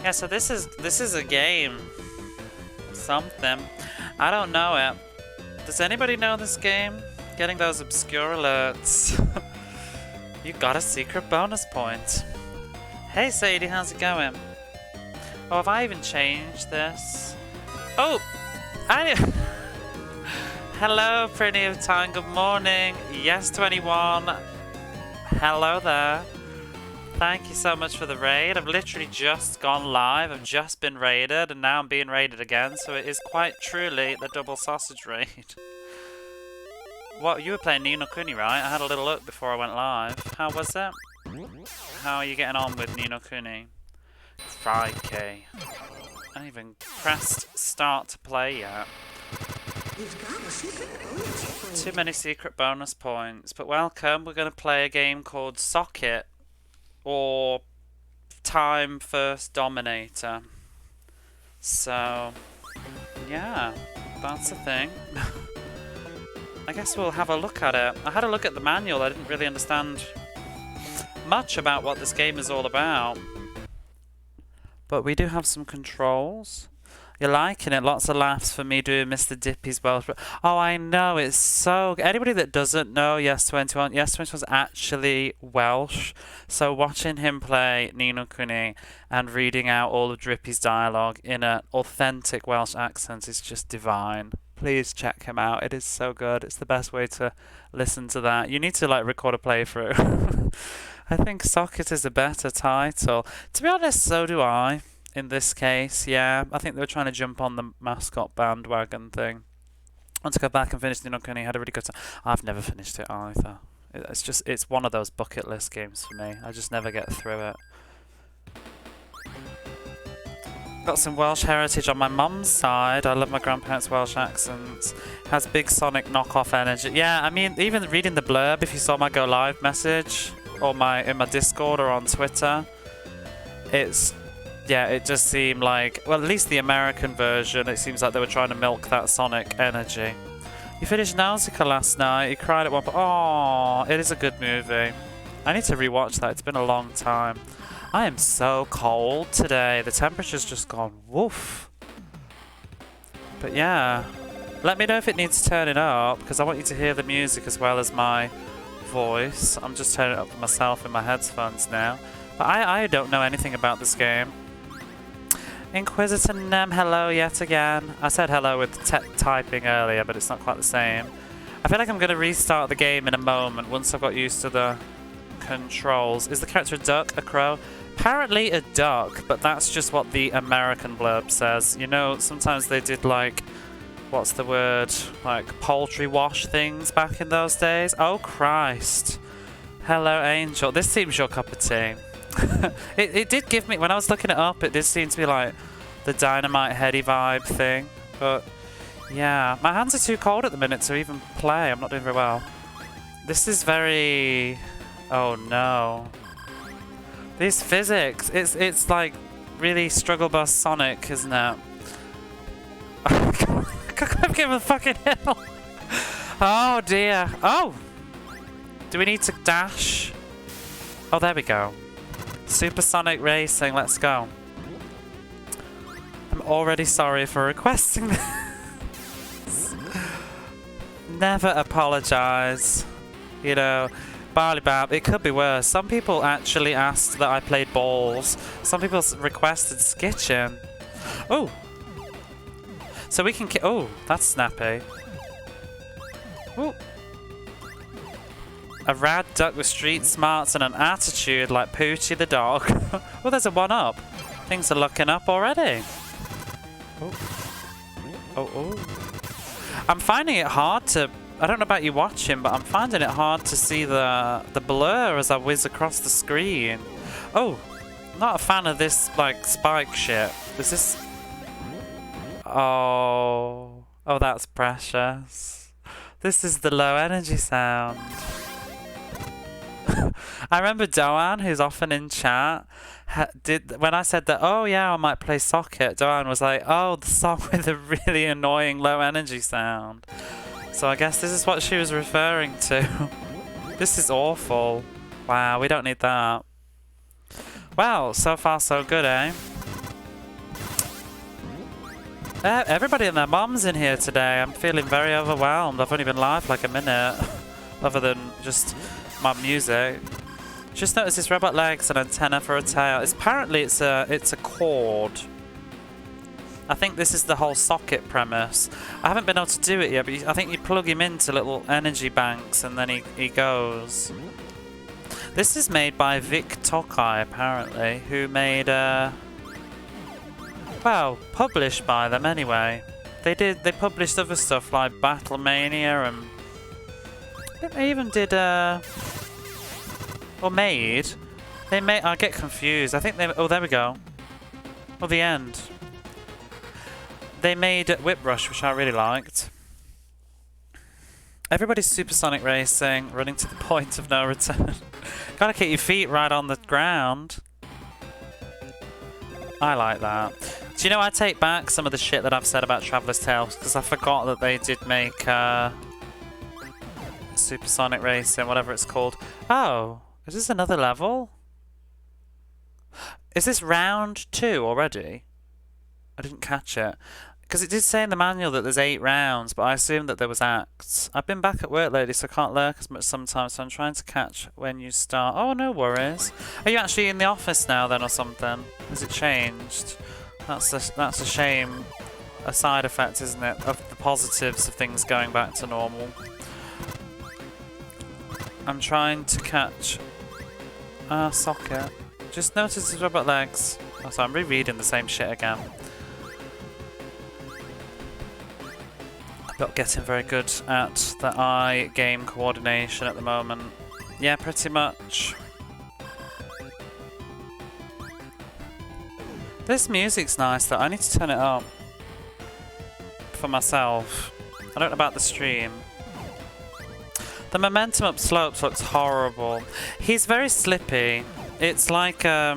Yeah, so this is a game. Something. I don't know it. Does anybody know this game? Getting those obscure alerts. You got a secret bonus point. Hey Sadie, how's it going? Oh, have I even changed this? Oh! Hello, Pretty of Time, good morning. Yes, 21. Hello there. Thank you so much for the raid. I've literally just gone live. I've just been raided, and now I'm being raided again, so it is quite truly the double sausage raid. What, you were playing Ni no Kuni, right? I had a little look before I went live. How was it? How are you getting on with Ni no Kuni? Crikey. I haven't even pressed start to play yet. Too many secret bonus points. But welcome, we're going to play a game called Socket. Or Time First Dominator. So, yeah, that's the thing. I guess we'll have a look at it. I had a look at the manual. I didn't really understand much about what this game is all about. But we do have some controls. You're liking it. Lots of laughs for me doing Mr. Dippy's Welsh. Oh, I know. It's so... Anybody that doesn't know Yes21, Yes21's actually Welsh. So watching him play Ni no Kuni and reading out all of Drippy's dialogue in an authentic Welsh accent is just divine. Please check him out. It is so good. It's the best way to listen to that. You need to like record a playthrough. I think Socket is a better title. To be honest, so do I. In this case, yeah, I think they were trying to jump on the mascot bandwagon thing. I want to go back and finish Ni no Kuni. Had a really good time. I've never finished it either. It's one of those bucket list games for me. I just never get through it. Got some Welsh heritage on my mum's side. I love my grandparents' Welsh accents. Has big Sonic knockoff energy. Yeah, I mean, even reading the blurb, if you saw my go live message or in my Discord or on Twitter, yeah, it just seemed like, well, at least the American version, it seems like they were trying to milk that Sonic energy. You finished Nausicaa last night. You cried at one point. Aww, it is a good movie. I need to rewatch that. It's been a long time. I am so cold today. The temperature's just gone woof. But yeah, let me know if it needs turning up, because I want you to hear the music as well as my voice. I'm just turning it up for myself in my headphones now. But I don't know anything about this game. Inquisitor Nem, hello yet again. I said hello with typing earlier, but it's not quite the same. I feel like I'm going to restart the game in a moment once I've got used to the controls. Is the character a duck, a crow? Apparently a duck, but that's just what the American blurb says. You know, sometimes they did like, what's the word? Like poultry wash things back in those days. Oh Christ. Hello Angel. This seems your cup of tea. It did give me, when I was looking it up, it did seem to be like the Dynamite Heady vibe thing. But yeah, my hands are too cold at the minute to even play. I'm not doing very well. This is very... Oh no. These physics, it's like really struggle bus Sonic, isn't it? I'm giving a fucking hill. Oh dear. Oh! Do we need to dash? Oh, there we go. Supersonic Racing, let's go. I'm already sorry for requesting this. Never apologise. You know, Barley Bab, it could be worse. Some people actually asked that I played balls. Some people requested skitching. Oh! So we can oh, that's snappy. Oh! A rad duck with street smarts and an attitude like Poochie the dog. Well, there's a 1-up. Things are looking up already. Oh. Oh, oh. I'm finding it hard to... I don't know about you watching, but I'm finding it hard to see the blur as I whiz across the screen. Oh, not a fan of this, like, spike shit. Is this... Oh. Oh, that's precious. This is the low energy sound. I remember Doan, who's often in chat, when I said that, oh yeah, I might play Socket, Doan was like, oh, the song with the really annoying low energy sound. So I guess this is what she was referring to. This is awful. Wow, we don't need that. Well, so far so good, eh? Everybody and their mum's in here today. I'm feeling very overwhelmed. I've only been live like a minute, other than just my music. Just noticed this robot legs and antenna for a tail. Apparently it's a cord. I think this is the whole socket premise. I haven't been able to do it yet, but I think you plug him into little energy banks and then he goes. This is made by Vic Tokai, apparently, who made well, published by them anyway. They published other stuff like Battlemania and I think they even did or made. I get confused. I think they oh there we go. Oh, the end. They made Whip Rush, which I really liked. Everybody's supersonic racing, running to the point of no return. Gotta keep your feet right on the ground. I like that. Do you know, I take back some of the shit that I've said about Traveller's Tales, because I forgot that they did make supersonic racing, whatever it's called. Oh, is this another level? Is this round 2 already? I didn't catch it. Because it did say in the manual that there's 8 rounds, but I assumed that there was acts. I've been back at work lately, so I can't lurk as much sometimes, so I'm trying to catch when you start. Oh, no worries. Are you actually in the office now then or something? Has it changed? That's a shame. A side effect, isn't it, of the positives of things going back to normal. I'm trying to catch socket. Just notice his robot legs. Oh, sorry, I'm rereading the same shit again. Not getting very good at the eye game coordination at the moment. Yeah, pretty much. This music's nice though. I need to turn it up for myself. I don't know about the stream. The momentum up slopes looks horrible. He's very slippy. It's like I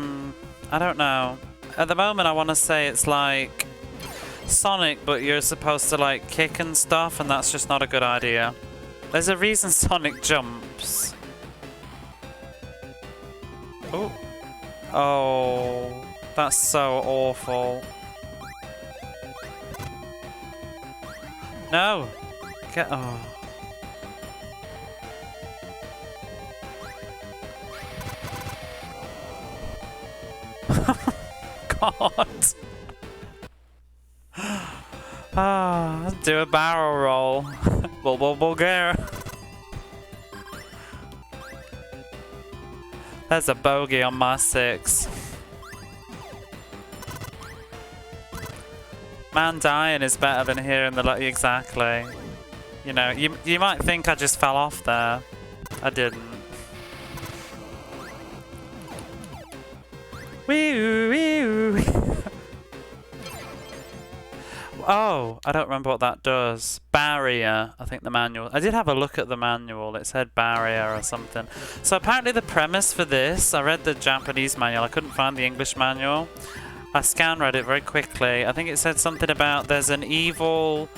don't know. At the moment I want to say it's like Sonic, but you're supposed to like kick and stuff, and that's just not a good idea. There's a reason Sonic jumps. Oh. Oh, that's so awful. No. Get oh. God. Ah, do a barrel roll. Bulgare. There's a bogey on my 6. Man dying is better than hearing the exactly. You know, you might think I just fell off there. I didn't. Wee wee. Oh, I don't remember what that does. Barrier, I think the manual. I did have a look at the manual. It said barrier or something. So apparently the premise for this, I read the Japanese manual. I couldn't find the English manual. I scan read it very quickly. I think it said something about there's an evil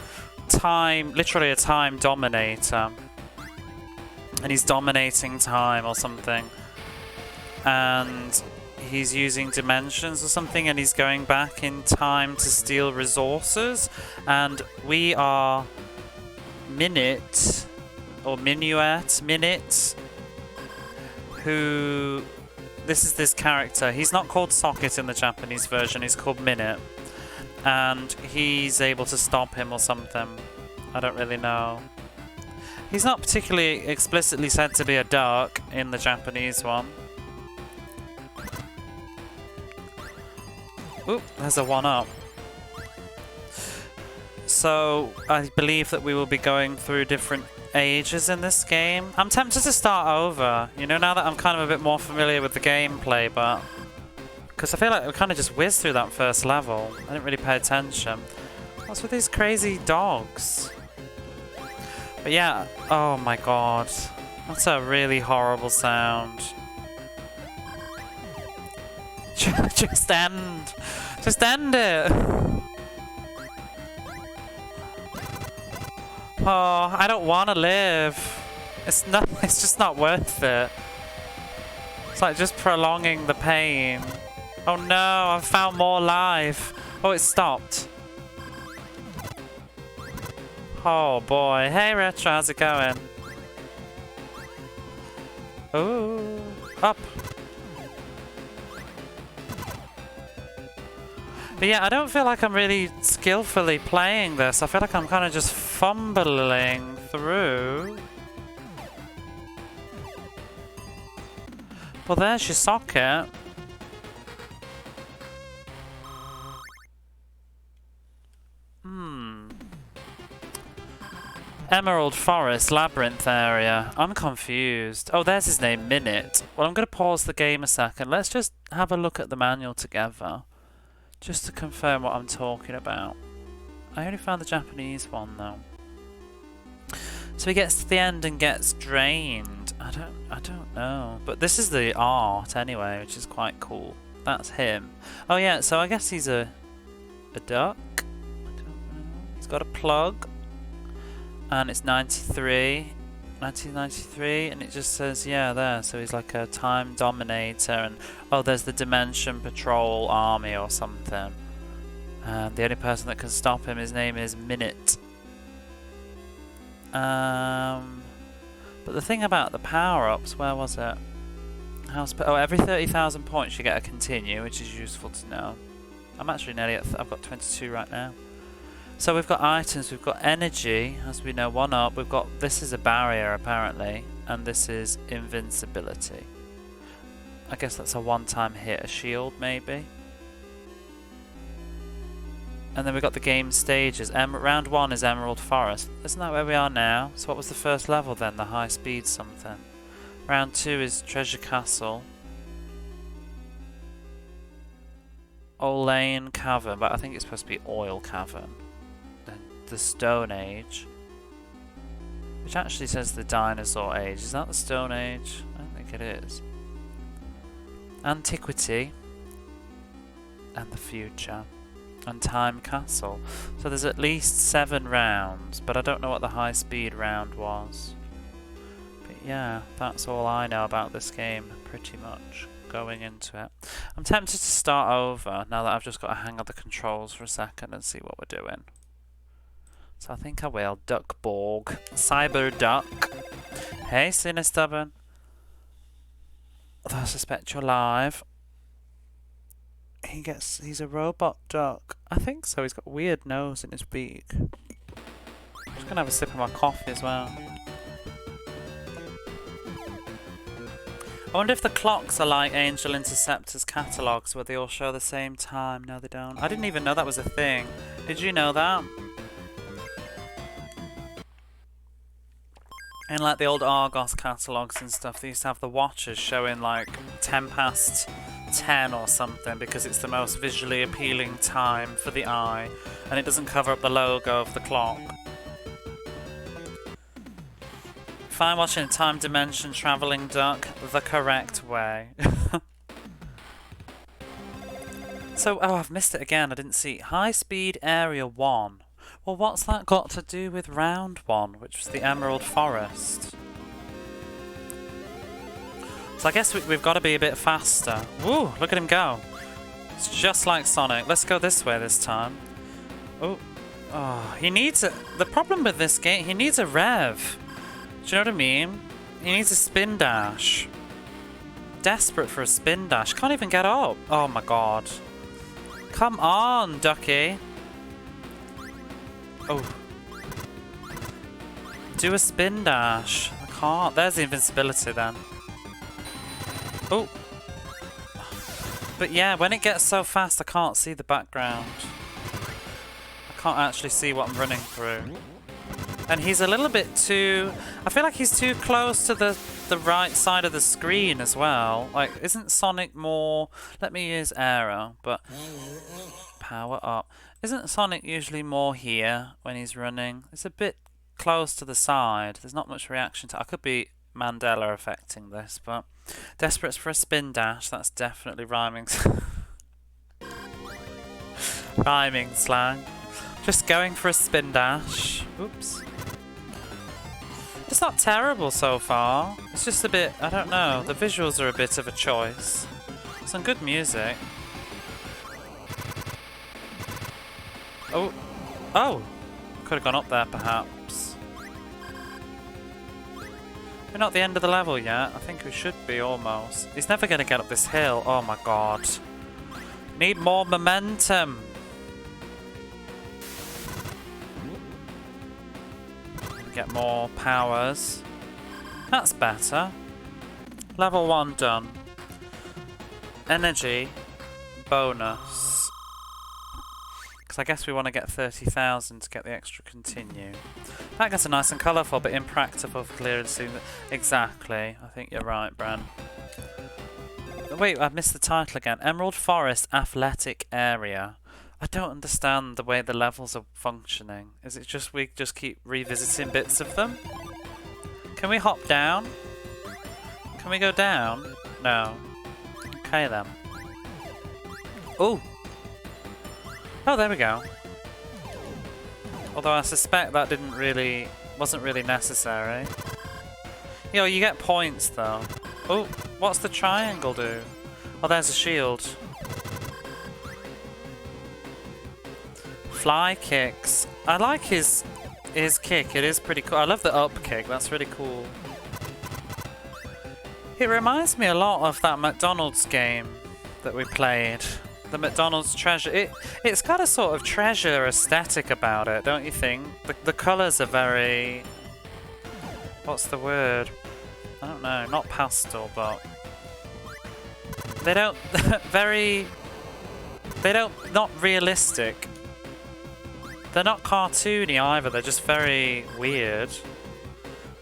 time, literally a time dominator. And he's dominating time or something. And he's using dimensions or something, and he's going back in time to steal resources, and we are Minute or Minute, who this is this character. He's not called Socket in the Japanese version, he's called Minute, and he's able to stop him or something. I don't really know. He's not particularly explicitly said to be a duck in the Japanese one. Oop, there's a 1-up. So, I believe that we will be going through different ages in this game. I'm tempted to start over, you know, now that I'm kind of a bit more familiar with the gameplay, but because I feel like we kind of just whizzed through that first level. I didn't really pay attention. What's with these crazy dogs? But yeah, oh my god. That's a really horrible sound. Just end. Just end it. Oh, I don't want to live. It's just not worth it. It's like just prolonging the pain. Oh no, I've found more life. Oh, it stopped. Oh boy. Hey Retro, how's it going? Ooh. Up. But yeah, I don't feel like I'm really skillfully playing this. I feel like I'm kind of just fumbling through. Well, there's your socket. Emerald Forest, Labyrinth area. I'm confused. Oh, there's his name, Minute. Well, I'm going to pause the game a second. Let's just have a look at the manual together. Just to confirm what I'm talking about. I only found the Japanese one, though. So he gets to the end and gets drained. I don't know. But this is the art, anyway, which is quite cool. That's him. Oh, yeah, so I guess he's a duck. I don't know. He's got a plug. And it's 1993, and it just says, yeah, there. So he's like a time dominator, and oh, there's the Dimension Patrol Army or something. And the only person that can stop him, his name is Minute. But the thing about the power-ups, where was it? Oh, every 30,000 points you get a continue, which is useful to know. I'm actually nearly at, I've got 22 right now. So we've got items, we've got energy, as we know, 1 up. We've got, this is a barrier apparently, and this is invincibility. I guess that's a one-time hit, a shield maybe. And then we've got the game stages. Round 1 is Emerald Forest. Isn't that where we are now? So what was the first level then? The high speed something. Round 2 is Treasure Castle. Olane Cavern, but I think it's supposed to be Oil Cavern. The Stone Age, which actually says the Dinosaur Age. Is that the Stone Age? I don't think it is. Antiquity and the Future and Time Castle. So there's at least 7 rounds, but I don't know what the high speed round was. But yeah, that's all I know about this game pretty much going into it. I'm tempted to start over now that I've just got to hang on the controls for a second and see what we're doing. So I think I will. Duckborg. Cyber Duck. Hey, Sinner Stubborn. I suspect you're live. He's a robot duck. I think so. He's got a weird nose in his beak. I'm just gonna have a sip of my coffee as well. I wonder if the clocks are like Angel Interceptor's catalogues where they all show the same time. No, they don't. I didn't even know that was a thing. Did you know that? In like the old Argos catalogues and stuff, they used to have the watches showing like 10 past 10 or something because it's the most visually appealing time for the eye and it doesn't cover up the logo of the clock. Fine watching Time Dimension Travelling Duck the correct way. So, oh, I've missed it again. I didn't see. High Speed Area 1. Well, what's that got to do with round 1, which was the Emerald Forest? So I guess we've got to be a bit faster. Woo, look at him go. It's just like Sonic. Let's go this way this time. Oh, he needs a... The problem with this game, he needs a rev. Do you know what I mean? He needs a spin dash. Desperate for a spin dash. Can't even get up. Oh my god. Come on, Ducky. Oh. Do a spin dash. I can't. There's the invincibility then. Oh. But yeah, when it gets so fast I can't see the background. I can't actually see what I'm running through. And he's a little bit too... I feel like he's too close to the right side of the screen as well. Like, isn't Sonic more... Let me use Aero, but... Power up. Isn't Sonic usually more here when he's running? It's a bit close to the side. There's not much reaction to... I could be Mandela affecting this, but... Desperate for a spin dash. That's definitely rhyming... rhyming slang. Just going for a spin dash. Oops. It's not terrible so far. It's just a bit, I don't know, the visuals are a bit of a choice. Some good music. Oh. Oh! could have gone up there, perhaps. We're not at the end of the level yet. I think we should be, almost. He's never going to get up this hill. Oh my god. Need more momentum. Get more powers. That's better. Level 1 done. Energy bonus. Because I guess we want to get 30,000 to get the extra continue. That gets a nice and colourful, but impractical for clearance. Exactly. I think you're right, Bran. Wait, I've missed the title again. Emerald Forest Athletic Area. I don't understand the way the levels are functioning. Is it just we just keep revisiting bits of them? Can we hop down? Can we go down? No. Okay then. Ooh! Oh, there we go. Although I suspect that wasn't really necessary. Yo, you get points though. Oh, what's the triangle do? Oh, there's a shield. Fly kicks. I like his kick. It is pretty cool. I love the up kick. That's really cool. It reminds me a lot of that McDonald's game that we played. The McDonald's treasure. It's got a sort of treasure aesthetic about it, don't you think? The colours are very... What's the word? I don't know. Not pastel, but... They don't... Not realistic. They're not cartoony either, they're just very weird.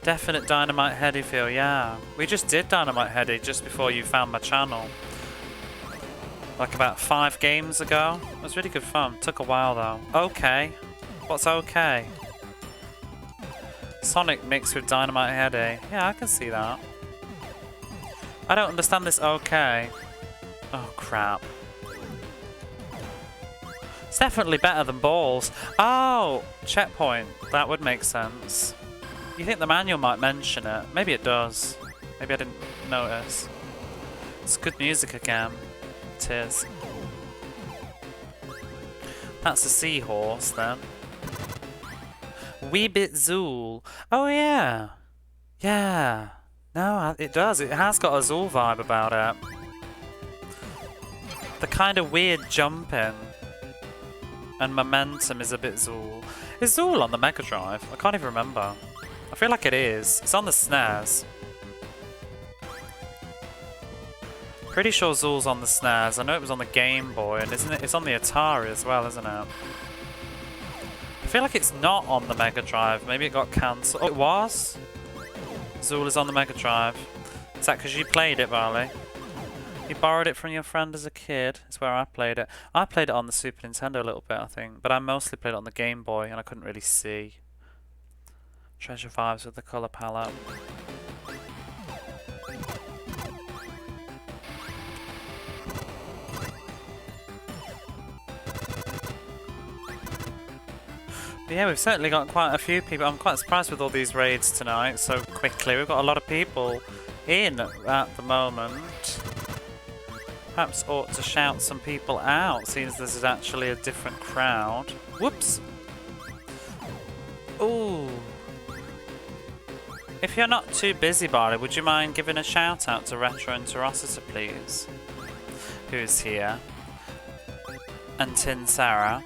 Definite Dynamite Heady feel, yeah. We just did Dynamite Heady just before you found my channel. Like about 5 games ago. It was really good fun. Took a while though. Okay. What's okay? Sonic mixed with Dynamite Heady. Yeah, I can see that. I don't understand this okay. Oh crap. It's definitely better than balls. Oh! Checkpoint. That would make sense. You think the manual might mention it? Maybe it does. Maybe I didn't notice. It's good music again. It is. That's a seahorse then. Wee Bit Zool. Oh yeah. Yeah. No, it does. It has got a Zool vibe about it. The kind of weird jumping and momentum is a bit Zool. Is Zool on the Mega Drive? I can't even remember. I feel like it is. It's on the SNES. Pretty sure Zool's on the SNES. I know it was on the Game Boy, and isn't it? It's on the Atari as well, isn't it? I feel like it's not on the Mega Drive. Maybe it got cancelled. Oh, it was? Zool is on the Mega Drive. Is that because you played it, Varley? You borrowed it from your friend as a kid. It's where I played it. I played it on the Super Nintendo a little bit, I think. But I mostly played it on the Game Boy, and I couldn't really see. Treasure vibes with the colour palette. But yeah, we've certainly got quite a few people. I'm quite surprised with all these raids tonight so quickly. We've got a lot of people in at the moment. Perhaps ought to shout some people out, seeing as this is actually a different crowd. Whoops! Ooh! If you're not too busy, Barley, would you mind giving a shout out to Retro and Terosity, please? Who's here? And Tin Sarah.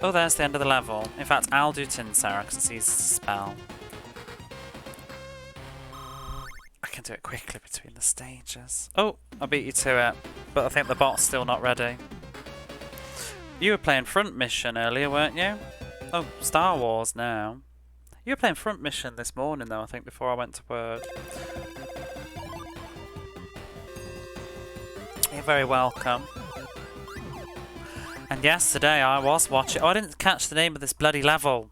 Oh, there's the end of the level. In fact, I'll do Tin Sarah because it's easy to spell. I can do it quickly between the stages. Oh, I beat you to it, but I think the bot's still not ready. You were playing Front Mission earlier, weren't you? Oh, Star Wars now. You were playing Front Mission this morning though, I think, before I went to work. You're very welcome. And yesterday I was watching... Oh, I didn't catch the name of this bloody level.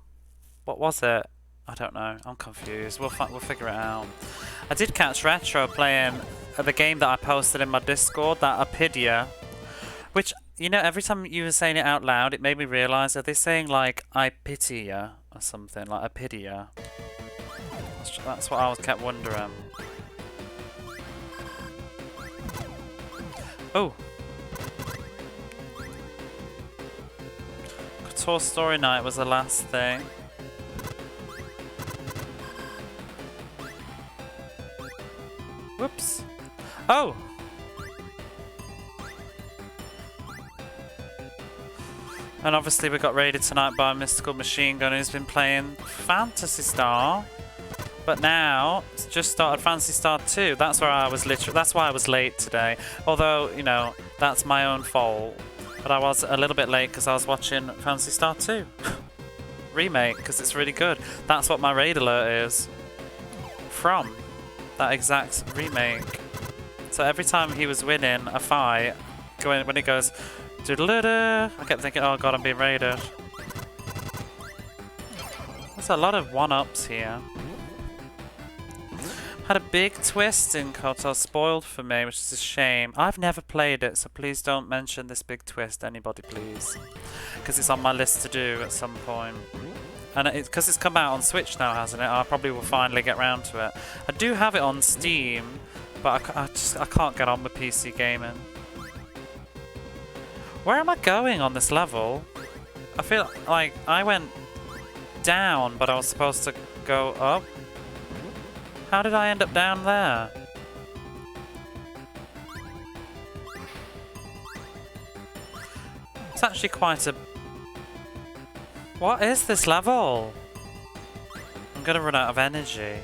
What was it? I don't know. I'm confused. We'll figure it out. I did catch Retro playing the game that I posted in my Discord, that Apidia. Which, you know, every time you were saying it out loud, it made me realise, are they saying like, I pity ya, or something, like Apidia? That's what I kept wondering. Oh. before story night was the last thing. Whoops. Oh! And obviously we got raided tonight by a mystical machine gun who's been playing Phantasy Star. But now, it's just started Phantasy Star 2. That's where I was that's why I was late today. Although, you know, that's my own fault. But I was a little bit late because I was watching Phantasy Star 2. Remake, because it's really good. That's what my raid alert is. From that exact remake. So every time he was winning a fight, when it goes, doodle-doo, I kept thinking, oh god, I'm being raided. There's a lot of one-ups here. Had a big twist in KOTOR spoiled for me, which is a shame. I've never played it, so please don't mention this big twist, anybody please. Because it's on my list to do at some point. And because it's come out on Switch now, hasn't it? I probably will finally get round to it. I do have it on Steam, but I can't get on with PC gaming. Where am I going on this level? I feel like I went down, but I was supposed to go up. How did I end up down there? It's actually quite a... What is this level? I'm gonna run out of energy.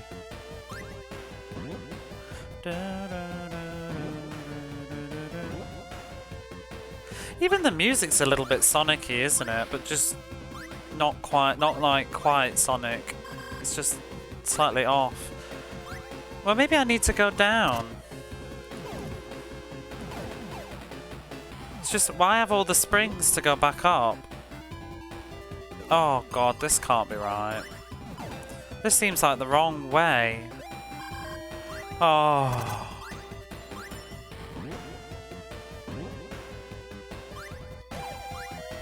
Even the music's a little bit Sonic-y, isn't it? But just not like quite Sonic. It's just slightly off. Well, maybe I need to go down. It's just, why have all the springs to go back up? Oh god, this can't be right. This seems like the wrong way. Oh.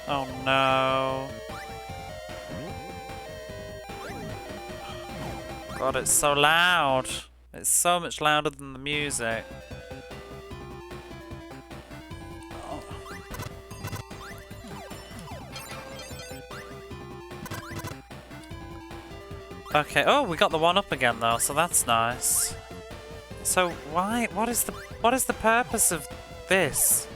Oh no. God, it's so loud. It's so much louder than the music. Oh. Okay, oh, we got the one up again though, so that's nice. So why, what is the purpose of this?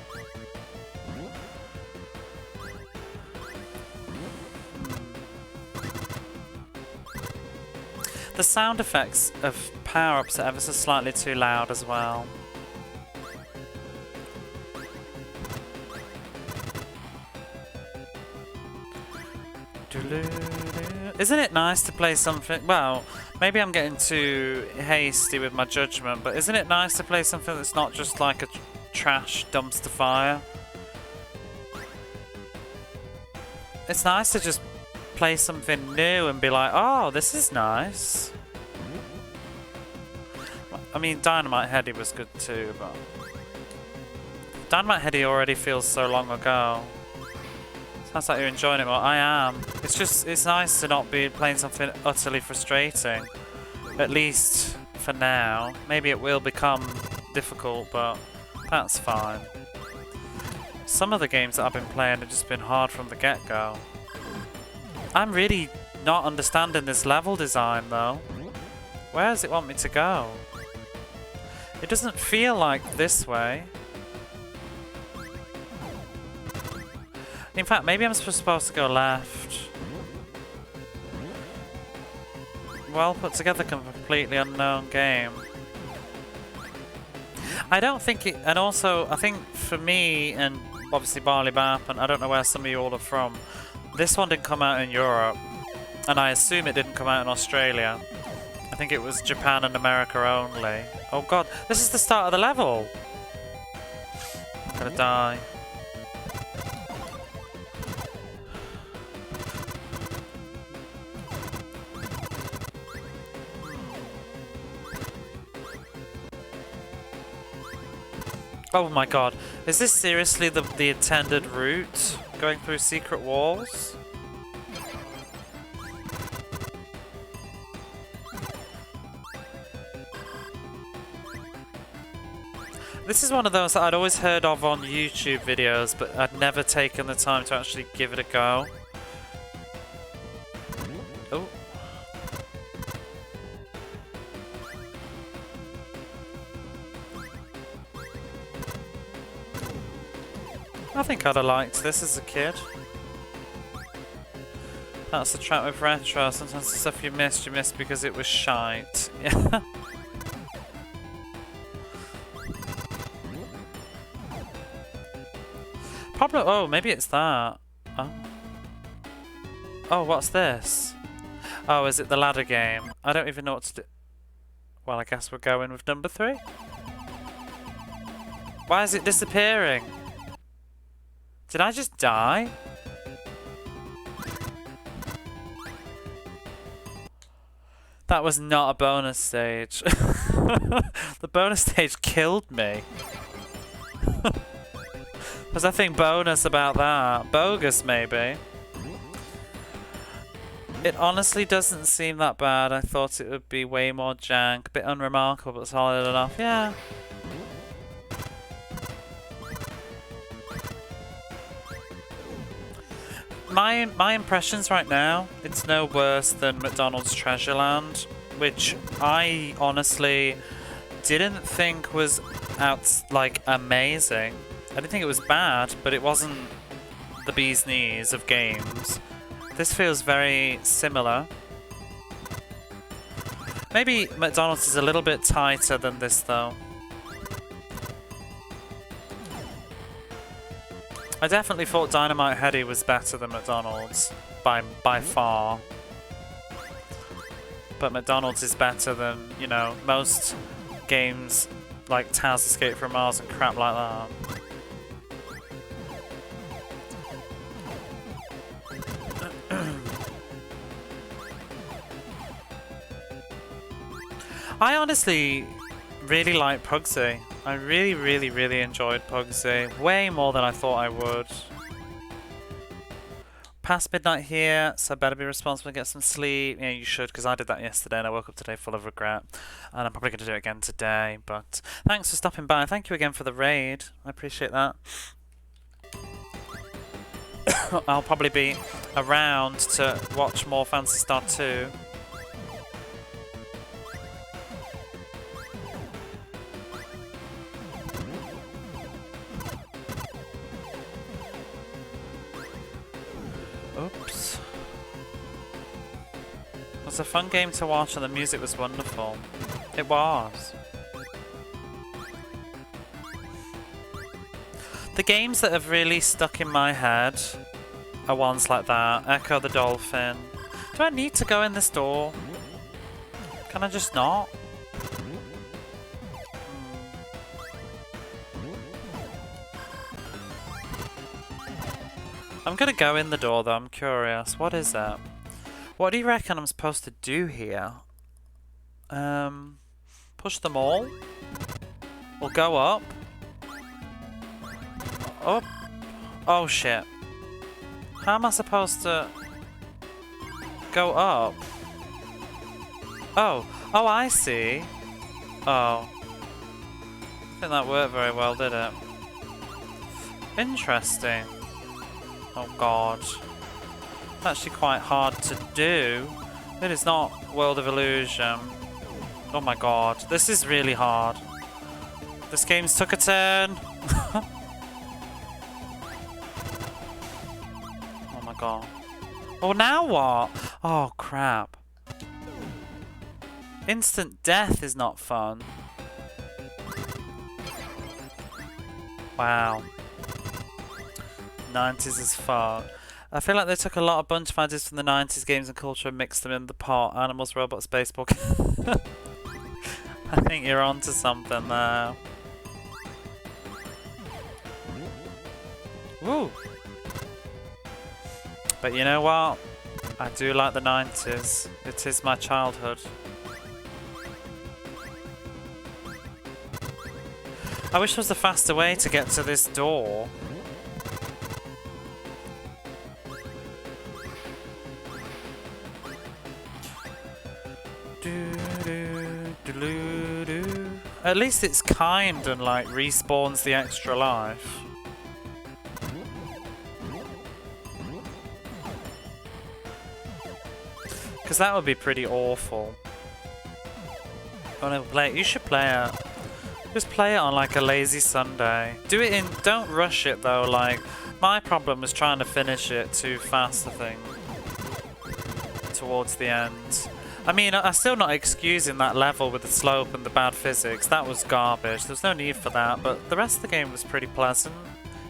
The sound effects of power-ups are ever so slightly too loud as well. Isn't it nice to play something... Well, maybe I'm getting too hasty with my judgment, but isn't it nice to play something that's not just like a trash dumpster fire? It's nice to just play something new and be like, oh, this is nice. I mean, Dynamite Heady was good too, but... Dynamite Heady already feels so long ago. Sounds like you're enjoying it more. I am. It's just, it's nice to not be playing something utterly frustrating. At least for now. Maybe it will become difficult, but that's fine. Some of the games that I've been playing have just been hard from the get-go. I'm really not understanding this level design though. Where does it want me to go? It doesn't feel like this way. In fact, maybe I'm supposed to go left. Well put together, completely unknown game. I don't think it, and also I think for me and obviously Barley Bap, and I don't know where some of you all are from, this one didn't come out in Europe, and I assume it didn't come out in Australia. I think it was Japan and America only. Oh god, this is the start of the level! I'm gonna die. Oh my god, is this seriously the intended route? Going through secret walls? This is one of those that I'd always heard of on YouTube videos, but I'd never taken the time to actually give it a go. I think I'd have liked this as a kid. That's the trap with retro. Sometimes the stuff you missed because it was shite. Yeah. Probably. Oh, maybe it's that. Oh. Oh, what's this? Oh, is it the ladder game? I don't even know what to do. Well, I guess we're going with number 3. Why is it disappearing? Did I just die? That was not a bonus stage. The bonus stage killed me. There's nothing bonus about that. Bogus, maybe. It honestly doesn't seem that bad. I thought it would be way more jank. A bit unremarkable, but solid enough. Yeah. My impressions right now, it's no worse than McDonald's Treasureland, which I honestly didn't think was amazing. I didn't think it was bad, but it wasn't the bee's knees of games. This feels very similar. Maybe McDonald's is a little bit tighter than this though. I definitely thought Dynamite Heady was better than McDonald's by far. But McDonald's is better than, you know, most games like Taz Escape from Mars and crap like that. I honestly really like Pugsy. I really enjoyed Pugsy. Way more than I thought I would. Past midnight here, so I better be responsible and get some sleep. Yeah, you should, because I did that yesterday and I woke up today full of regret. And I'm probably going to do it again today. But thanks for stopping by. Thank you again for the raid. I appreciate that. I'll probably be around to watch more Phantasy Star 2. Oops. It was a fun game to watch and the music was wonderful. It was. The games that have really stuck in my head are ones like that. Echo the Dolphin. Do I need to go in this door? Can I just not? I'm gonna go in the door though, I'm curious. What is that? What do you reckon I'm supposed to do here? Push them all? Or go up? Up? Oh shit. How am I supposed to go up? Oh. Oh, I see. Oh. I think that worked very well, did it? Interesting. Oh god. It's actually quite hard to do. It is not World of Illusion. Oh my god. This is really hard. This game's took a turn. Oh my god. Oh, now what? Oh crap. Instant death is not fun. Wow. 90s as fuck. I feel like they took a bunch of ideas from the 90s games and culture and mixed them in the pot. Animals, robots, baseball. I think you're onto something there. Woo! But you know what? I do like the 90s. It is my childhood. I wish there was a faster way to get to this door. At least it's kind and like respawns the extra life. Because that would be pretty awful. I never play it. You should play it. Just play it on like a lazy Sunday. Do it in, don't rush it though, like, my problem was trying to finish it too fast, I think, towards the end. I mean, I'm still not excusing that level with the slope and the bad physics, that was garbage, there's no need for that, but the rest of the game was pretty pleasant.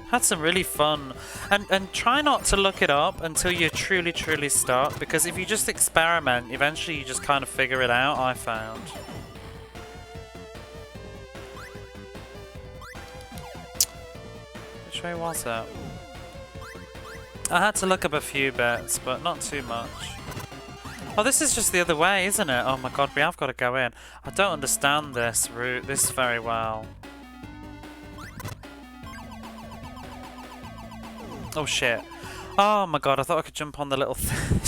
Had some really fun, and try not to look it up until you're truly stuck, because if you just experiment, eventually you just kind of figure it out, I found. Which way was it? I had to look up a few bits, but not too much. Oh, this is just the other way, isn't it? Oh my god, we have got to go in. I don't understand this route, this very well. Oh shit. Oh my god, I thought I could jump on the little thing.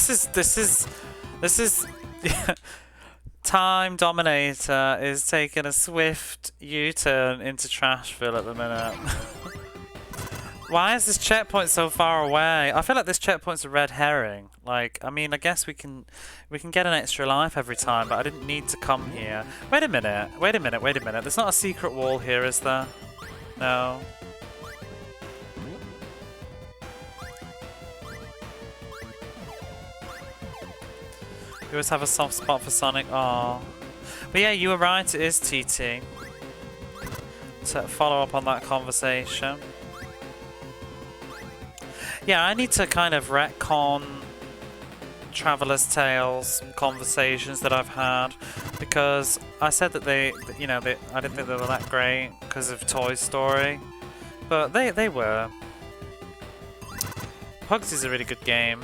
This is Time Dominator is taking a swift U-turn into Trashville at the minute. Why is this checkpoint so far away? I feel like this checkpoint's a red herring. Like, I mean, I guess we can get an extra life every time, but I didn't need to come here. Wait a minute. There's not a secret wall here, is there? No. You always have a soft spot for Sonic. Aww. But yeah, you were right, it is TT. To follow up on that conversation. Yeah, I need to kind of retcon Traveler's Tales conversations that I've had, because I said that I didn't think they were that great because of Toy Story, but they were. Pugs is a really good game.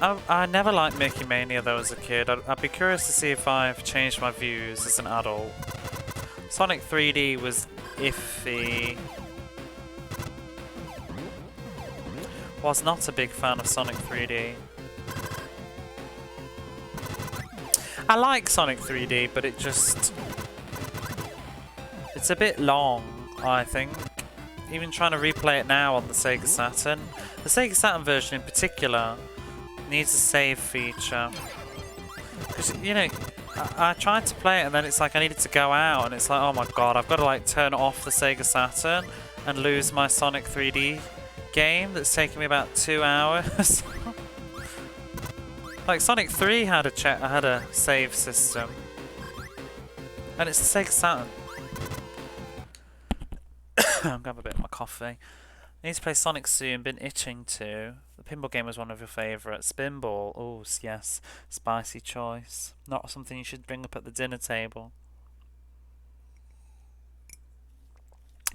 I never liked Mickey Mania though as a kid. I'd be curious to see if I've changed my views as an adult. Sonic 3D was iffy. Was not a big fan of Sonic 3D. I like Sonic 3D, but it's a bit long, I think. Even trying to replay it now on the Sega Saturn. The Sega Saturn version in particular needs a save feature. Because, you know, I tried to play it and then it's like I needed to go out and it's like, oh my god, I've got to like turn off the Sega Saturn and lose my Sonic 3D game that's taken me about 2 hours. Like Sonic 3 had a save system. And it's the Sega Saturn. I'm gonna have a bit of my coffee. I need to play Sonic soon, been itching to. The pinball game was one of your favourites. Spinball, oh yes, spicy choice. Not something you should bring up at the dinner table.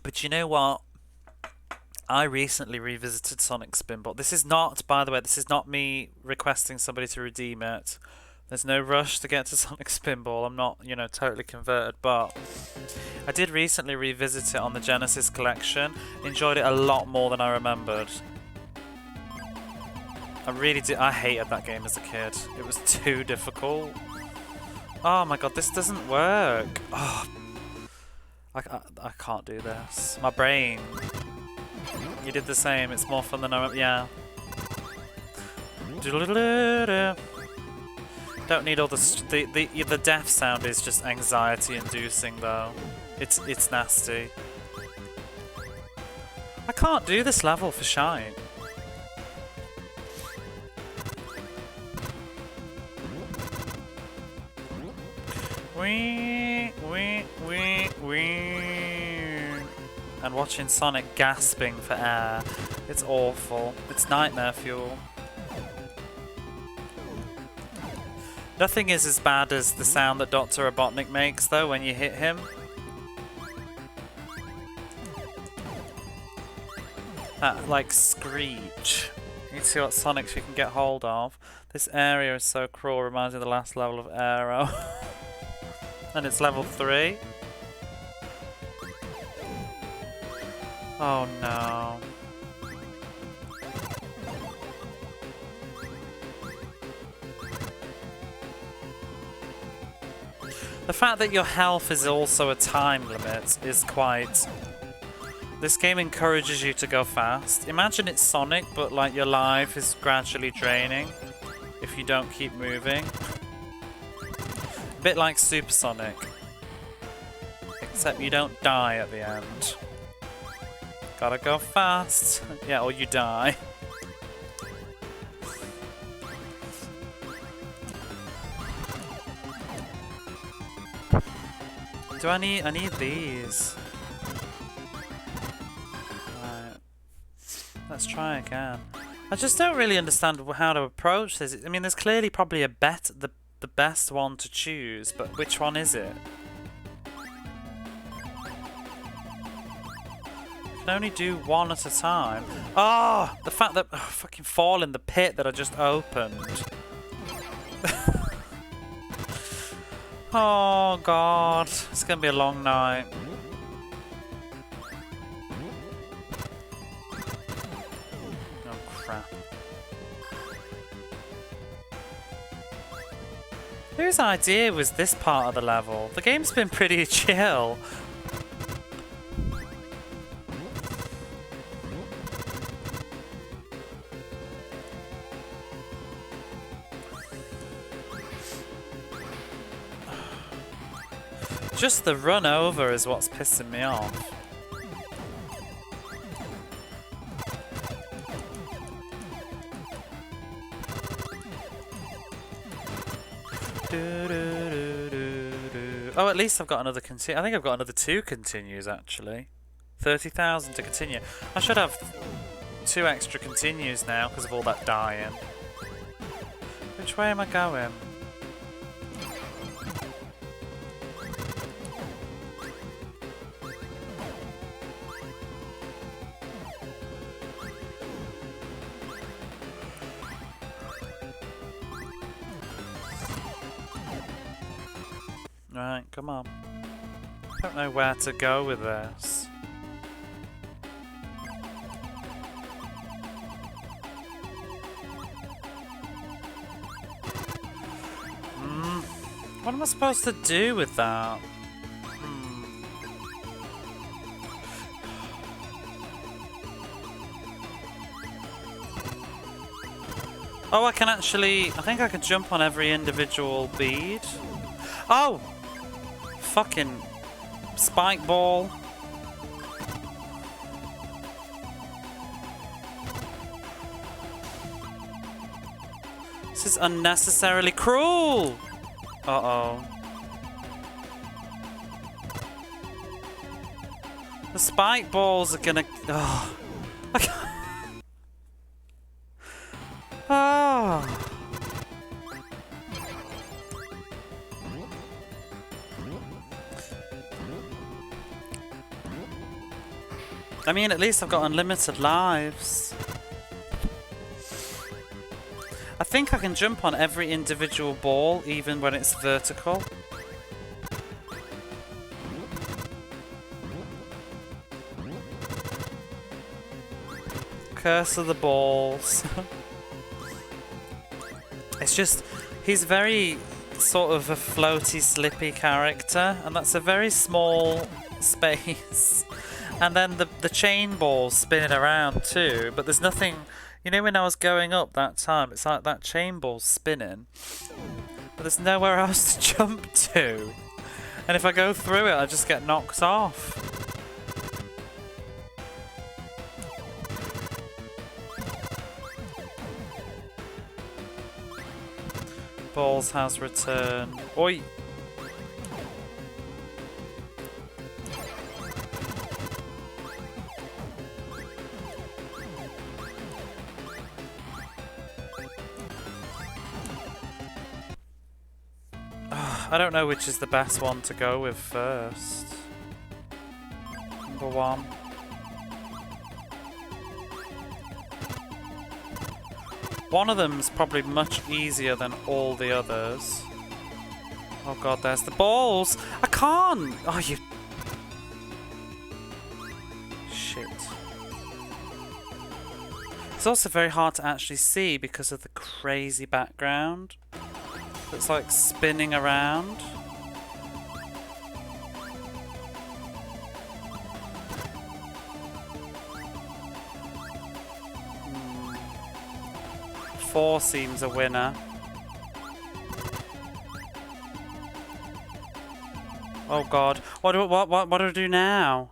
But you know what? I recently revisited Sonic Spinball. This is not, by the way, this is not me requesting somebody to redeem it. There's no rush to get to Sonic Spinball. I'm not, you know, totally converted, but I did recently revisit it on the Genesis collection. Enjoyed it a lot more than I remembered. I really did. I hated that game as a kid. It was too difficult. Oh my god, this doesn't work. Oh, I can't do this. My brain. You did the same. It's more fun than I remember. Yeah. Don't need all the death sound is just anxiety inducing though. It's nasty. I can't do this level for shine. Wee. And watching Sonic gasping for air. It's awful. It's nightmare fuel. Nothing is as bad as the sound that Dr. Robotnik makes though when you hit him. That like screech. You need to see what Sonics you can get hold of. This area is so cruel, reminds me of the last level of Aero. And it's level 3. Oh no. The fact that your health is also a time limit is quite... This game encourages you to go fast. Imagine it's Sonic, but like your life is gradually draining if you don't keep moving. A bit like Super Sonic. Except you don't die at the end. Gotta go fast. Yeah, or you die. I need these. Right. Let's try again. I just don't really understand how to approach this. I mean, there's clearly probably the best one to choose, but which one is it? You can only do one at a time. Oh, the fact that I fucking fall in the pit that I just opened. Oh god, it's gonna be a long night. Oh crap. Whose idea was this part of the level? The game's been pretty chill. Just the run over is what's pissing me off. Oh, at least I've got another continue. I think I've got another 2 continues actually. 30,000 to continue. I should have 2 extra continues now because of all that dying. Which way am I going? Right, come on. I don't know where to go with this. What am I supposed to do with that? Oh, I can actually... I think I can jump on every individual bead. Oh! Fucking spike ball. This is unnecessarily cruel! Uh-oh. The spike balls are gonna... Oh. Oh. I mean, at least I've got unlimited lives. I think I can jump on every individual ball, even when it's vertical. Curse of the balls. It's just, he's very sort of a floaty, slippy character, and that's a very small space. And then the chain ball's spinning around too, but there's nothing... You know when I was going up that time, it's like that chain ball's spinning, but there's nowhere else to jump to. And if I go through it, I just get knocked off. Balls has returned. Oi! I don't know which is the best one to go with first. Number 1. One of them's probably much easier than all the others. Oh god, there's the balls! I can't! Oh, you... Shit. It's also very hard to actually see because of the crazy background. It's like spinning around. Four seems a winner. Oh god. What do I do now?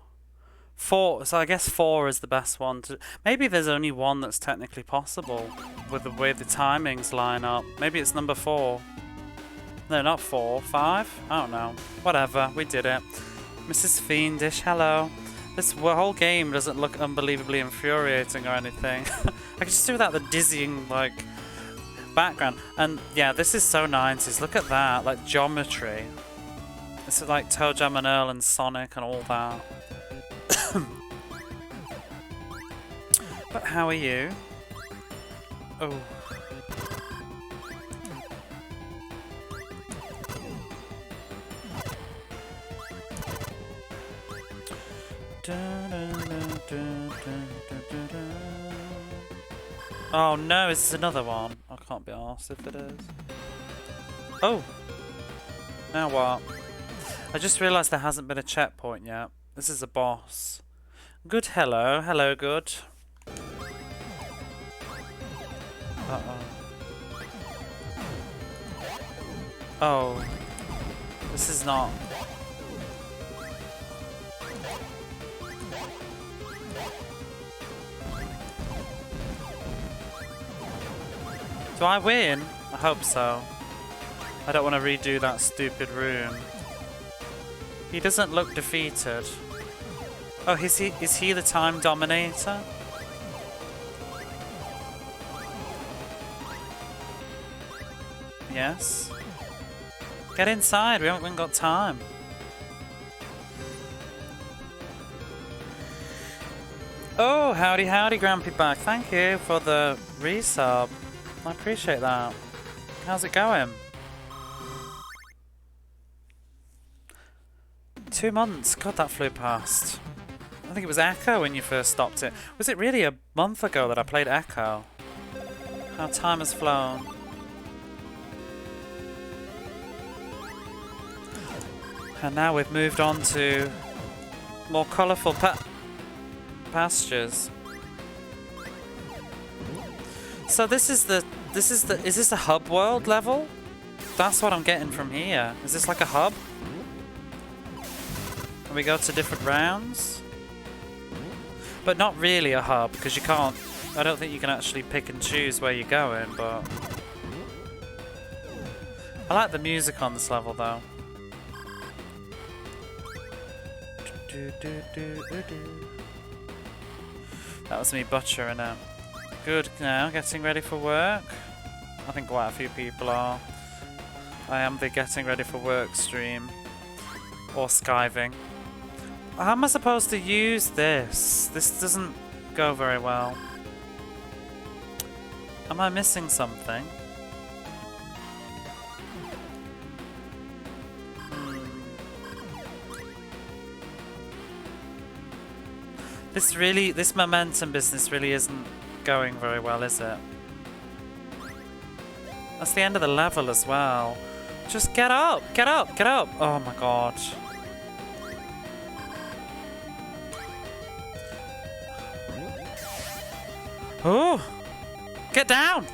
4. So I guess 4 is the best one to. Maybe there's only one that's technically possible with the way the timings line up. Maybe it's number 4. No, not 4. 5? I don't know. Whatever. We did it. Mrs. Fiendish, hello. This whole game doesn't look unbelievably infuriating or anything. I can just do without the dizzying, like, background. And yeah, this is so 90s. Look at that, like geometry. This is like Toe Jam and Earl and Sonic and all that. But how are you? Oh. Oh no, is this another one? I can't be arsed if it is. Oh! Now what? I just realised there hasn't been a checkpoint yet. This is a boss. Good, hello. Hello, good. Uh-oh. Oh. This is not... Do I win? I hope so. I don't want to redo that stupid room. He doesn't look defeated. Oh, is he the time Dominator? Yes. Get inside, we haven't even got time. Oh, howdy howdy, Grampy Back. Thank you for the resub. I appreciate that. How's it going? 2 months. God, that flew past. I think it was Echo when you first stopped it. Was it really a month ago that I played Echo? How time has flown. And now we've moved on to more colourful pastures. So is this a hub world level? That's what I'm getting from here. Is this like a hub? And we go to different rounds? But not really a hub, because you can't... I don't think you can actually pick and choose where you're going, but... I like the music on this level, though. That was me butchering it. Good, now getting ready for work. I think quite a few people are. I am the getting ready for work stream. Or skiving. How am I supposed to use this? This doesn't go very well. Am I missing something? This momentum business really isn't going very well, is it? That's the end of the level as well. Just get up! Get up! Get up! Oh my god. Oh! Get down!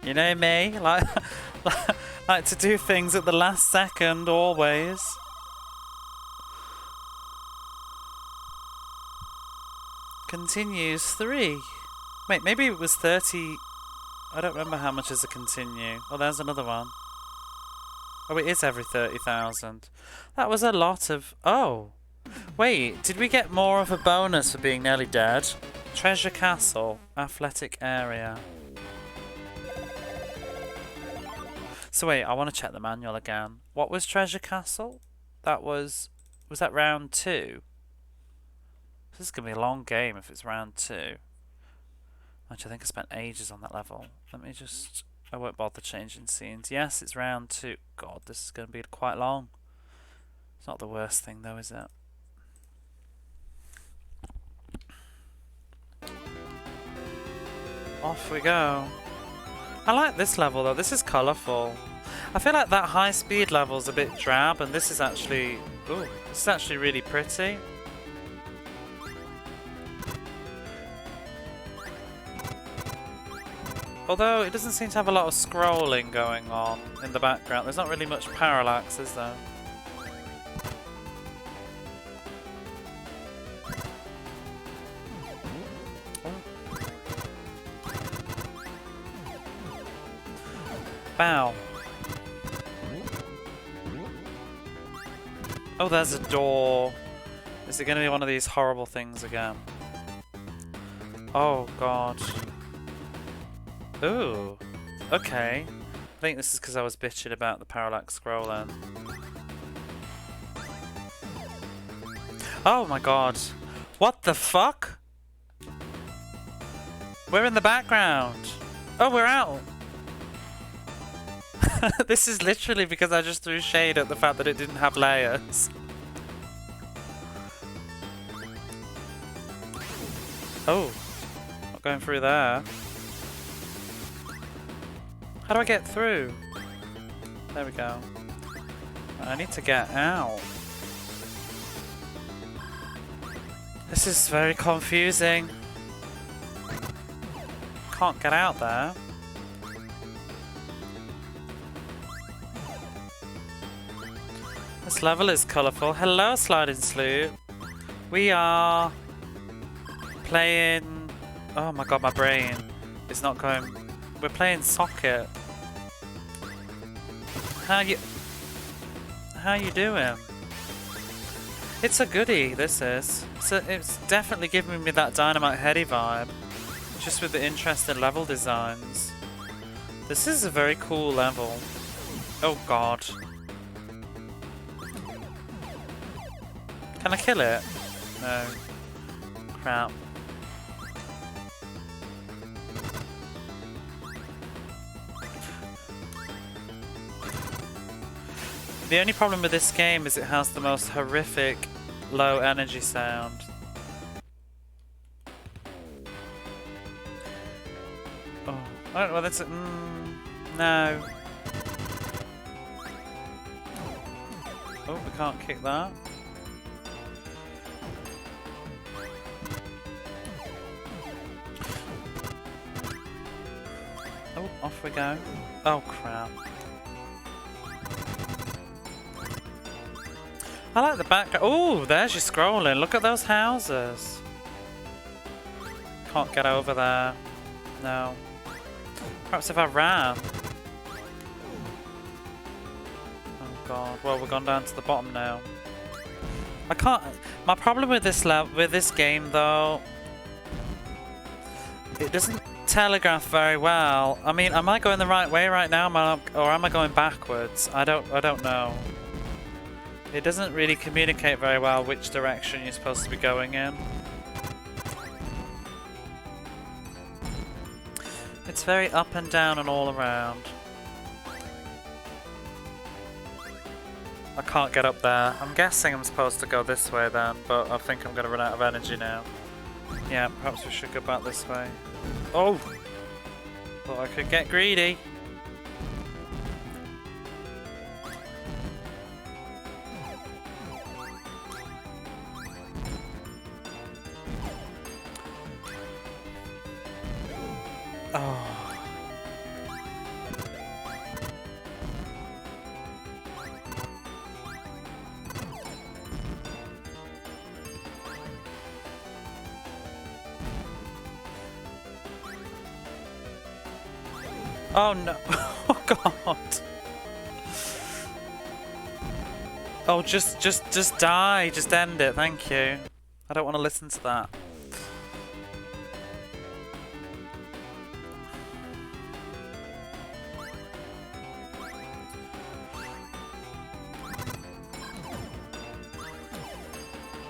You know me, like to do things at the last second, always. Continues 3. Wait, maybe it was 30. I don't remember how much is a continue. Oh, there's another one. Oh, it is every 30,000. That was a lot of... Oh! Wait, did we get more of a bonus for being nearly dead? Treasure Castle, athletic area. So wait, I want to check the manual again. What was Treasure Castle? That was that round 2? This is going to be a long game if it's round 2. Actually, I think I spent ages on that level. Let me just... I won't bother changing scenes. Yes, it's round 2. God, this is going to be quite long. It's not the worst thing though, is it? Off we go. I like this level though. This is colourful. I feel like that high speed level is a bit drab, and this is actually... Ooh, this is actually really pretty. Although it doesn't seem to have a lot of scrolling going on in the background. There's not really much parallax, is there? Bow. Oh, there's a door. Is it going to be one of these horrible things again? Oh, God. Ooh. Okay. I think this is because I was bitching about the parallax scrolling. Oh, my God. What the fuck? We're in the background. Oh, we're out. This is literally because I just threw shade at the fact that it didn't have layers. Oh, not going through there. How do I get through? There we go. I need to get out. This is very confusing. Can't get out there. This level is colourful. Hello, Sliding Sloop. We are playing... Oh my god, my brain is not going... We're playing Socket. How you doing? It's a goodie, this is. It's definitely giving me that Dynamite Heady vibe. Just with the interesting level designs. This is a very cool level. Oh god. Can I kill it? No. Crap. The only problem with this game is it has the most horrific low energy sound. Oh, I don't know whether it's a... no. Oh, we can't kick that. Oh, off we go. Oh, crap. I like the background. Oh, there's your scrolling. Look at those houses. Can't get over there. No. Perhaps if I ran. Oh god. Well, we've gone down to the bottom now. I can't. My problem with this game, though, it doesn't telegraph very well. I mean, am I going the right way right now, or am I going backwards? I don't know. It doesn't really communicate very well which direction you're supposed to be going in. It's very up and down and all around. I can't get up there. I'm guessing I'm supposed to go this way then, but I think I'm going to run out of energy now. Yeah, perhaps we should go back this way. Oh! Thought I could get greedy. Oh. Oh no. Oh god. Oh, just die. Just end it. Thank you. I don't want to listen to that.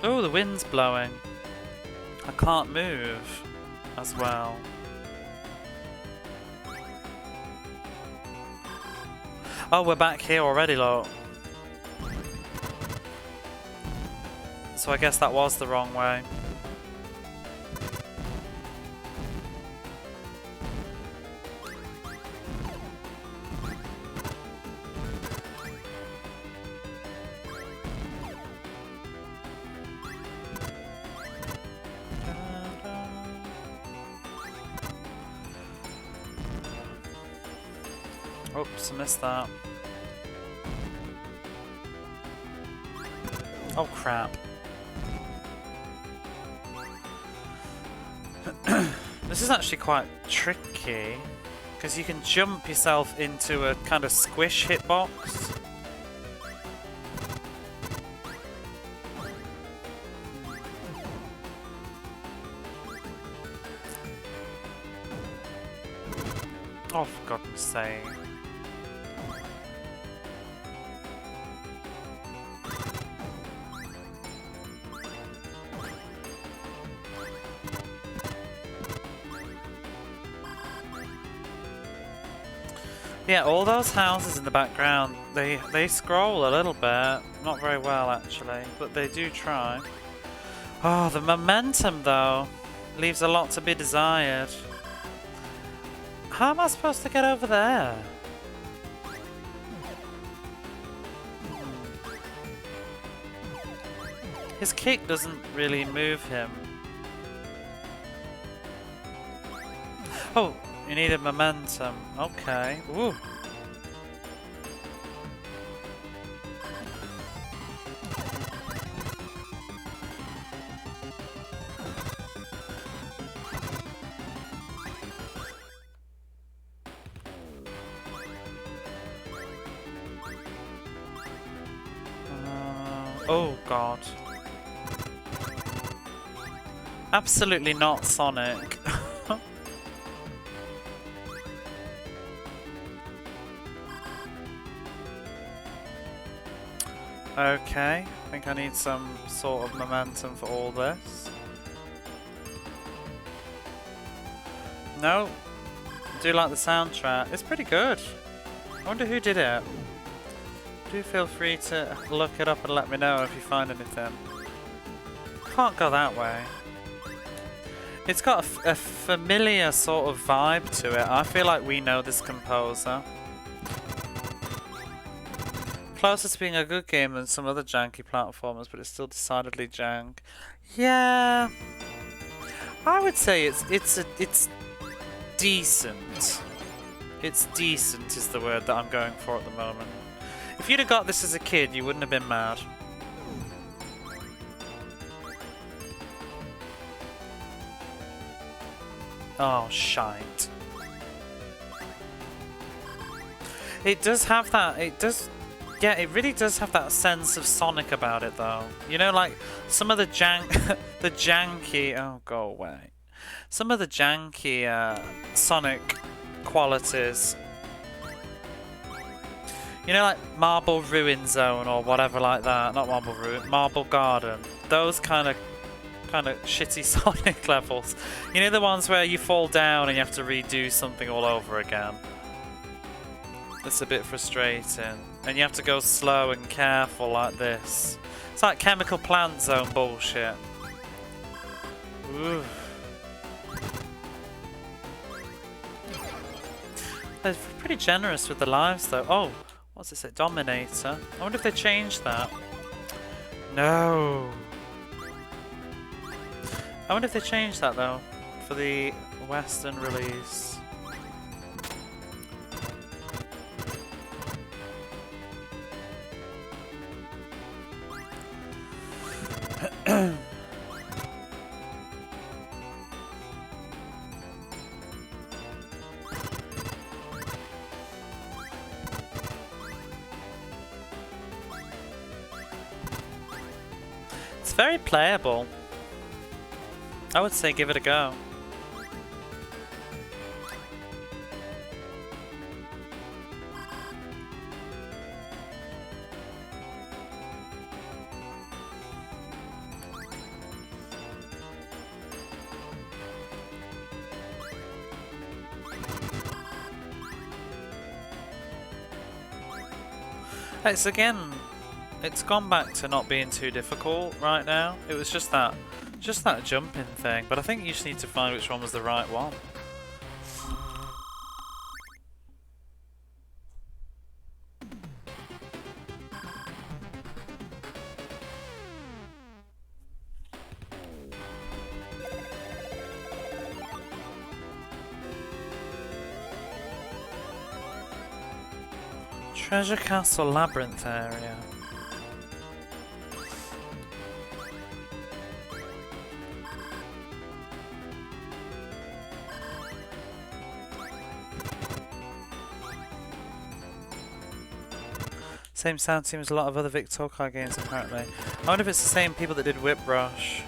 Oh, the wind's blowing. I can't move as well. Oh, we're back here already, look. So I guess that was the wrong way. Oops, I missed that. Oh crap. This is actually quite tricky, because you can jump yourself into a kind of squish hitbox. Oh, for goodness sake. Yeah, all those houses in the background, they scroll a little bit. Not very well, actually, but they do try. Oh, the momentum, though, leaves a lot to be desired. How am I supposed to get over there? His kick doesn't really move him. Oh, you needed momentum. Okay. Ooh. Oh god. Absolutely not Sonic. Okay, I think I need some sort of momentum for all this. No, I do like the soundtrack. It's pretty good. I wonder who did it. Do feel free to look it up and let me know if you find anything. Can't go that way. It's got a familiar sort of vibe to it. I feel like we know this composer. Closer to being a good game than some other janky platformers, but it's still decidedly jank. Yeah, I would say it's decent. It's decent is the word that I'm going for at the moment. If you'd have got this as a kid, you wouldn't have been mad. Oh, shite. It does have that, yeah, it really does have that sense of Sonic about it, though. You know, like, some of the the janky, oh, go away. Some of the janky, Sonic qualities. You know, like Marble Ruin Zone or whatever like that. Not Marble Ruin, Marble Garden. Those kind of shitty Sonic levels. You know, the ones where you fall down and you have to redo something all over again. It's a bit frustrating. And you have to go slow and careful like this. It's like Chemical Plant Zone bullshit. Ooh. They're pretty generous with the lives though. Oh, what's it say? Dominator. I wonder if they changed that. No. I wonder if they changed that though for the Western release. It's very playable. I would say give it a go. It's gone back to not being too difficult right now. It was just that jumping thing, but I think you just need to find which one was the right one. Treasure Castle Labyrinth area. Same sound team as a lot of other Vic Tokai games apparently. I wonder if it's the same people that did Whip Rush.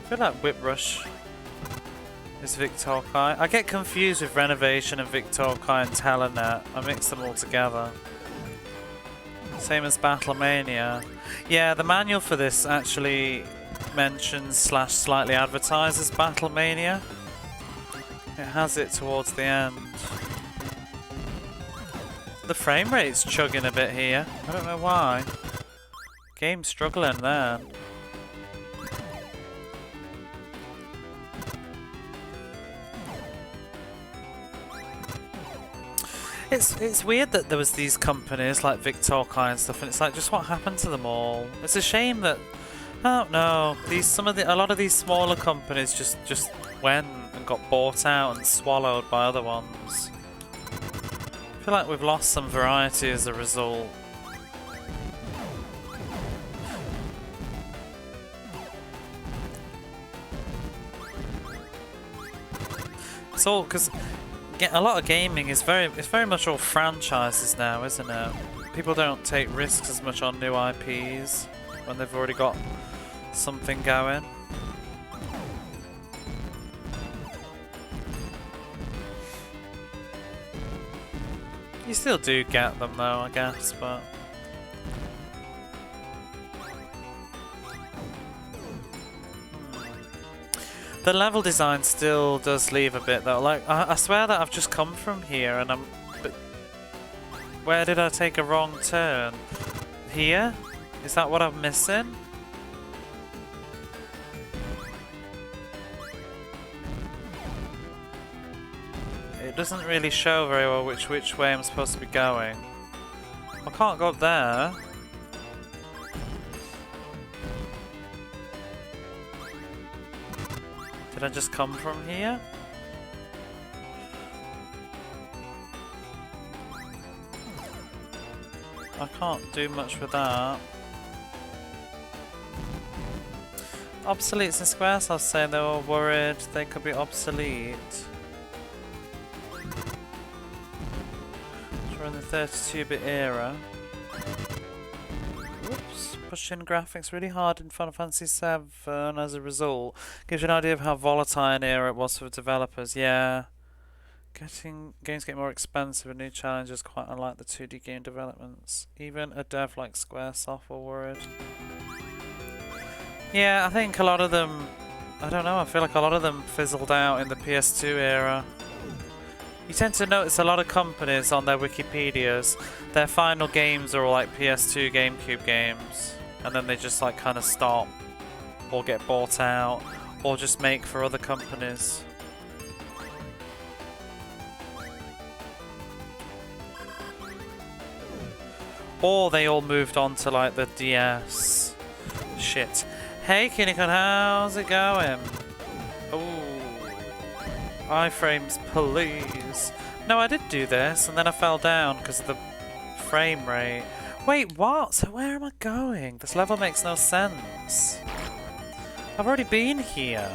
I feel like Whip Rush is Vic Tokai. I get confused with Renovation and Vic Tokai and Telenet. I mix them all together. Same as Battlemania. Yeah, the manual for this actually mentions / slightly advertises Battlemania. It has it towards the end. The frame rate's chugging a bit here. I don't know why. Game's struggling there. It's weird that there was these companies like Vic Tokai and stuff, and it's like, just what happened to them all? It's a shame that, I don't know, a lot of these smaller companies just went and got bought out and swallowed by other ones. I feel like we've lost some variety as a result. It's all because a lot of gaming is very much all franchises now, isn't it? People don't take risks as much on new IPs when they've already got something going. You still do get them though, I guess, but... The level design still does leave a bit though. Like, I swear that I've just come from here and but where did I take a wrong turn? Here? Is that what I'm missing? It doesn't really show very well which way I'm supposed to be going. I can't go up there. Did I just come from here? I can't do much with that. Obsoletes in Squares, I was saying they were worried they could be obsolete. We're in the 32-bit era. Whoops. Pushing graphics really hard in Final Fantasy VII as a result. Gives you an idea of how volatile an era it was for developers. Yeah. Games get more expensive and new challenges, quite unlike the 2D game developments. Even a dev like Squaresoft were worried. Yeah, I think a lot of them... I don't know, I feel like a lot of them fizzled out in the PS2 era. You tend to notice a lot of companies on their Wikipedias, their final games are all like PS2 GameCube games, and then they just like kind of stop, or get bought out, or just make for other companies. Or they all moved on to like the DS. Shit. Hey Kinikon, how's it going? Ooh. Iframes, please. No, I did do this, and then I fell down because of the frame rate. Wait, what? So where am I going? This level makes no sense. I've already been here.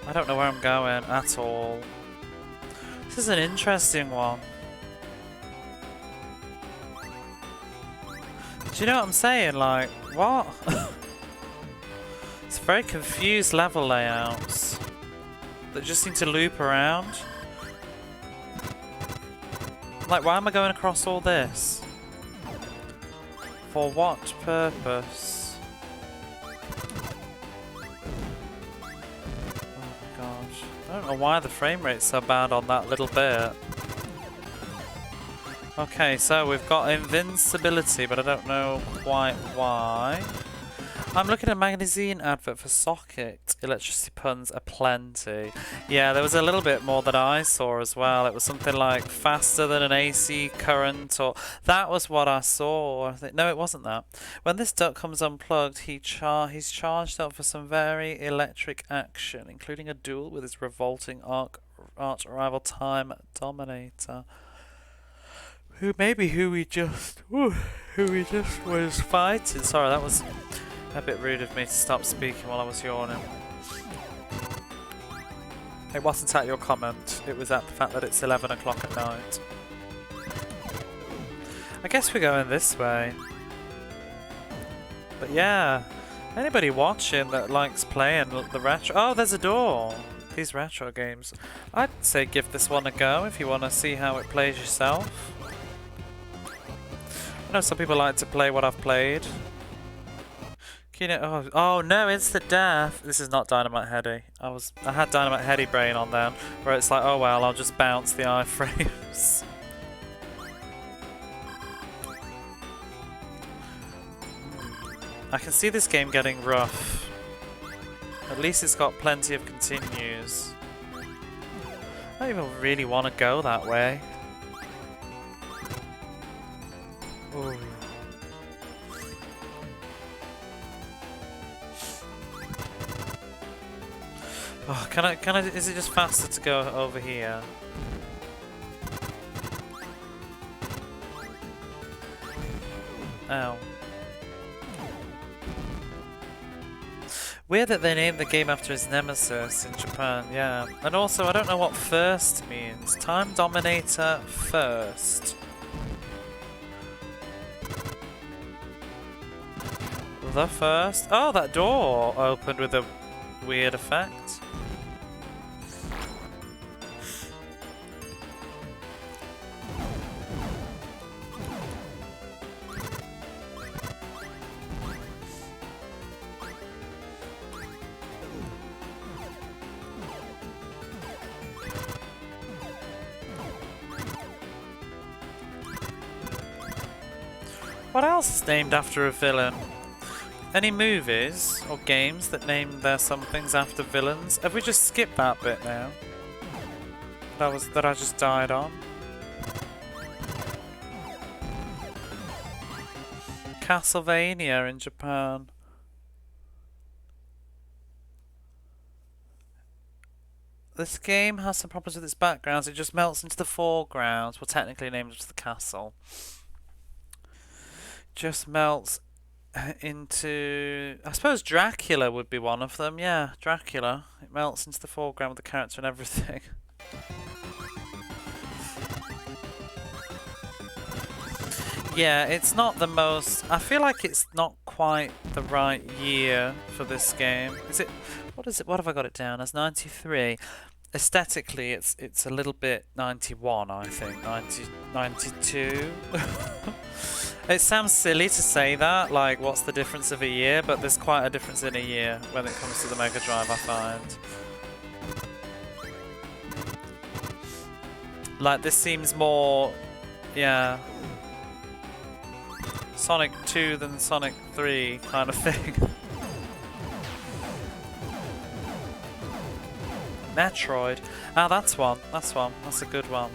I don't know where I'm going at all. This is an interesting one. Do you know what I'm saying? Like, what? It's very confused level layouts that just seem to loop around. Like, why am I going across all this? For what purpose? Oh my gosh. I don't know why the frame rate's so bad on that little bit. Okay, so we've got invincibility, but I don't know quite why. I'm looking at a magazine advert for socket. Electricity puns aplenty. Yeah, there was a little bit more that I saw as well. It was something like faster than an AC current, or that was what I saw. No, it wasn't that. When this duck comes unplugged, he's charged up for some very electric action, including a duel with his revolting arch rival Time Dominator. Who he just was fighting. Sorry, that was a bit rude of me to stop speaking while I was yawning. It wasn't at your comment, it was at the fact that it's 11 o'clock at night. I guess we're going this way. But yeah, anybody watching that likes playing the retro... Oh, there's a door! These retro games. I'd say give this one a go if you want to see how it plays yourself. I know some people like to play what I've played. Oh no, instant death. This is not Dynamite Heady. I had Dynamite Heady brain on then, where it's like, oh well, I'll just bounce the iframes. I can see this game getting rough. At least it's got plenty of continues. I don't even really want to go that way. Ooh. Oh, can I, is it just faster to go over here? Ow. Weird that they named the game after his nemesis in Japan, yeah. And also, I don't know what first means. Time Dominator first. The first? Oh, that door opened with a weird effect. What else is named after a villain? Any movies or games that name their somethings after villains? Have we just skipped that bit now? That I just died on? Castlevania in Japan. This game has some problems with its backgrounds. It just melts into the foreground. Well, technically named as the castle. Just melts into... I suppose Dracula would be one of them. Yeah, Dracula. It melts into the foreground with the character and everything. Yeah, it's not the most... I feel like it's not quite the right year for this game. Is it... What is it? What have I got it down as? 93. Aesthetically, it's a little bit 91, I think. 92. It sounds silly to say that, like, what's the difference of a year? But there's quite a difference in a year when it comes to the Mega Drive, I find. Like, this seems more... Yeah... Sonic 2 than Sonic 3 kind of thing. Metroid. Ah, that's one. That's one. That's a good one.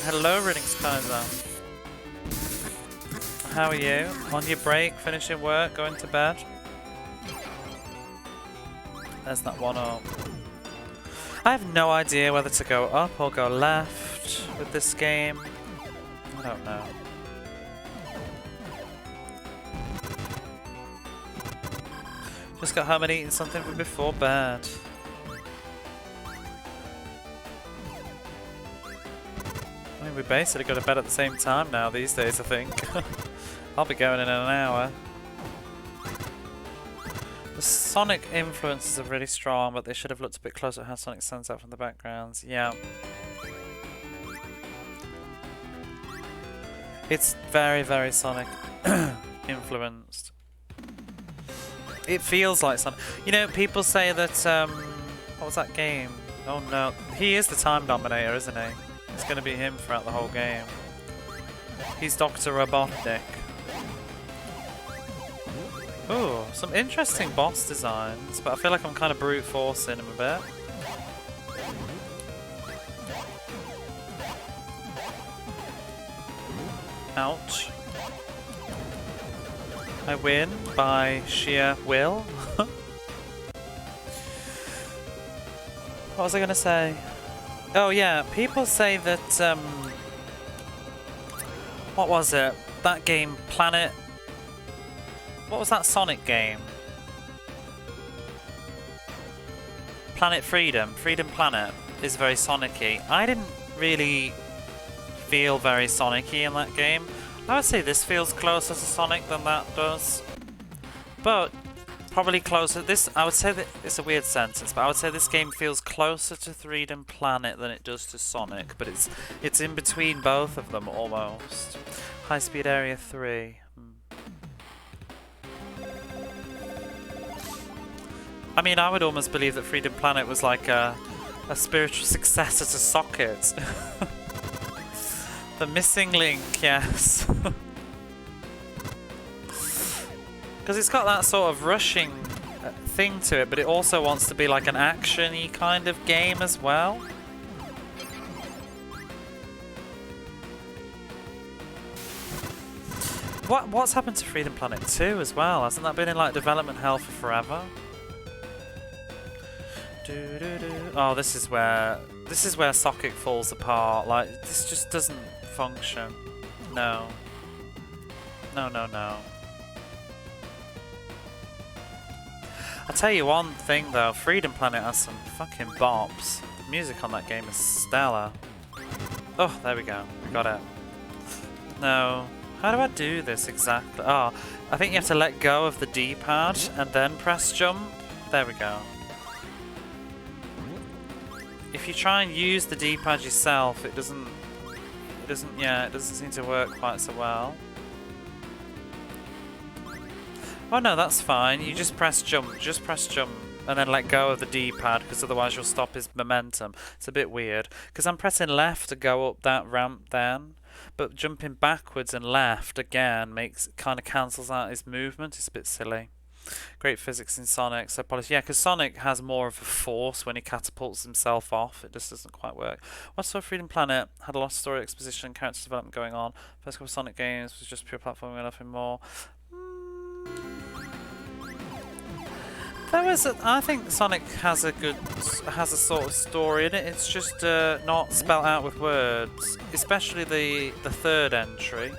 Hello, Riddings Kaiser. How are you? On your break, finishing work, going to bed? There's that one up. I have no idea whether to go up or go left with this game. I don't know. Just got home and eaten something from before bed. I mean, we basically go to bed at the same time now these days, I think. I'll be going in an hour. The Sonic influences are really strong, but they should have looked a bit closer at how Sonic stands out from the backgrounds. Yeah. It's very, very Sonic influenced. It feels like Sonic. You know, people say that, what was that game? Oh no, he is the Time Dominator, isn't he? It's going to be him throughout the whole game. He's Dr. Robotnik. Ooh, some interesting boss designs, but I feel like I'm kind of brute forcing him a bit. Ouch. I win by sheer will. What was I gonna say? Oh yeah, people say that, what was it? That game, Planet... What was that Sonic game? Planet Freedom. Freedom Planet is very Sonic-y. I didn't really feel very Sonic-y in that game. I would say this feels closer to Sonic than that does. But probably closer. This, I would say that it's a weird sentence, but I would say this game feels closer to Freedom Planet than it does to Sonic. But it's in between both of them almost. High Speed Area 3. I mean, I would almost believe that Freedom Planet was like a spiritual successor to Socket. The missing link, yes. Because it's got that sort of rushing thing to it, but it also wants to be like an action-y kind of game as well. What's happened to Freedom Planet 2 as well? Hasn't that been in like development hell for forever? Oh, this is where Socket falls apart. Like, this just doesn't function. No. No, no, no. I'll tell you one thing though, Freedom Planet has some fucking bops. The music on that game is stellar. Oh, there we go. Got it. No. How do I do this exactly? Oh, I think you have to let go of the D-pad and then press jump. There we go. If you try and use the D-pad yourself, it doesn't seem to work quite so well. Oh no, that's fine. You just press jump, and then let go of the D-pad, because otherwise you'll stop his momentum. It's a bit weird, because I'm pressing left to go up that ramp then, but jumping backwards and left again kind of cancels out his movement. It's a bit silly. Great physics in Sonic, so apologies. Yeah, because Sonic has more of a force when he catapults himself off. It just doesn't quite work. What sort of Freedom Planet had a lot of story, exposition, character development going on. First couple of Sonic games was just pure platforming and nothing more. I think Sonic has a sort of story in it. It's just not spelled out with words, especially the third entry.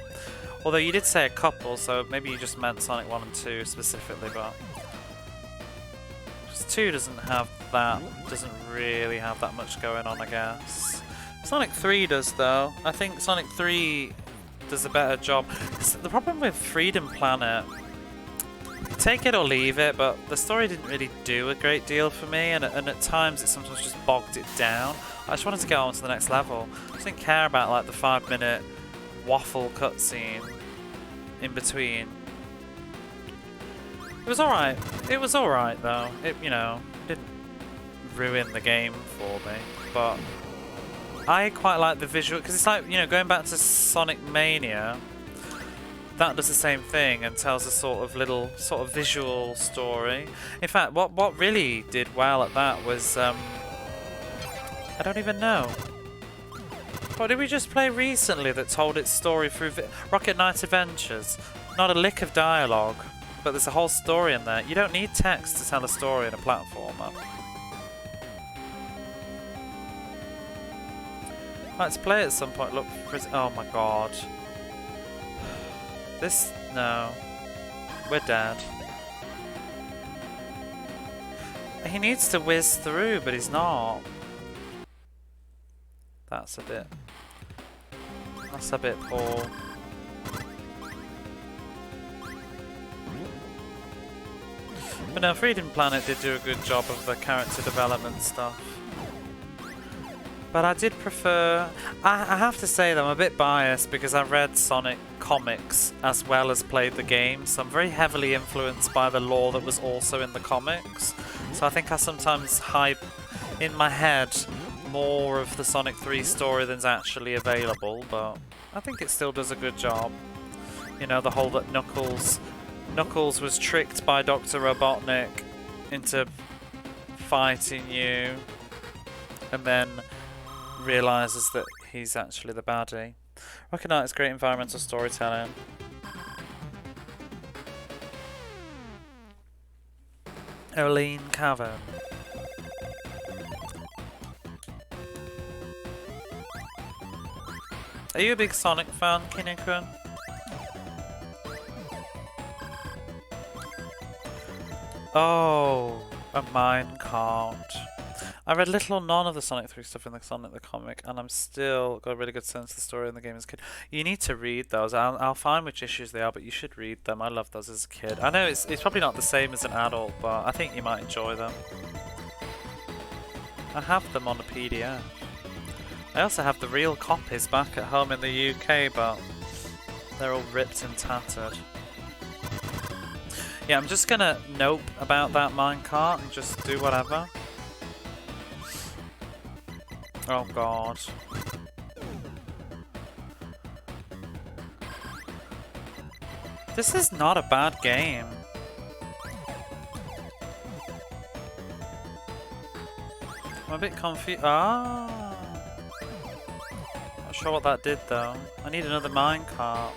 Although you did say a couple, so maybe you just meant Sonic 1 and 2 specifically, but 2 doesn't really have that much going on, I guess. Sonic 3 does though. I think Sonic 3 does a better job. The problem with Freedom Planet, take it or leave it, but the story didn't really do a great deal for me, and at times it sometimes just bogged it down. I just wanted to get on to the next level. I just didn't care about like the 5-minute waffle cutscene in between. It was alright. It was alright though. It, you know, didn't ruin the game for me, but I quite like the visual, because it's like, you know, going back to Sonic Mania, that does the same thing and tells a sort of visual story. In fact, what really did well at that was I don't even know. What did we just play recently that told its story through Rocket Knight Adventures? Not a lick of dialogue, but there's a whole story in there. You don't need text to tell a story in a platformer. Let's play at some point. Look for his, oh my god. This, no. We're dead. He needs to whiz through, but he's not. That's a bit poor. But no, Freedom Planet did do a good job of the character development stuff. But I did prefer... I have to say though, I'm a bit biased because I read Sonic comics as well as played the game, so I'm very heavily influenced by the lore that was also in the comics. So I think I sometimes hype in my head more of the Sonic 3 story than's actually available, but I think it still does a good job. You know, the whole that Knuckles was tricked by Dr. Robotnik into fighting you, and then realizes that he's actually the baddie. Recognize great environmental storytelling. Olean Cavern. Are you a big Sonic fan, Kinnickun? Oh, a minecart. I read little or none of the Sonic 3 stuff in the Sonic the comic, and I'm still got a really good sense of the story in the game as a kid. You need to read those. I'll find which issues they are, but you should read them. I loved those as a kid. I know it's probably not the same as an adult, but I think you might enjoy them. I have them on a PDF. I also have the real copies back at home in the UK, but they're all ripped and tattered. Yeah, I'm just gonna nope about that minecart and just do whatever. Oh god. This is not a bad game. I'm a bit confused. Ah. Not sure what that did though. I need another minecart.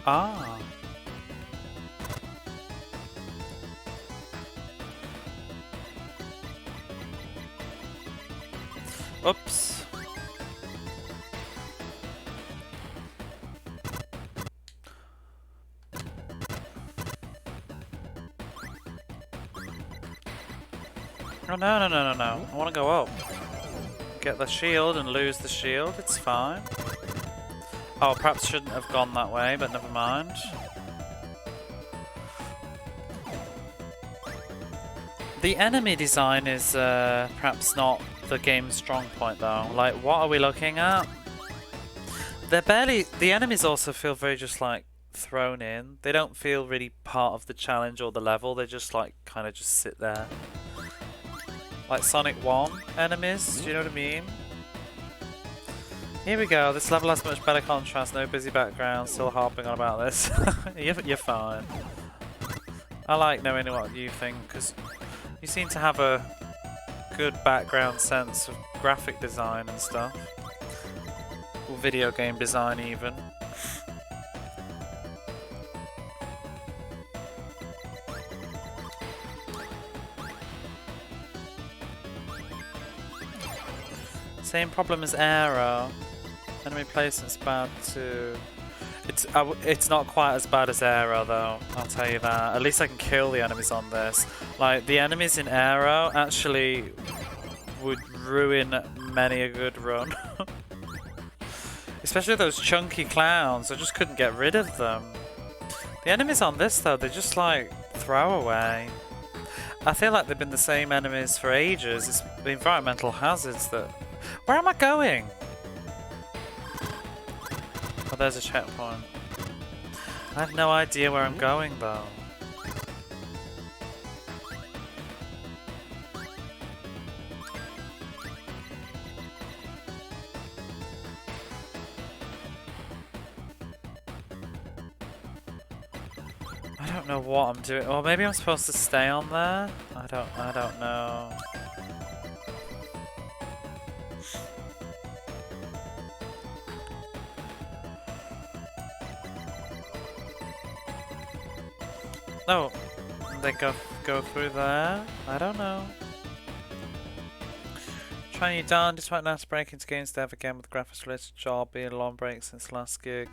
Ah. Oops. Oh no. I want to go up. Get the shield and lose the shield. It's fine. Oh, perhaps shouldn't have gone that way, but never mind. The enemy design is perhaps not the game's strong point though. Like, what are we looking at? They're barely... The enemies also feel very just like thrown in. They don't feel really part of the challenge or the level. They just like kind of just sit there. Like Sonic 1 enemies, do you know what I mean? Here we go, this level has much better contrast, no busy background, still harping on about this. You're fine. I like knowing what you think, because you seem to have a good background sense of graphic design and stuff. Or video game design even. Same problem as Aero. Enemy placement's bad too. It's not quite as bad as Aero though, I'll tell you that. At least I can kill the enemies on this. Like, the enemies in Aero actually would ruin many a good run. Especially those chunky clowns, I just couldn't get rid of them. The enemies on this though, they're just like throwaway. I feel like they've been the same enemies for ages. It's the environmental hazards that... Where am I going? Oh, there's a checkpoint. I have no idea where I'm going though. I don't know what I'm doing. Well, maybe I'm supposed to stay on there? I don't know. Oh, they go through there? I don't know. Trying you down despite not breaking into games dev again with graphics related job being a long break since last gig.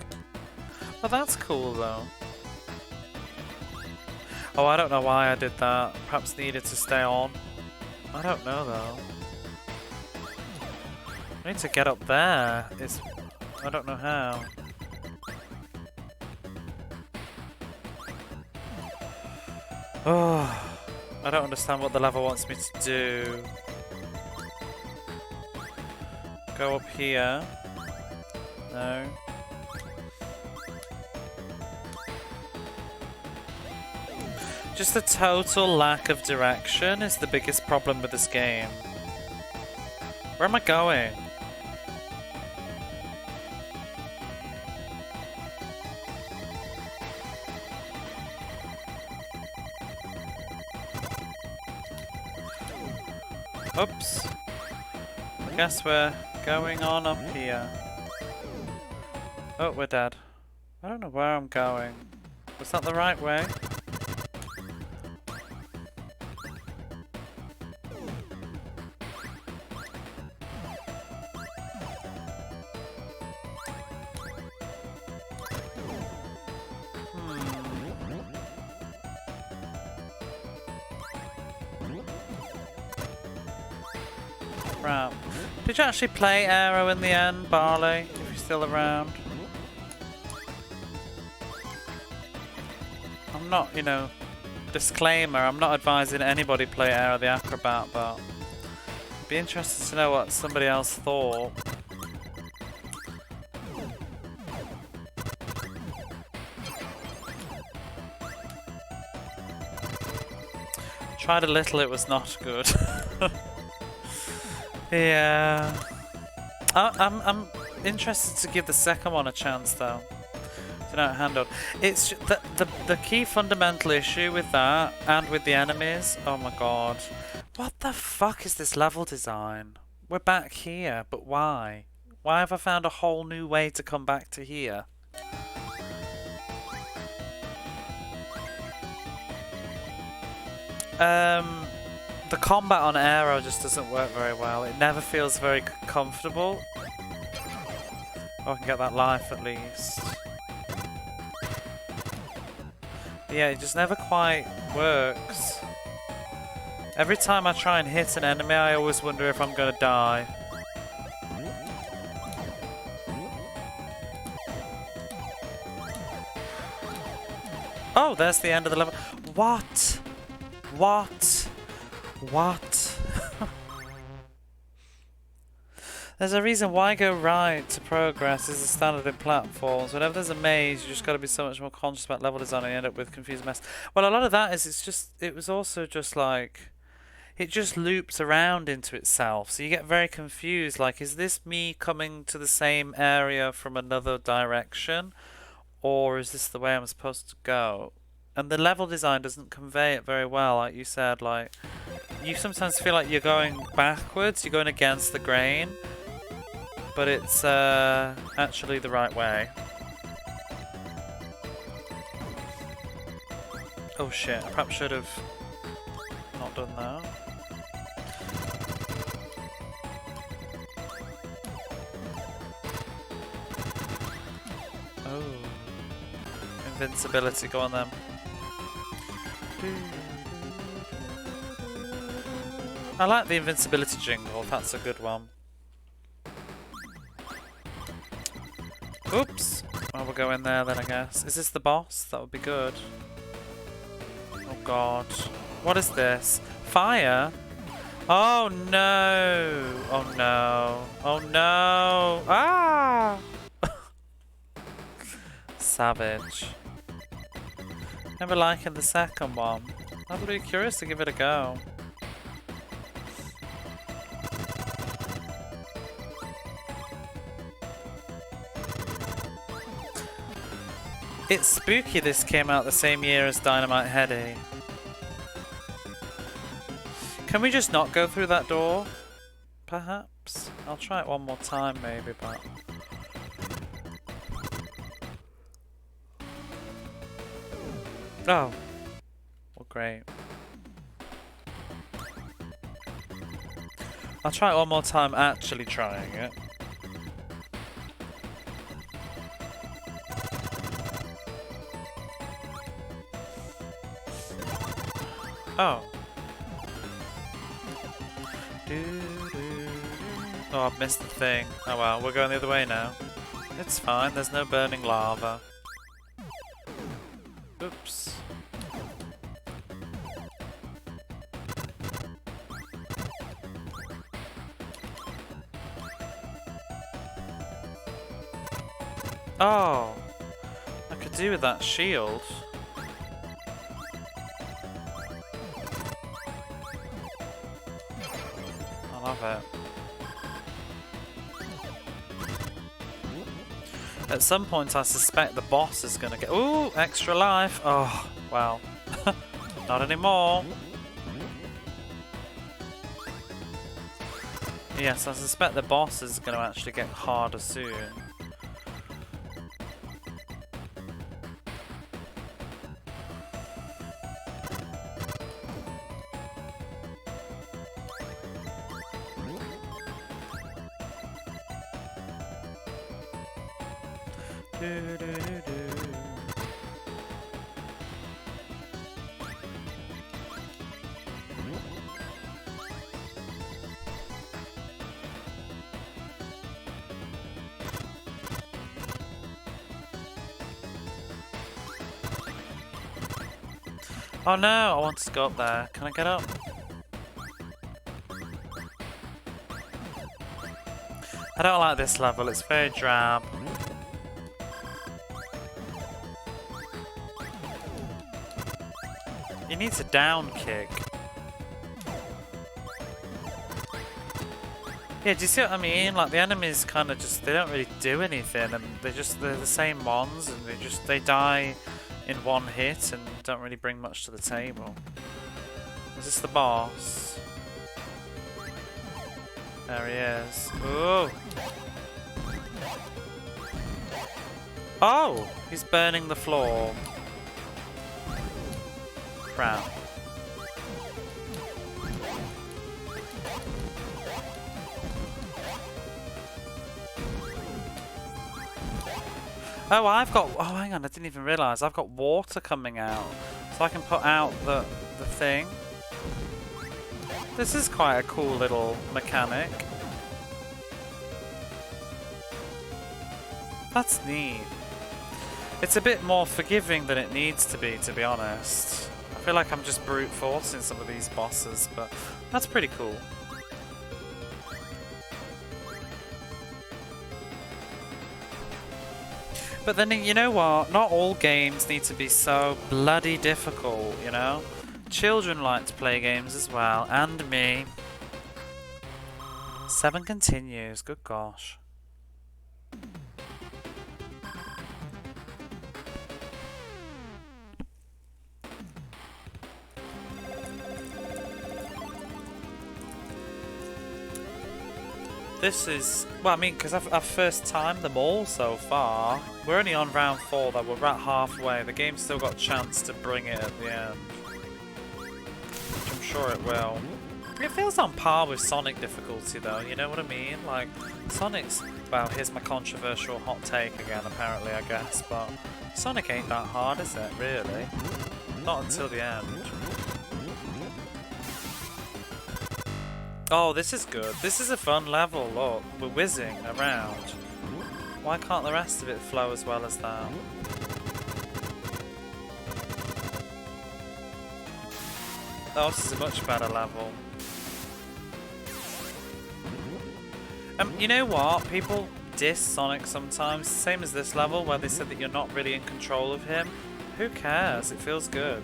Well, that's cool though. Oh, I don't know why I did that. Perhaps needed to stay on. I don't know though. I need to get up there. I don't know how. Oh, I don't understand what the level wants me to do. Go up here. No. Just the total lack of direction is the biggest problem with this game. Where am I going? Oops. I guess we're going on up here. Oh, we're dead. I don't know where I'm going. Was that the right way? Crap. Did you actually play Aero in the end, Barley? If you're still around. I'm not, you know, disclaimer, I'm not advising anybody play Aero the Acrobat, but be interested to know what somebody else thought. Tried a little, it was not good. Yeah. I'm interested to give the second one a chance though. To know how it handled. It's the key fundamental issue with that and with the enemies. Oh my god. What the fuck is this level design? We're back here, but why? Why have I found a whole new way to come back to here? The combat on Aero just doesn't work very well. It never feels very comfortable. Oh, I can get that life at least. Yeah, it just never quite works. Every time I try and hit an enemy, I always wonder if I'm gonna die. Oh, there's the end of the level. What? What? What? There's a reason why go right to progress is the standard in platforms. Whenever there's a maze, you just got to be so much more conscious about level design and you end up with confused mess. Well, a lot of that is it was also just like, it just loops around into itself. So you get very confused, like, is this me coming to the same area from another direction? Or is this the way I'm supposed to go? And the level design doesn't convey it very well, like you said, like, you sometimes feel like you're going backwards, you're going against the grain, but it's actually the right way. Oh shit, I perhaps should have not done that. Oh. Invincibility, go on then. I like the invincibility jingle, that's a good one. Oops! Oh, we'll go in there then, I guess. Is this the boss? That would be good. Oh god. What is this? Fire? Oh no! Oh no! Oh no! Ah! Savage. Never liking the second one. I'd be curious to give it a go. It's spooky this came out the same year as Dynamite Heady. Can we just not go through that door? Perhaps? I'll try it one more time maybe, but... Oh. Well, great. I'll try it one more time actually trying it. Oh. Oh, I've missed the thing. Oh well, we're going the other way now. It's fine, there's no burning lava. Oops. Oh! I could do with that shield. I love it. At some point I suspect the boss is gonna get— ooh! Extra life! Oh, well. Not anymore. Yes, I suspect the boss is going to actually get harder soon. Oh no, I want to go up there. Can I get up? I don't like this level, it's very drab. He needs a down kick. Yeah, do you see what I mean? Like the enemies kind of just, they don't really do anything and they're the same ones and they die in one hit and don't really bring much to the table. Is this the boss? There he is. Ooh. Oh! He's burning the floor. Crap. Oh, I've got... Oh, hang on, I didn't even realise. I've got water coming out. So I can put out the thing. This is quite a cool little mechanic. That's neat. It's a bit more forgiving than it needs to be honest. I feel like I'm just brute forcing some of these bosses, but that's pretty cool. But then, you know what? Not all games need to be so bloody difficult, you know? Children like to play games as well, and me. 7 continues, good gosh. This is, well, I mean, because I've first timed them all so far. We're only on round 4 though, we're about halfway. The game's still got a chance to bring it at the end. Which I'm sure it will. It feels on par with Sonic difficulty though, you know what I mean? Like, Sonic's, well, here's my controversial hot take again apparently, I guess, but Sonic ain't that hard, is it, really? Not until the end. Oh, this is good. This is a fun level, look. We're whizzing around. Why can't the rest of it flow as well as that? Oh, this is a much better level. You know what? People diss Sonic sometimes, same as this level, where they said that you're not really in control of him. Who cares? It feels good.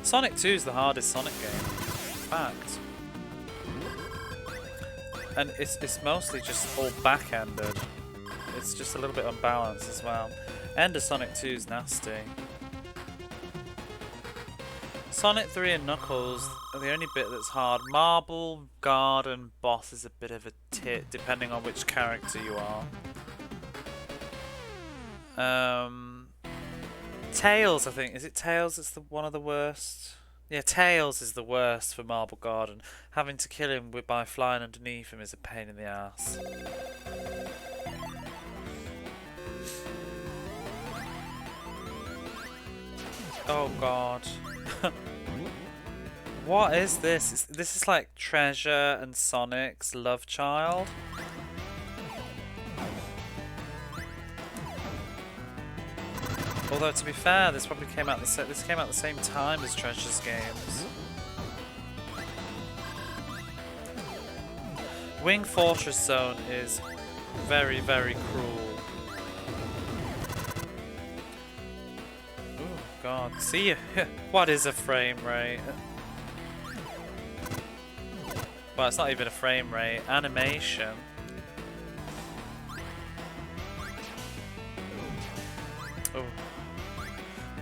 Sonic 2 is the hardest Sonic game, in fact. And it's mostly just all back-ended. It's just a little bit unbalanced as well. End of Sonic 2 is nasty. Sonic 3 and Knuckles are the only bit that's hard. Marble Garden boss is a bit of a tit, depending on which character you are. Tails, I think. Is it Tails that's one of the worst? Yeah, Tails is the worst for Marble Garden. Having to kill him by flying underneath him is a pain in the ass. Oh god. What is this? This is like Treasure and Sonic's love child. Although to be fair, this probably came out this came out the same time as Treasure's games. Wing Fortress Zone is very, very cruel. Oh god, see what is a frame rate? Well, it's not even a frame rate. Animation. Oh.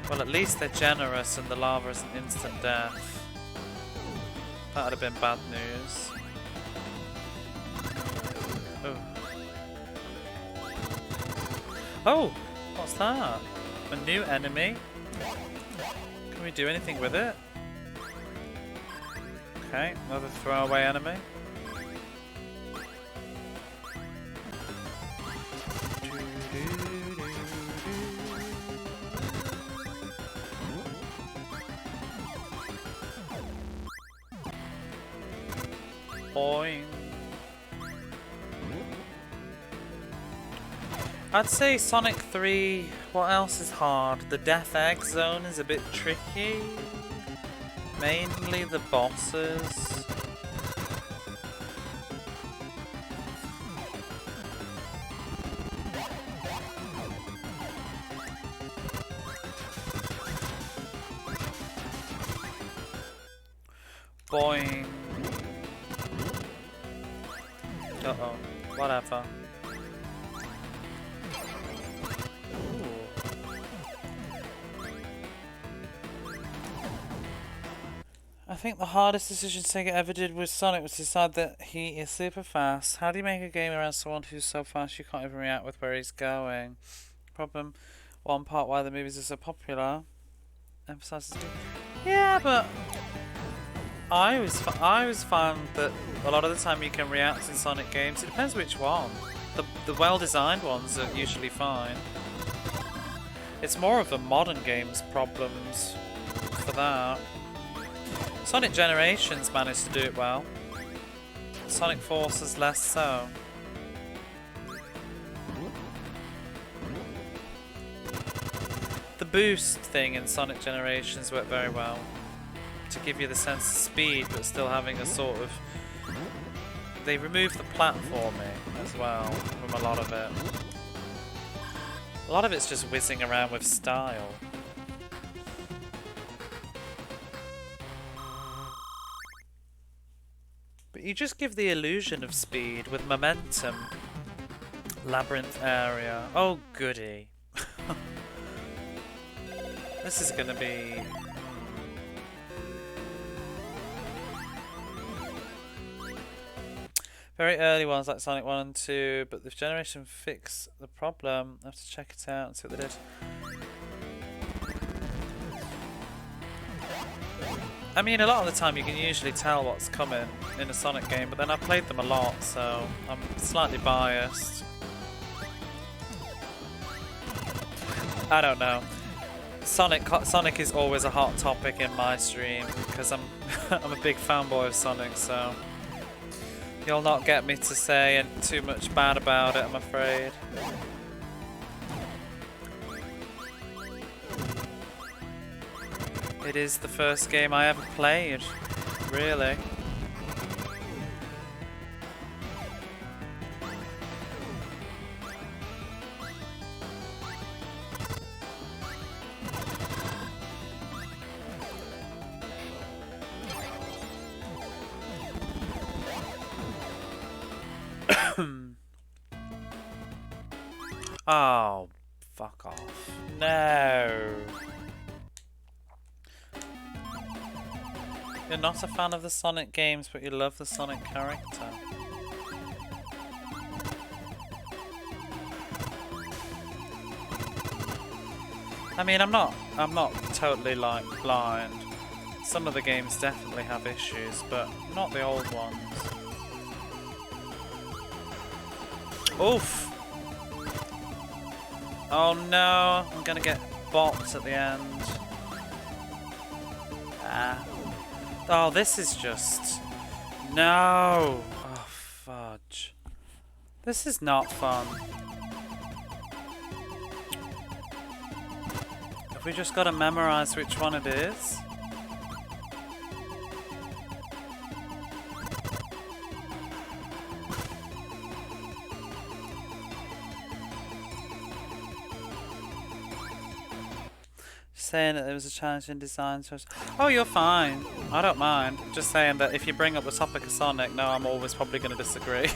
Well, at least they're generous and the lava is an instant death. That would have been bad news. Oh. Oh! What's that? A new enemy? Can we do anything with it? Okay, another throwaway enemy. Boing. I'd say Sonic 3, what else is hard? The Death Egg Zone is a bit tricky. Mainly the bosses. Boing. Uh-oh. Whatever. I think the hardest decision Sega ever did with Sonic was to decide that he is super fast. How do you make a game around someone who's so fast you can't even react with where he's going? Problem, one part why the movies are so popular. Emphasizes. Yeah, but I always found that a lot of the time you can react in Sonic games. It depends which one. The well-designed ones are usually fine. It's more of the modern games problems for that. Sonic Generations managed to do it well. Sonic Forces less so. The boost thing in Sonic Generations worked very well. To give you the sense of speed, but still having a sort of... They removed the platforming as well from a lot of it. A lot of it's just whizzing around with style. But you just give the illusion of speed with momentum. Labyrinth area. Oh goody. This is gonna be... Very early ones like Sonic 1 and 2, but the generation fixed the problem. I have to check it out and see what they did. I mean, a lot of the time you can usually tell what's coming in a Sonic game, but then I've played them a lot, so I'm slightly biased. I don't know. Sonic is always a hot topic in my stream because I'm I'm a big fanboy of Sonic, so you'll not get me to say too much bad about it, I'm afraid. It is the first game I ever played, really. Oh, fuck off. No. You're not a fan of the Sonic games, but you love the Sonic character. I mean, I'm not totally like blind. Some of the games definitely have issues, but not the old ones. Oof! Oh no, I'm gonna get bopped at the end. Ah. Oh, this is just... No! Oh, fudge. This is not fun. Have we just got to memorize which one it is? Saying that there was a challenge in design. So oh, you're fine. I don't mind. Just saying that if you bring up the topic of Sonic, no, I'm always probably going to disagree.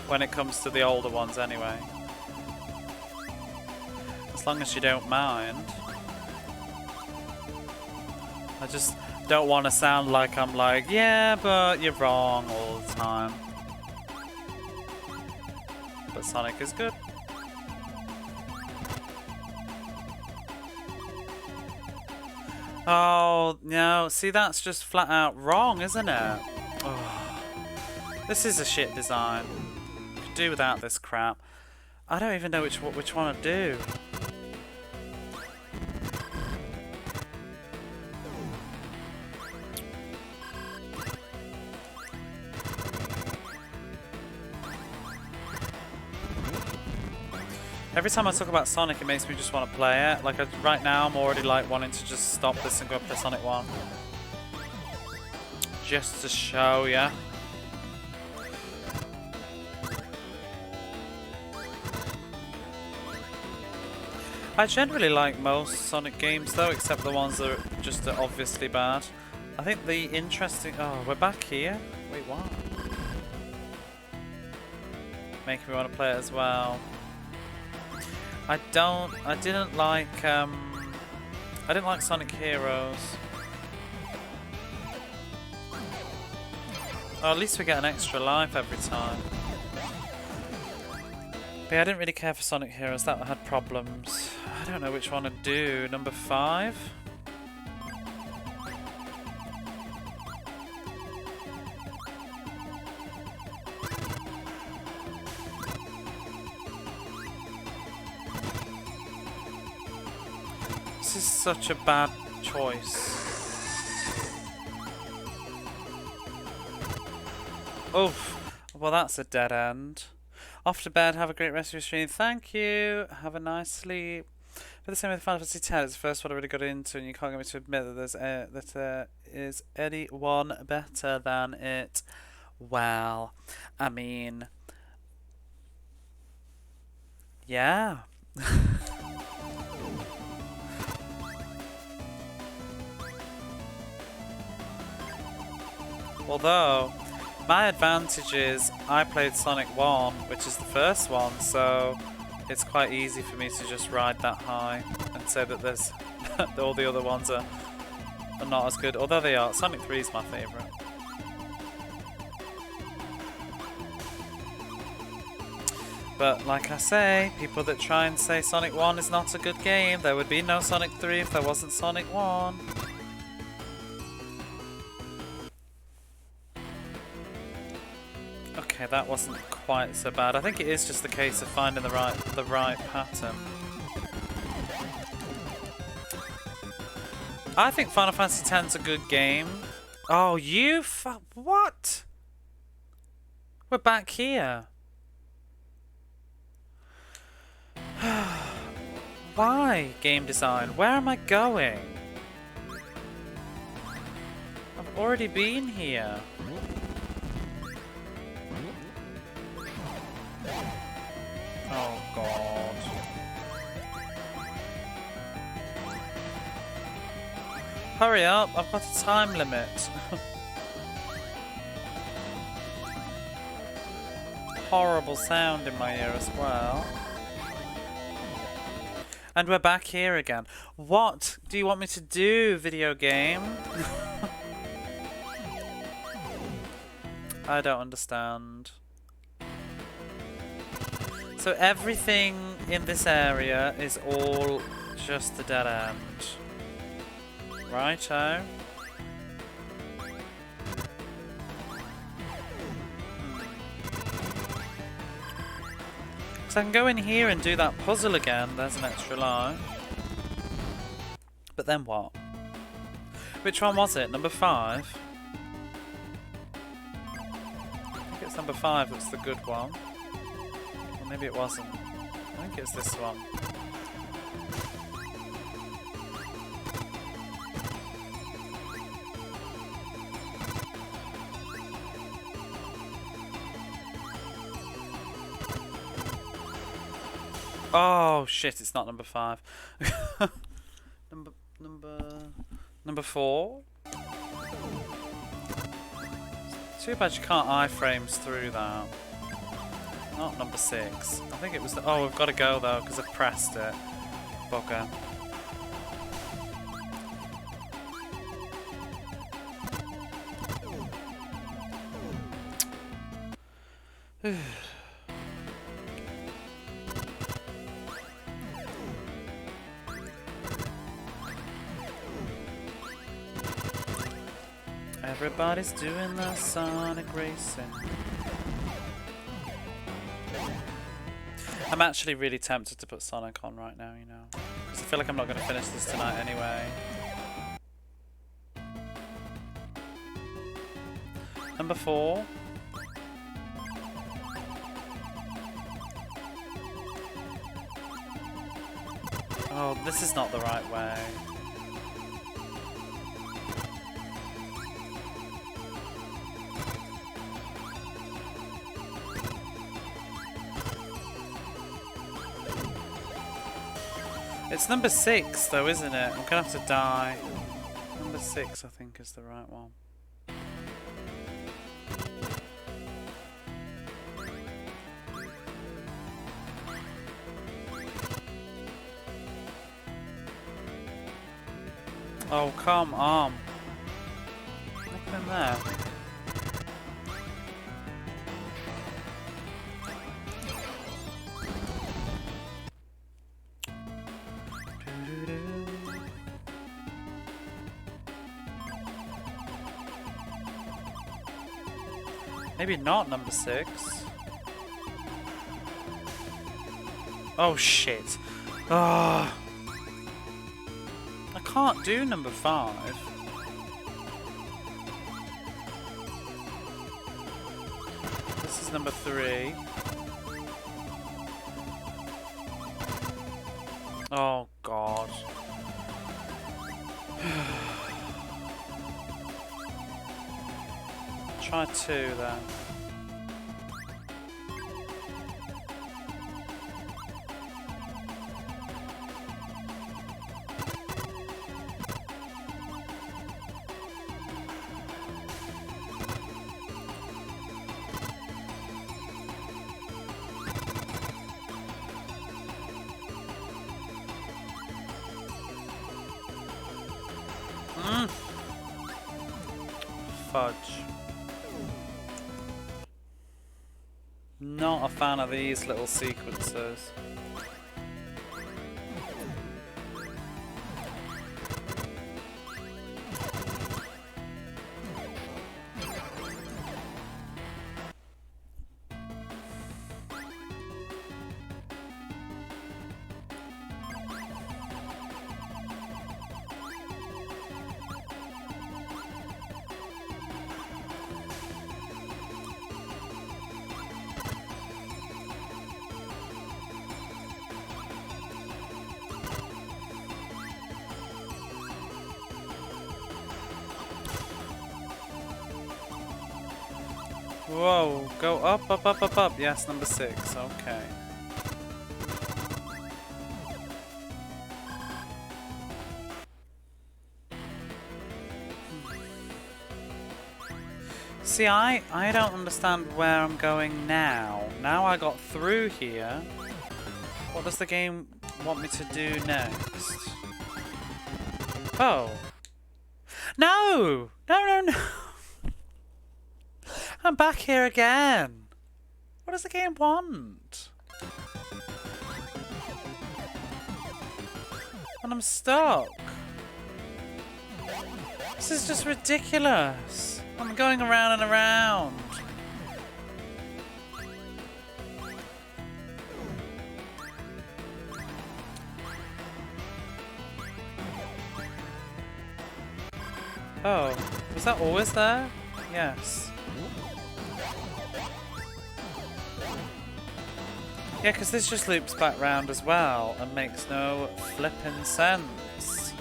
When it comes to the older ones anyway. As long as you don't mind. I just don't want to sound like I'm like, yeah, but you're wrong all the time. But Sonic is good. Oh, no. See, that's just flat out wrong, isn't it? Oh, this is a shit design. Could do without this crap. I don't even know which one to do. Every time I talk about Sonic, it makes me just want to play it. Like, right now, I'm already like wanting to just stop this and go play Sonic 1. Just to show ya. I generally like most Sonic games though, except the ones that are just obviously bad. I think the interesting... Oh, we're back here? Wait, what? Making me want to play it as well. I didn't like Sonic Heroes. Oh, at least we get an extra life every time. But yeah, I didn't really care for Sonic Heroes, that had problems. I don't know which one to do. Number 5? This is such a bad choice. Oof. Well, that's a dead end. Off to bed. Have a great rest of your stream. Thank you. Have a nice sleep. For the same with Final Fantasy X, it's the first one I really got into, and you can't get me to admit that there is anyone better than it. Well, I mean, yeah. Although, my advantage is I played Sonic 1, which is the first one, so it's quite easy for me to just ride that high and say that there's all the other ones are not as good, although they are. Sonic 3 is my favourite. But like I say, people that try and say Sonic 1 is not a good game, there would be no Sonic 3 if there wasn't Sonic 1. Okay, that wasn't quite so bad. I think it is just the case of finding the right pattern. I think Final Fantasy X's a good game. Oh, what? We're back here. Why, game design? Where am I going? I've already been here. Oh god. Hurry up, I've got a time limit. Horrible sound in my ear as well. And we're back here again. What do you want me to do, video game? I don't understand. So everything in this area is all just a dead end. Righto. So I can go in here and do that puzzle again. There's an extra life. But then what? Which one was it? Number 5? I think it's number 5 that's the good one. Maybe it wasn't. I think it's this one. Oh shit, it's not number 5. Number 4? Too bad you can't iframes through that. Not number 6. I think it was oh, we've got to go though, because I've pressed it. Bugger. Everybody's doing the Sonic racing. I'm actually really tempted to put Sonic on right now, you know. Because I feel like I'm not going to finish this tonight anyway. Number 4. Oh, this is not the right way. It's number 6 though, isn't it? I'm gonna have to die. Number 6 I think is the right one. Oh, come on. Nothing there. Maybe not number 6. Oh shit. Ah. I can't do number 5. This is number 3. Oh god. Try 2 then. Fudge. Not a fan of these little sequences. Whoa, go up, up, up, up, up. Yes, number 6, okay. See, I don't understand where I'm going now. Now I got through here. What does the game want me to do next? Oh. No! No, no, no! I'm back here again. What does the game want? And I'm stuck. This is just ridiculous. I'm going around and around. Oh, was that always there? Yes. Yeah, because this just loops back round as well and makes no flippin' sense.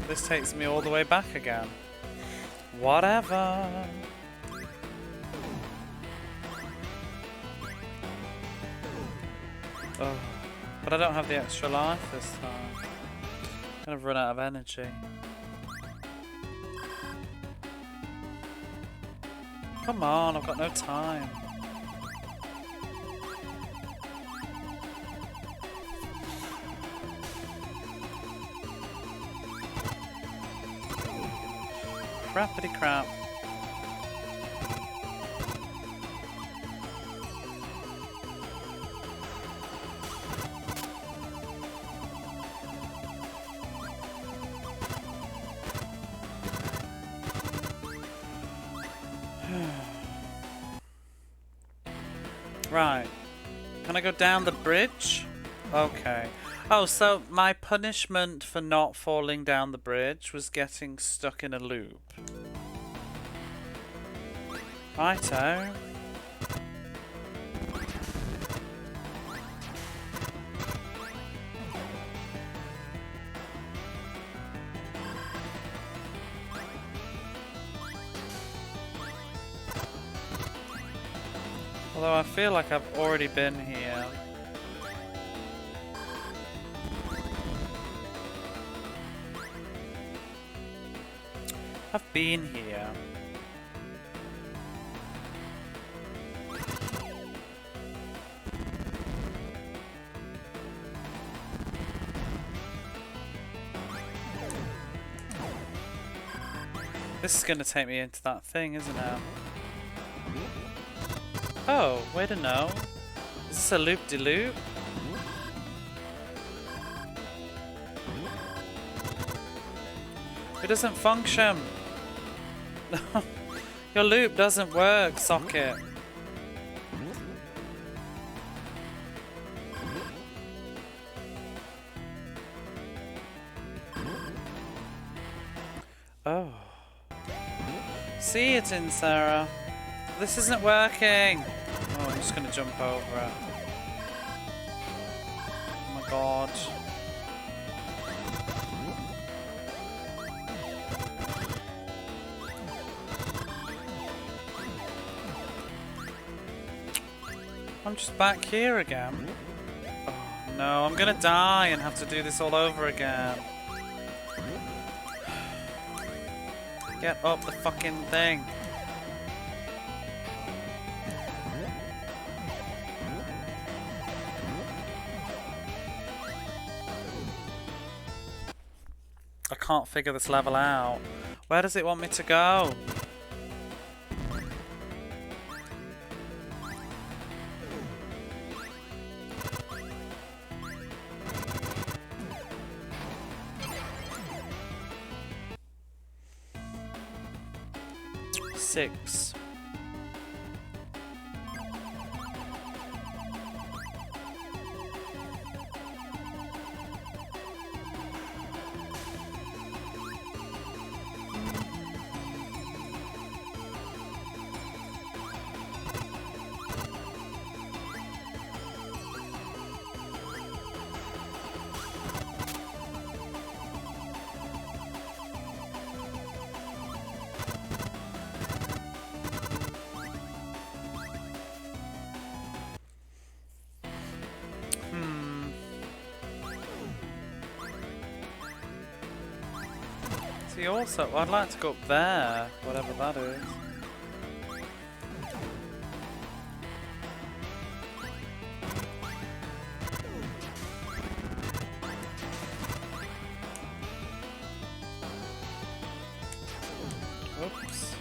This takes me all the way back again. Whatever. Oh, but I don't have the extra life this time. I'm gonna run out of energy. Come on, I've got no time. Crappity crap. Right. Can I go down the bridge? Okay. Oh, so my punishment for not falling down the bridge was getting stuck in a loop. Righto. Although I feel like I've already been here. I've been here. This is going to take me into that thing, isn't it? Oh, way to know. Is this a loop-de-loop? It doesn't function. Your loop doesn't work, socket. Oh. See it in, Sarah. This isn't working. Oh, I'm just gonna jump over it. Oh my god. I'm just back here again. Oh no, I'm gonna die and have to do this all over again. Get up the fucking thing. I can't figure this level out. Where does it want me to go? Six. See, also, I'd like to go up there, whatever that is. Oops.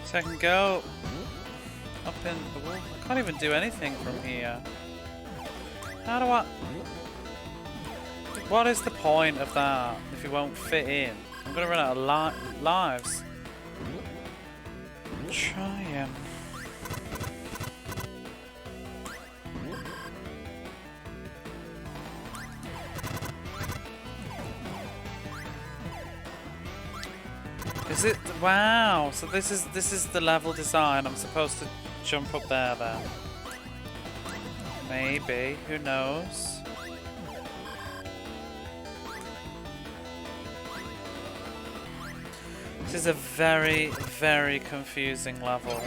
So I can go up in the wall. I can't even do anything from here. How do I... What is the point of that if it won't fit in? I'm gonna run out of lives. Try him. Is it? Wow. So this is the level design. I'm supposed to jump up there then. Maybe. Who knows? This is a very, very confusing level.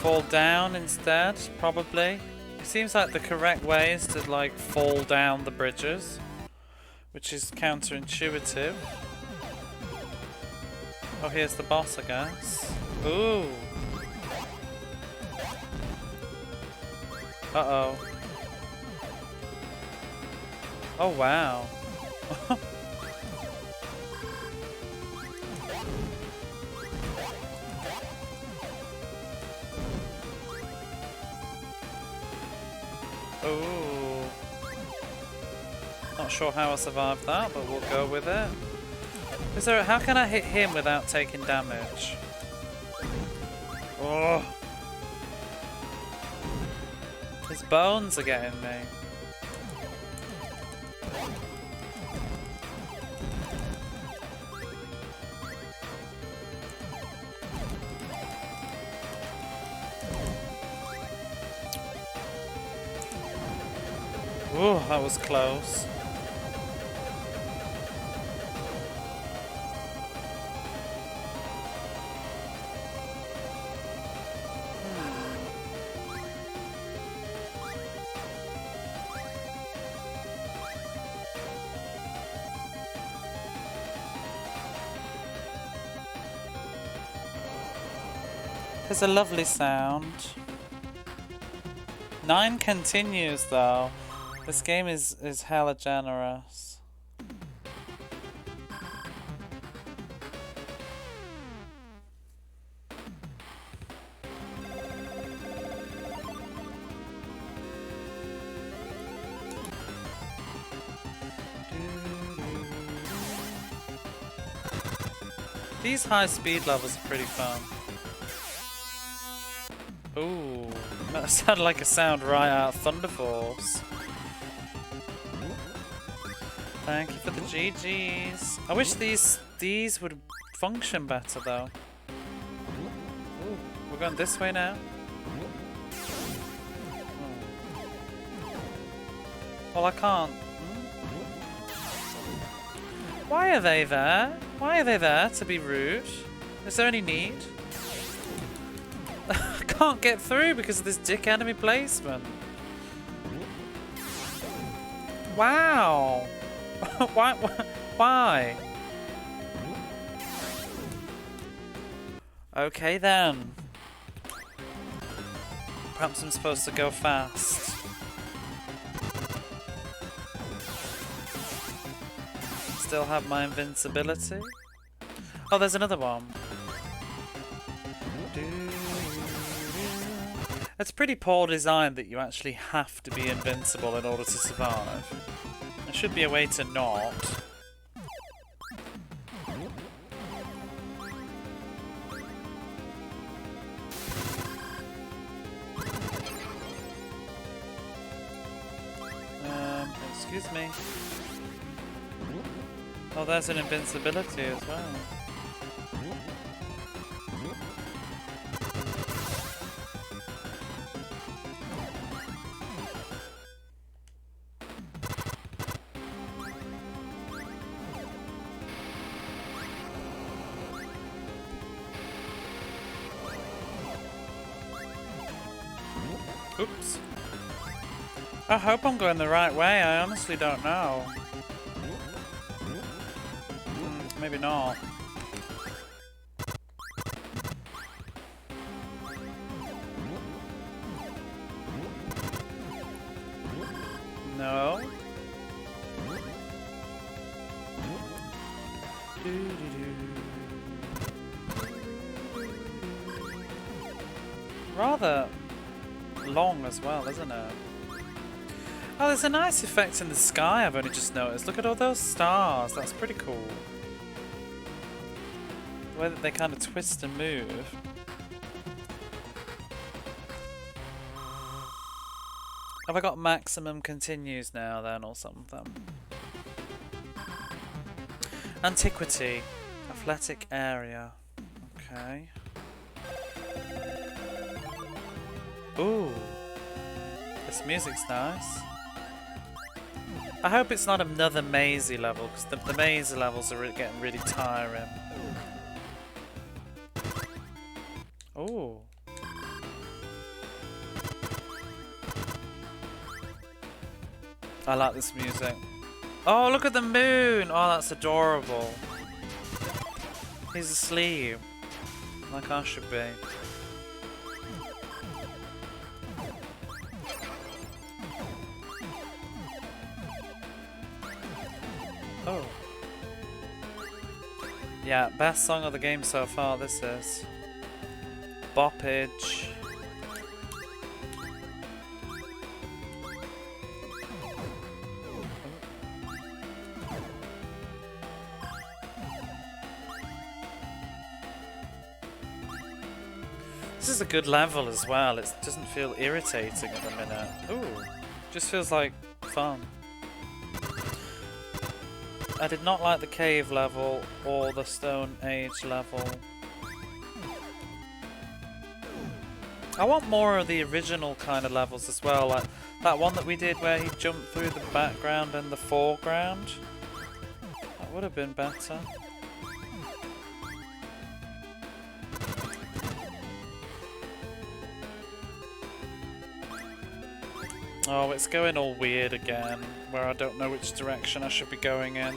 Fall down instead, probably. It seems like the correct way is to like fall down the bridges, which is counterintuitive. Oh, here's the boss, I guess. Ooh. Uh-oh. Oh, wow. Ooh. Not sure how I survived that, but we'll go with it. Is there? How can I hit him without taking damage? Oh. His bones are getting me. Ooh, that was close. It's a lovely sound. 9 continues though. This game is hella generous. These high speed levels are pretty fun. Ooh, that sounded like a sound right out of Thunder Force. Thank you for the GGs. I wish these would function better though. Ooh, we're going this way now. Oh. Well, I can't. Why are they there? Why are they there to be rude? Is there any need? I can't get through because of this dick enemy placement. Wow. Why? Why? Okay then. Perhaps I'm supposed to go fast. Still have my invincibility. Oh, there's another one. It's pretty poor design that you actually have to be invincible in order to survive. There should be a way to not. Excuse me. Oh, there's an invincibility as well. Oops. I hope I'm going the right way. I honestly don't know. Maybe not. No. Rather long as well, isn't it? Oh, there's a nice effect in the sky I've only just noticed. Look at all those stars. That's pretty cool. The way that they kind of twist and move. Have I got maximum continues now then or something? Antiquity. Athletic area. Okay. Ooh. This music's nice. I hope it's not another mazy level, because the mazy levels are getting really tiring. Ooh. I like this music. Oh, look at the moon! Oh, that's adorable. He's asleep. Like I should be. Oh. Yeah, best song of the game so far, this is. Boppage. This is a good level as well, it doesn't feel irritating at the minute. Ooh, just feels like fun. I did not like the cave level or the Stone Age level. I want more of the original kind of levels as well, like that one that we did where he jumped through the background and the foreground. That would have been better. Oh, it's going all weird again, where I don't know which direction I should be going in.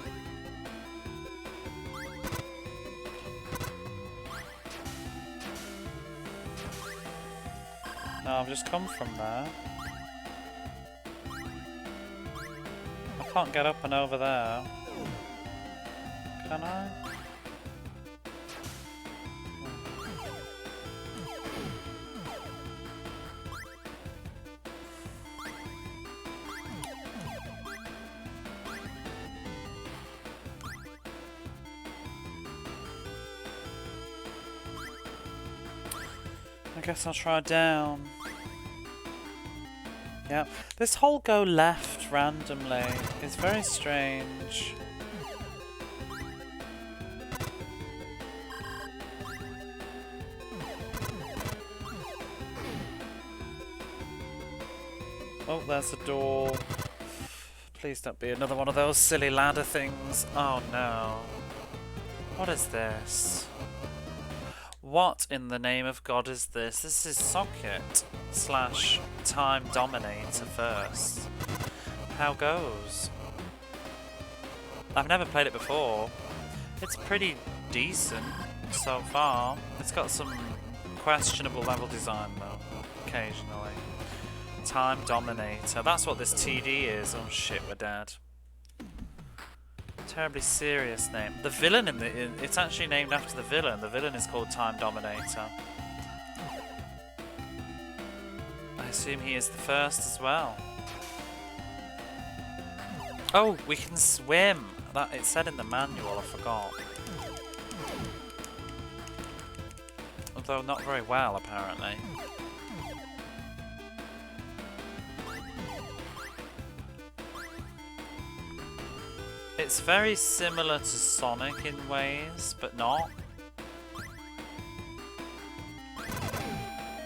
No, I've just come from there. I can't get up and over there. Can I? I guess I'll try down. Yeah, this whole go left randomly is very strange. Oh, there's a door. Please don't be another one of those silly ladder things. Oh no. What is this? What in the name of God is this? This is Socket / Time Dominator first. How goes? I've never played it before. It's pretty decent so far. It's got some questionable level design though, occasionally. Time Dominator. That's what this TD is. Oh shit, we're dead. Terribly serious name. The villain it's actually named after the villain. The villain is called Time Dominator. I assume he is the first as well. Oh, we can swim. That it said in the manual. I forgot. Although not very well, apparently. It's very similar to Sonic in ways, but not.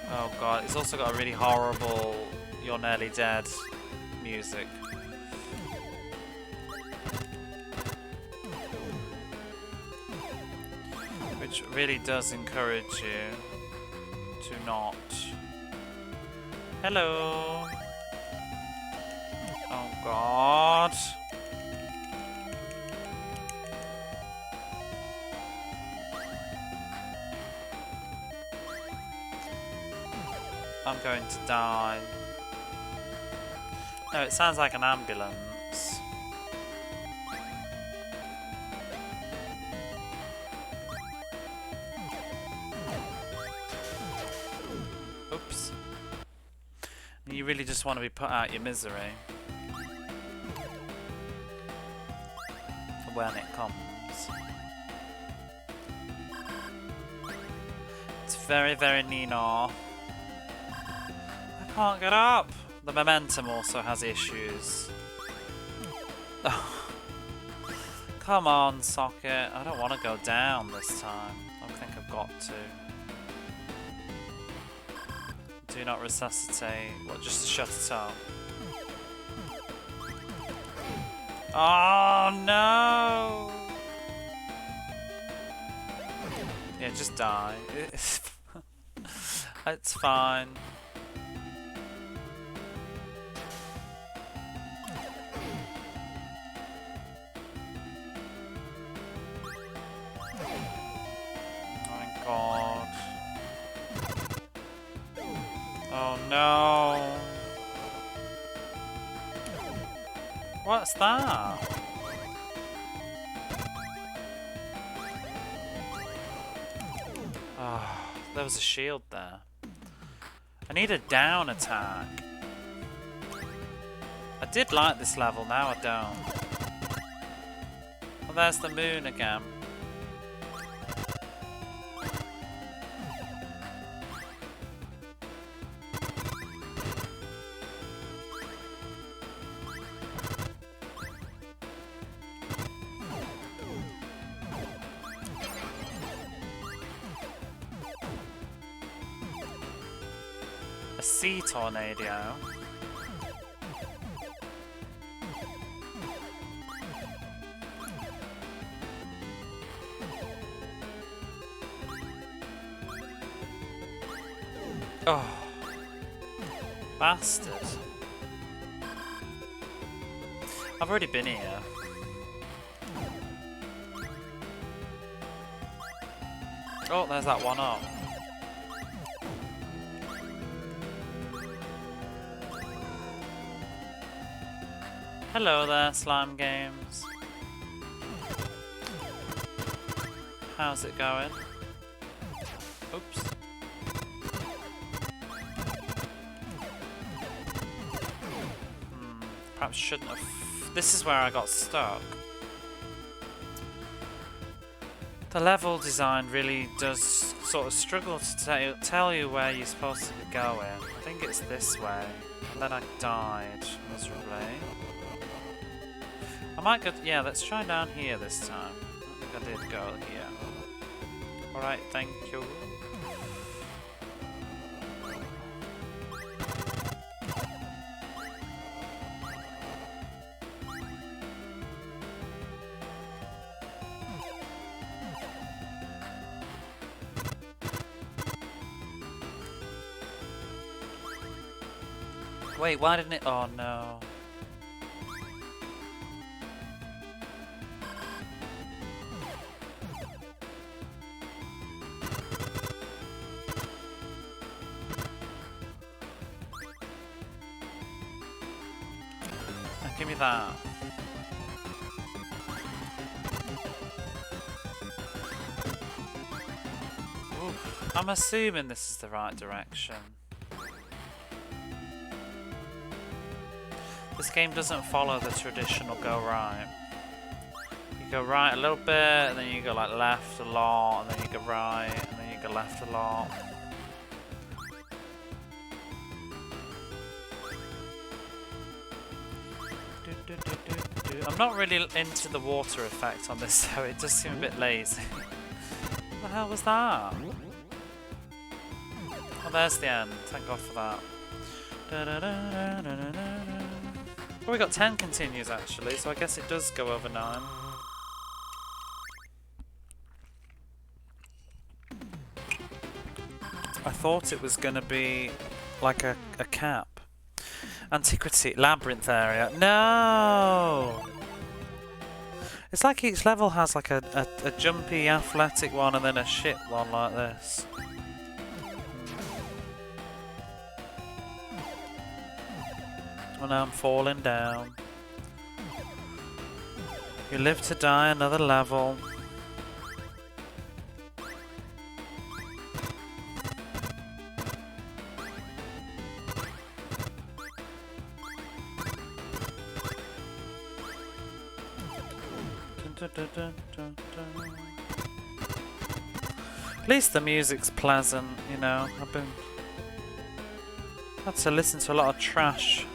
Oh god, it's also got a really horrible You're Nearly Dead music. Which really does encourage you to not. Hello! Oh god! I'm going to die. No, it sounds like an ambulance. Oops. You really just want to be put out your misery. When it comes. It's very, very Nino. I can't get up. The momentum also has issues. Come on, Socket. I don't want to go down this time. I think I've got to. Do not resuscitate. What, just to shut it up? Oh no! Yeah, just die. It's fine. Oh my god. Oh no. What's that? Oh, there was a shield there. I need a down attack. I did like this level, now I don't. Well, there's the moon again. A sea tornado. Oh, bastard. I've already been here. Oh, there's that one up. Hello there, Slime Games. How's it going? Oops. Perhaps shouldn't have. This is where I got stuck. The level design really does sort of struggle to tell you where you're supposed to be going. I think it's this way. And then I died miserably. I might go. Yeah, let's try down here this time. I think I did go here. Alright, thank you. Wait, why didn't it? Oh no. Give me that. Oof. I'm assuming this is the right direction. This game doesn't follow the traditional go right. You go right a little bit, and then you go like left a lot, and then you go right, and then you go left a lot. I'm not really into the water effect on this, so it does seem a bit lazy. What the hell was that? Oh, there's the end. Thank God for that. Oh, we got 10 continues actually, so I guess it does go over 9. I thought it was going to be like a cap. Antiquity, labyrinth area. No! It's like each level has like a jumpy, athletic one and then a shit one like this. Oh, now I'm falling down. You live to die, another level. At least the music's pleasant, you know. Had to listen to a lot of trash.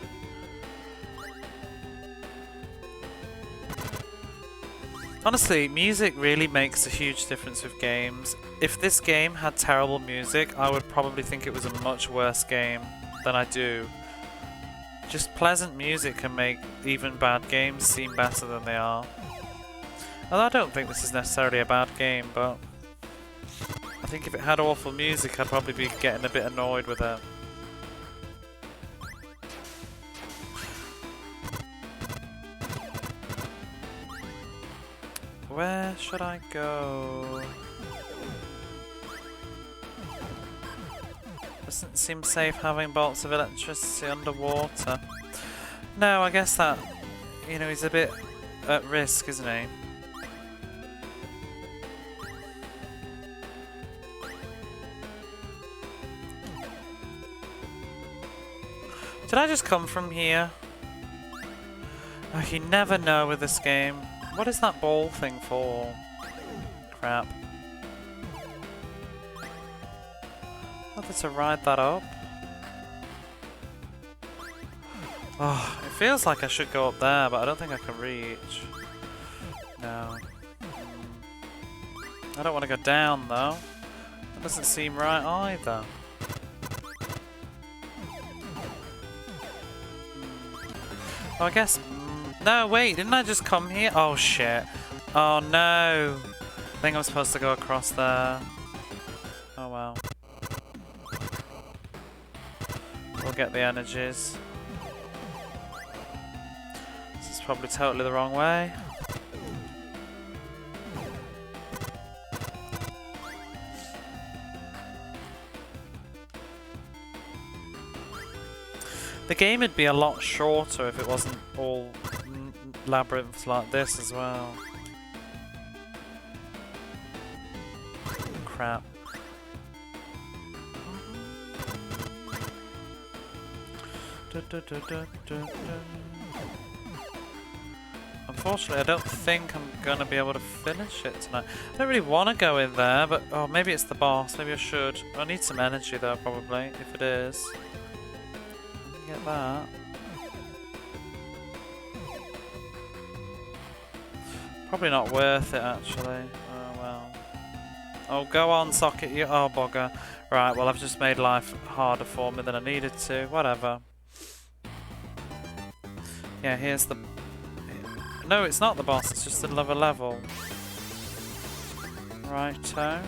Honestly, music really makes a huge difference with games. If this game had terrible music, I would probably think it was a much worse game than I do. Just pleasant music can make even bad games seem better than they are. Although I don't think this is necessarily a bad game, but I think if it had awful music, I'd probably be getting a bit annoyed with it. Where should I go? Doesn't seem safe having bolts of electricity underwater. No, I guess that, you know, he's a bit at risk, isn't he? Did I just come from here? Oh, you never know with this game. What is that ball thing for? Crap. Whether to ride that up? Oh, it feels like I should go up there, but I don't think I can reach. No. I don't want to go down, though. That doesn't seem right either. Oh, I guess... No, wait, didn't I just come here? Oh, shit. Oh, no. I think I'm supposed to go across there. Oh, well. We'll get the energies. This is probably totally the wrong way. The game would be a lot shorter if it wasn't all labyrinths like this as well. Crap. Unfortunately, I don't think I'm gonna be able to finish it tonight. I don't really want to go in there, but oh, maybe it's the boss. Maybe I should. I need some energy though, probably, if it is. Get that. Probably not worth it, actually. Oh, well. Oh, go on, socket. You. Oh, bugger. Right, well, I've just made life harder for me than I needed to. Whatever. Yeah, here's the... No, it's not the boss. It's just another level. Righto.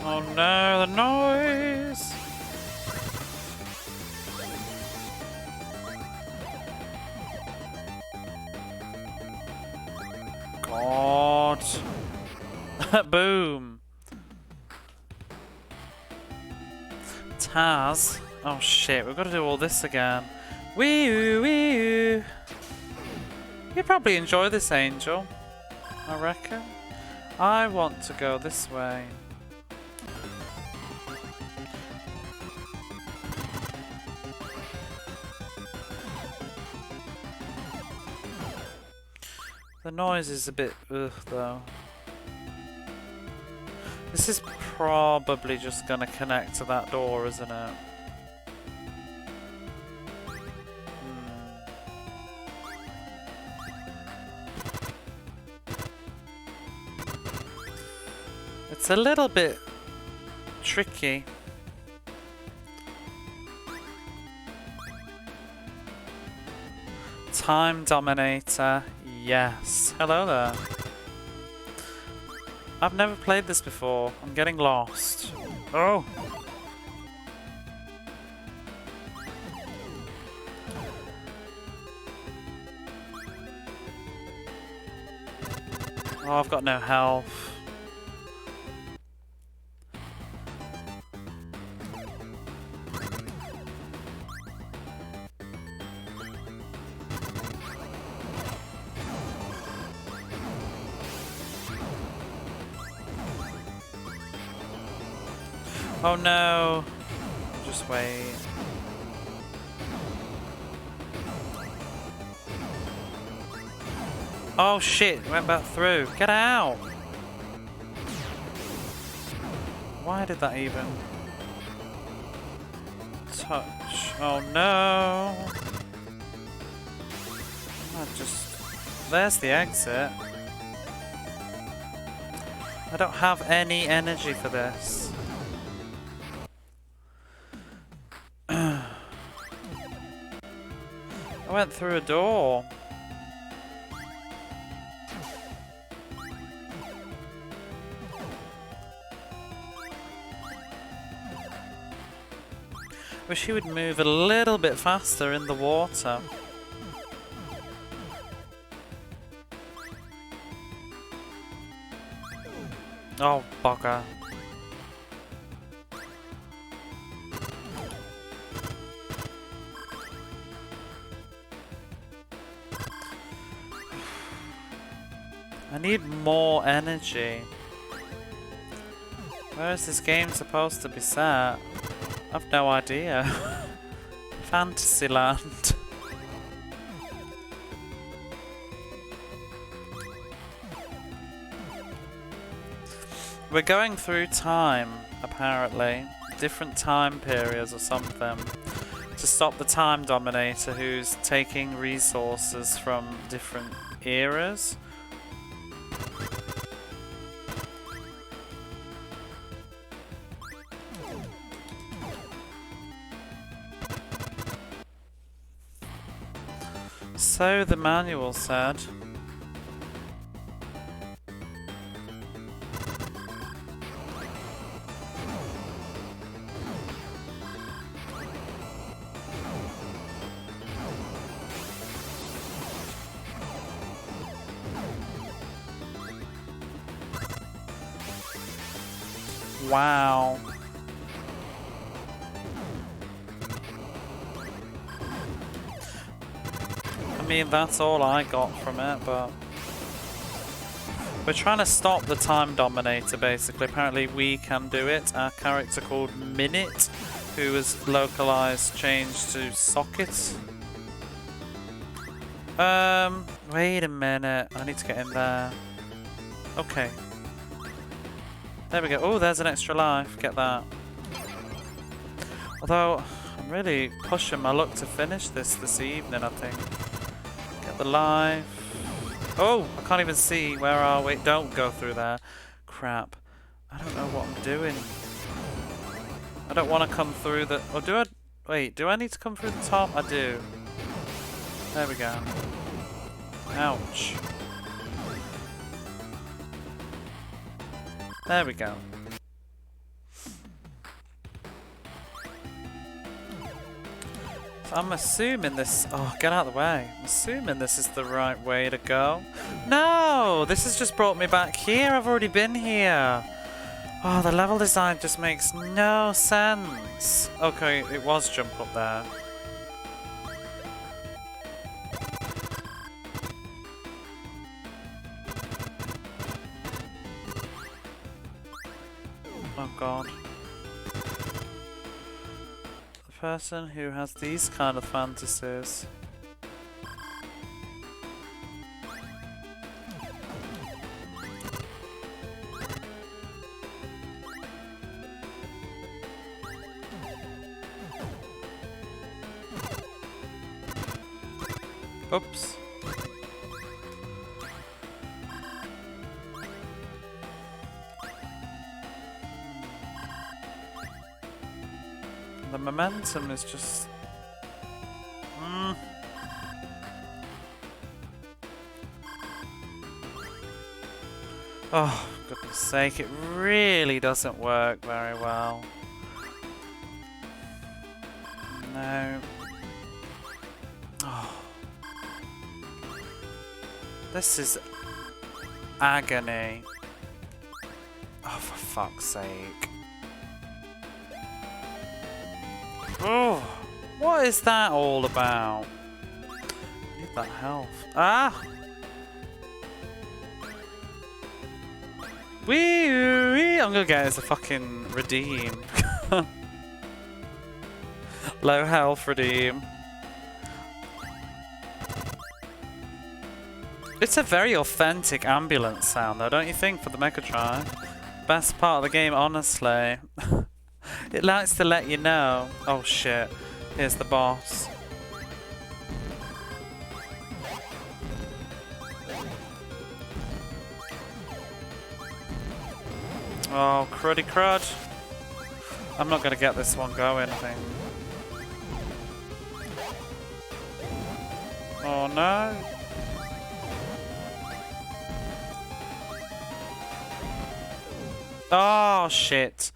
Oh no, the noise! God! Boom! Taz? Oh shit, we've got to do all this again. Wee-oo, wee-oo! You probably enjoy this, Angel. I reckon. I want to go this way. The noise is a bit ugh though. This is probably just gonna connect to that door, isn't it? It's a little bit tricky. Time Dominator. Yes. Hello there. I've never played this before. I'm getting lost. Oh! Oh, I've got no health. Oh no! Just wait. Oh shit, went back through. Get out! Why did that even touch? Oh no! There's the exit. I don't have any energy for this. I went through a door. Wish he would move a little bit faster in the water. Oh, bugger. I need more energy. Where is this game supposed to be set? I've no idea. Fantasyland. We're going through time, apparently. Different time periods or something. To stop the Time Dominator, who's taking resources from different eras. So the manual said. Wow. I mean, that's all I got from it, but we're trying to stop the Time Dominator, basically. Apparently we can do it. Our character called Minute, who was localized, changed to Socket. Wait a minute. I need to get in there. Okay. There we go. Oh, there's an extra life. Get that. Although, I'm really pushing my luck to finish this evening, I think. Get the life. Oh, I can't even see. Where are we? Don't go through there. Crap. I don't know what I'm doing. I don't want to come through the... Or do I... Wait, do I need to come through the top? I do. There we go. Ouch. There we go. So I'm assuming this... Oh, get out of the way. I'm assuming this is the right way to go. No! This has just brought me back here. I've already been here. Oh, the level design just makes no sense. Okay, it was jump up there. Oh god. The person who has these kind of fantasies. Oops. The momentum is just... Oh, goodness sake, it really doesn't work very well. No. Oh. This is agony. Oh, for fuck's sake. Oh, what is that all about? I need that health. Ah! Wee! I'm gonna get it as a fucking redeem. Low health redeem. It's a very authentic ambulance sound though, don't you think, for the Mega Drive? Best part of the game, honestly. It likes to let you know. Oh shit, here's the boss. Oh, cruddy crud. I'm not gonna get this one going, I think. Oh no. Oh shit.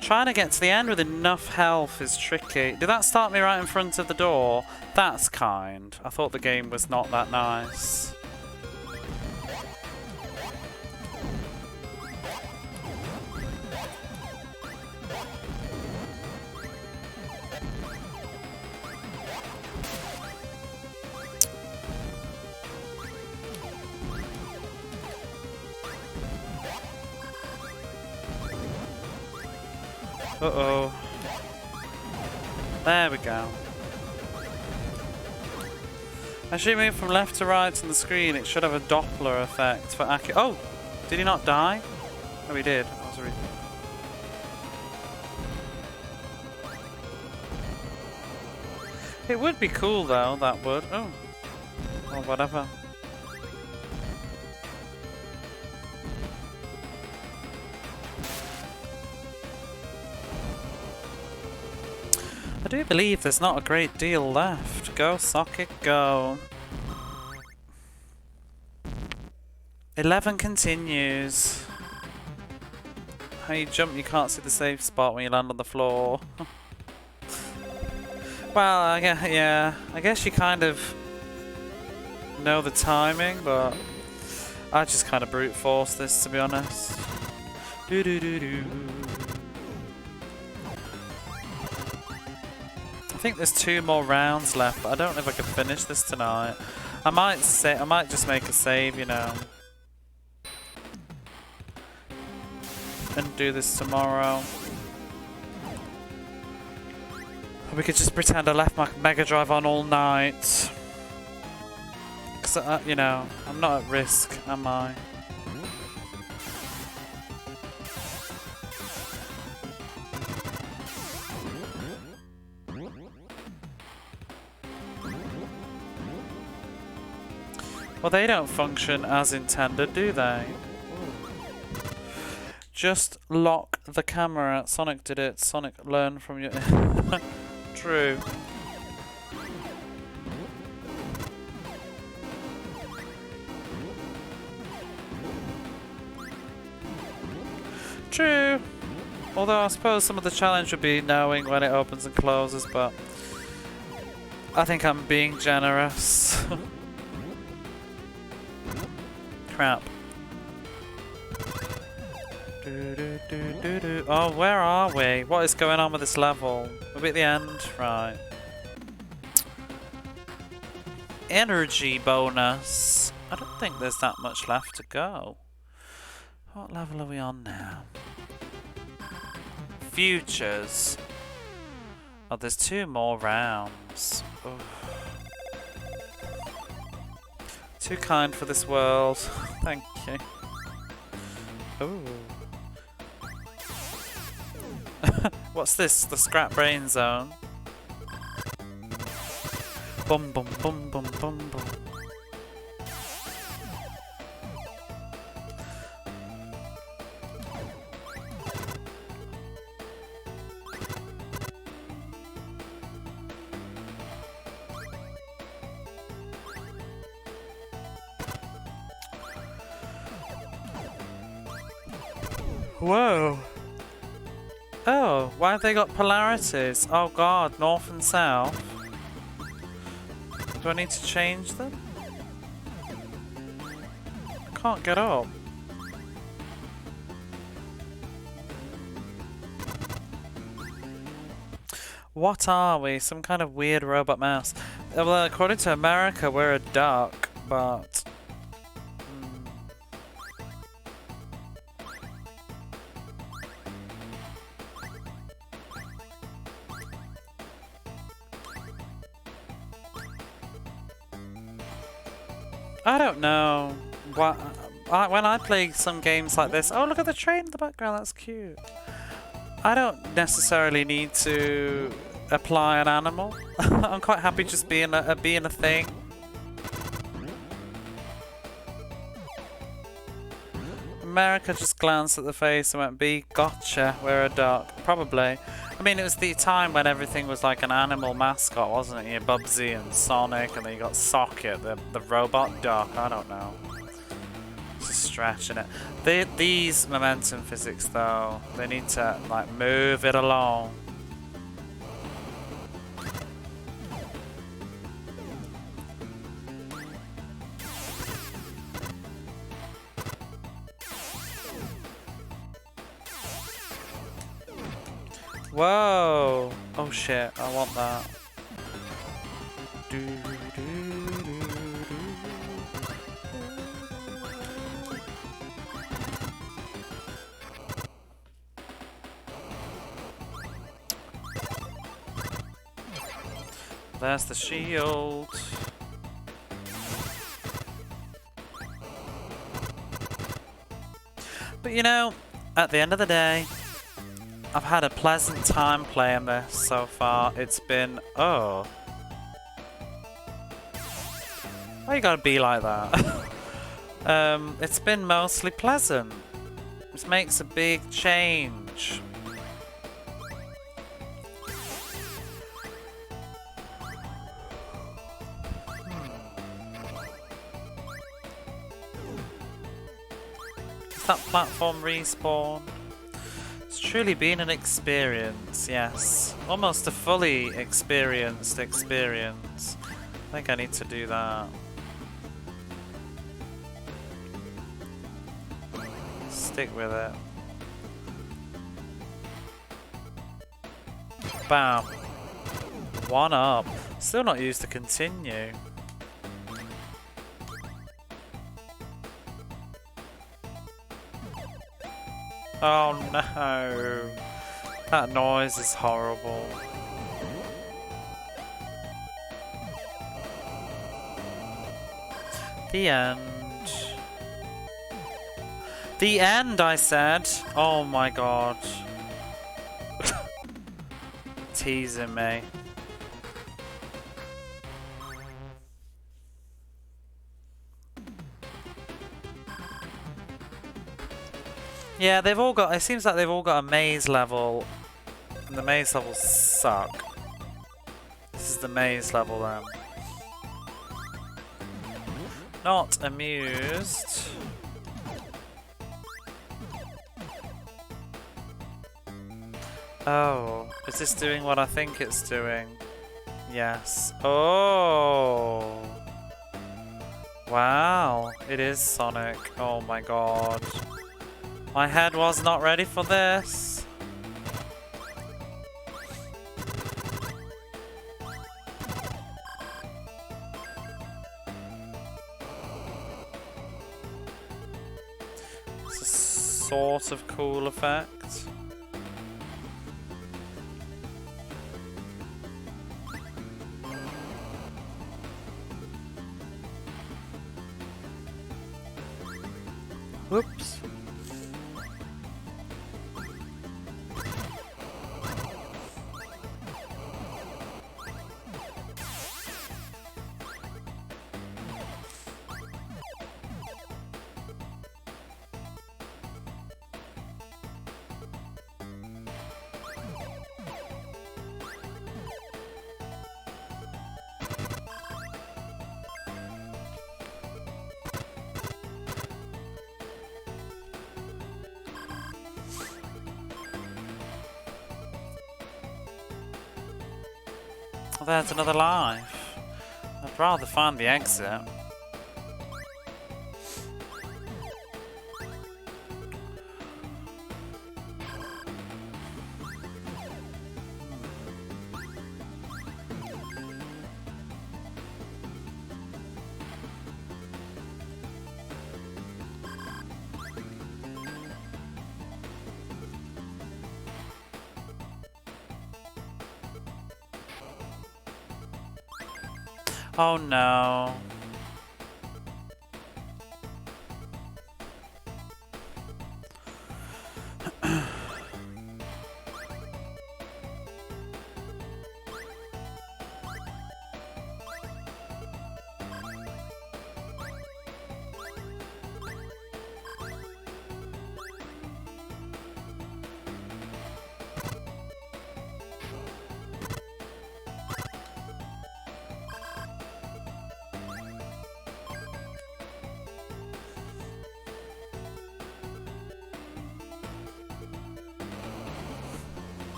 Trying to get to the end with enough health is tricky. Did that start me right in front of the door? That's kind. I thought the game was not that nice. Uh-oh. There we go. As you move from left to right on the screen, it should have a Doppler effect for accurate. Oh! Did he not die? Oh, he did. That was a reason. It would be cool though, that would. Oh. Or whatever. I do believe there's not a great deal left. Go, socket, go. 11 continues. How you jump, you can't see the safe spot when you land on the floor. Well, I guess you kind of know the timing, but I just kind of brute force this, to be honest. Do do do do. I think there's 2 more rounds left, but I don't know if I can finish this tonight. I might just make a save, you know, and do this tomorrow. We could just pretend I left my Mega Drive on all night. Cause you know, I'm not at risk, am I? Well, they don't function as intended, do they? Ooh. Just lock the camera. Sonic did it. Sonic, learn from your... True. True. Although I suppose some of the challenge would be knowing when it opens and closes, but I think I'm being generous. Crap. Oh, where are we? What is going on with this level? Are we at the end? Right. Energy bonus. I don't think there's that much left to go. What level are we on now? Futures. Oh, there's 2 more rounds. Oof. Too kind for this world. Thank you. Ooh. What's this? The scrap brain zone. Bum bum bum bum bum bum. Whoa. Oh, why have they got polarities? Oh god, north and south. Do I need to change them? I can't get up. What are we? Some kind of weird robot mouse. Well, according to America, we're a duck, but... I don't know. When I play some games like this, oh look at the train in the background, that's cute. I don't necessarily need to apply an animal. I'm quite happy just being a thing. America just glanced at the face and went, "B, gotcha, we're a duck." Probably. I mean, it was the time when everything was like an animal mascot, wasn't it? You know, Bubsy and Sonic, and then you got Socket, the robot duck. I don't know. Just stretching it. These momentum physics, though, they need to like move it along. Whoa! Oh shit, I want that. There's the shield. But you know, at the end of the day, I've had a pleasant time playing this so far. It's been... oh. Why you gotta be like that? It's been mostly pleasant. This makes a big change. Is that platform respawn? It's truly been an experience, yes. Almost a fully experienced experience. I think I need to do that. Stick with it. Bam. 1 up. Still not used to continue. Oh no. That noise is horrible. The end. The end, I said. Oh my god. Teasing me. Yeah, they've all got... it seems like they've all got a maze level. And the maze levels suck. This is the maze level then. Not amused. Oh, is this doing what I think it's doing? Yes. Oh! Wow, it is Sonic. Oh my god. My head was not ready for this. It's a sort of cool effect. Whoops. Well, there's another life. I'd rather find the exit. Oh no.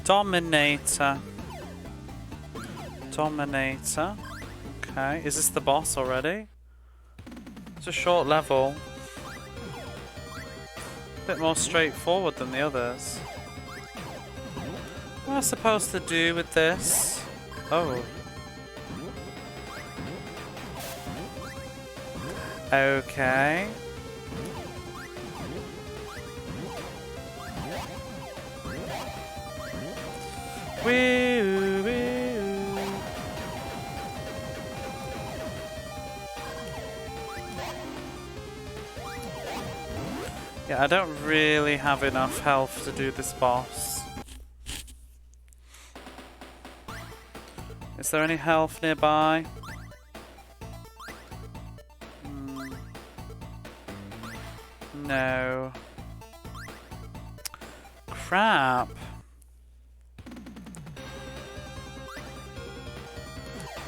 Dominator. Dominator. Okay, is this the boss already? It's a short level. A bit more straightforward than the others. What am I supposed to do with this? Oh. Okay. Woo, woo. Yeah, I don't really have enough health to do this boss. Is there any health nearby? No. Crap.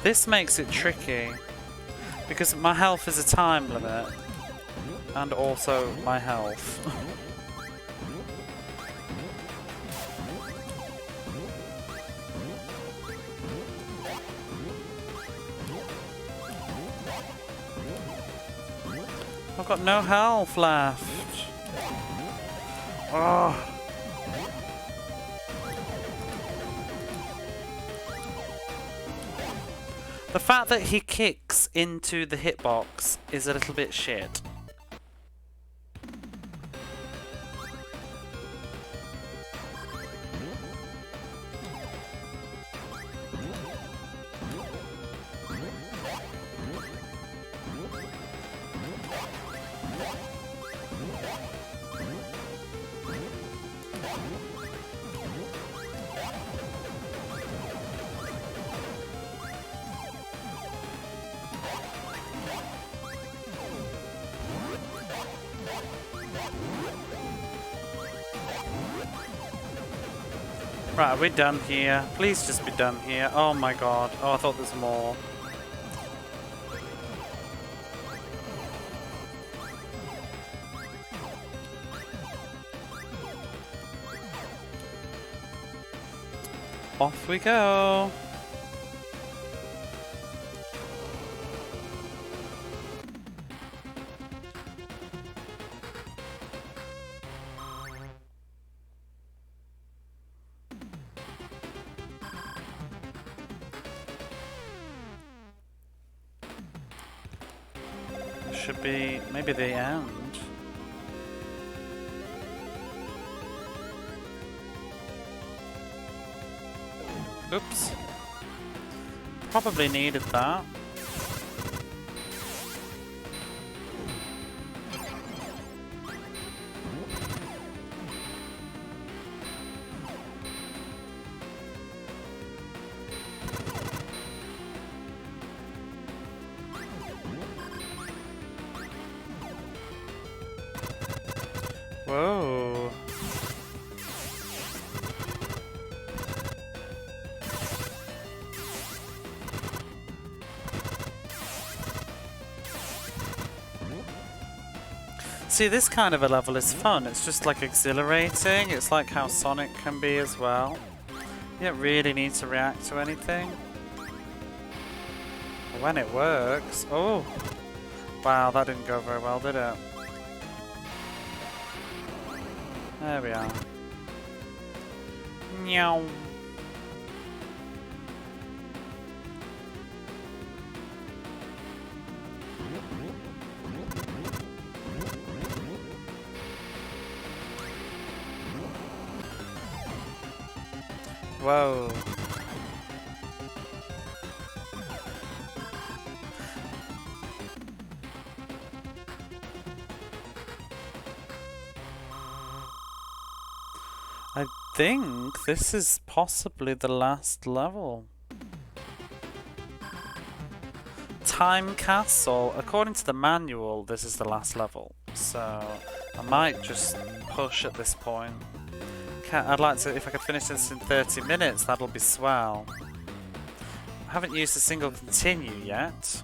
This makes it tricky, because my health is a time limit, and also my health. I've got no health left. Oh. The fact that he kicks into the hitbox is a little bit shit. Right, are we done here? Please just be done here. Oh my god. Oh, I thought there's more. Off we go. Should be maybe the end. Oops. Probably needed that. Whoa. See, this kind of a level is fun. It's just like exhilarating. It's like how Sonic can be as well. You don't really need to react to anything. But when it works... Oh! Wow, that didn't go very well, did it? There we are. Meow. Whoa. I think this is possibly the last level. Time Castle. According to the manual, this is the last level. So I might just push at this point. I'd like to, if I could finish this in 30 minutes, that'll be swell. I haven't used a single continue yet.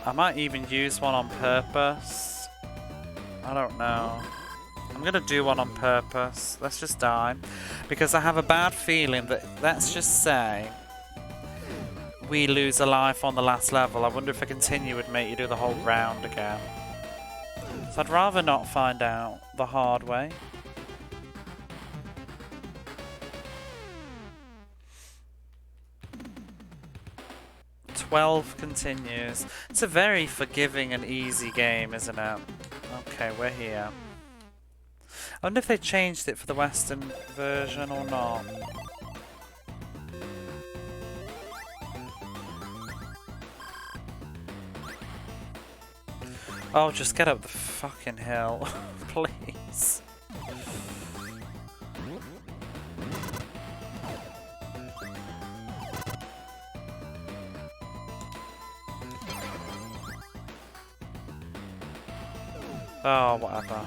I might even use one on purpose. I don't know. I'm gonna do one on purpose. Let's just die. Because I have a bad feeling that, let's just say, we lose a life on the last level. I wonder if I continue would make you do the whole round again. So I'd rather not find out the hard way. "12 continues." It's a very forgiving and easy game, isn't it? Okay, we're here. I wonder if they changed it for the Western version or not. Oh, just get up the fucking hill, please. Oh, whatever.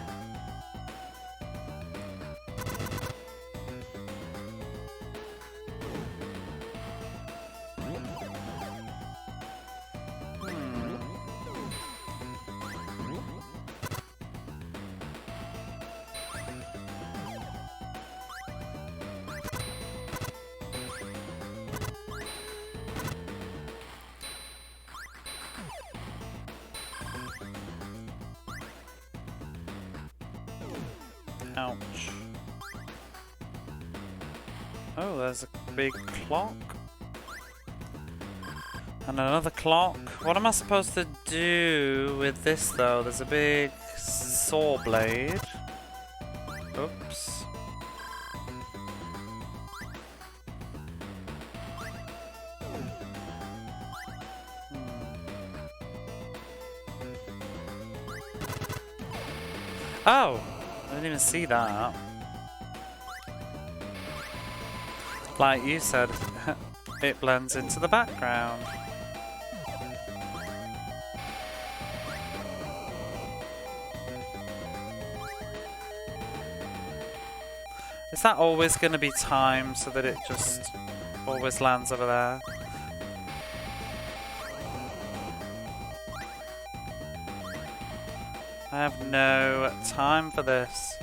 Ouch. Oh, there's a big clock. And another clock. What am I supposed to do with this though? There's a big saw blade. Oops. Oh! I didn't even see that. Like you said, it blends into the background. Is that always going to be timed so that it just always lands over there? I have no time for this.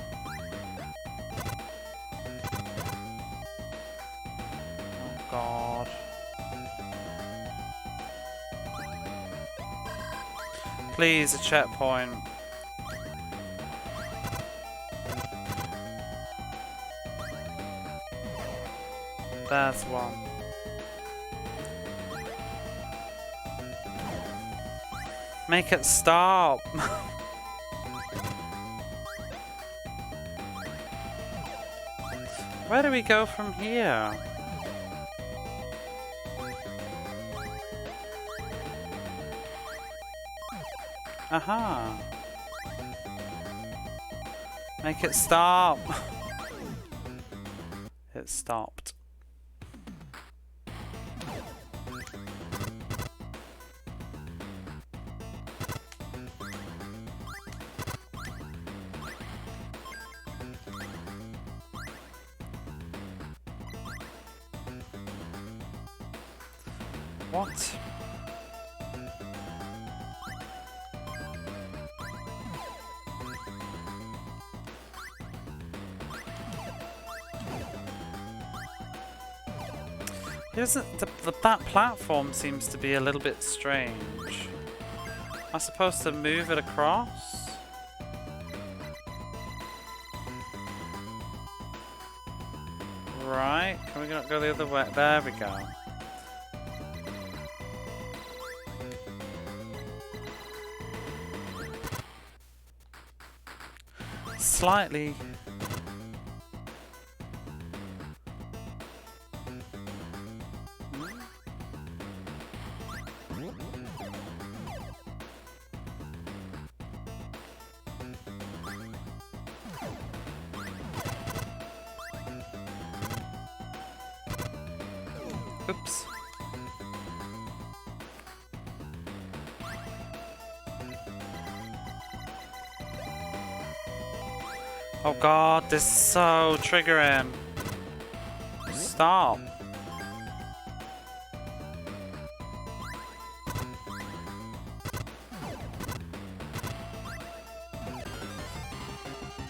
Oh god. Please, a checkpoint. There's one. Make it stop! Where do we go from here? Aha! Make it stop! It stopped. What? That platform seems to be a little bit strange. Am I supposed to move it across? Right, can we not go the other way? There we go. Slightly. Oops. Oh god, this is so triggering. Stop.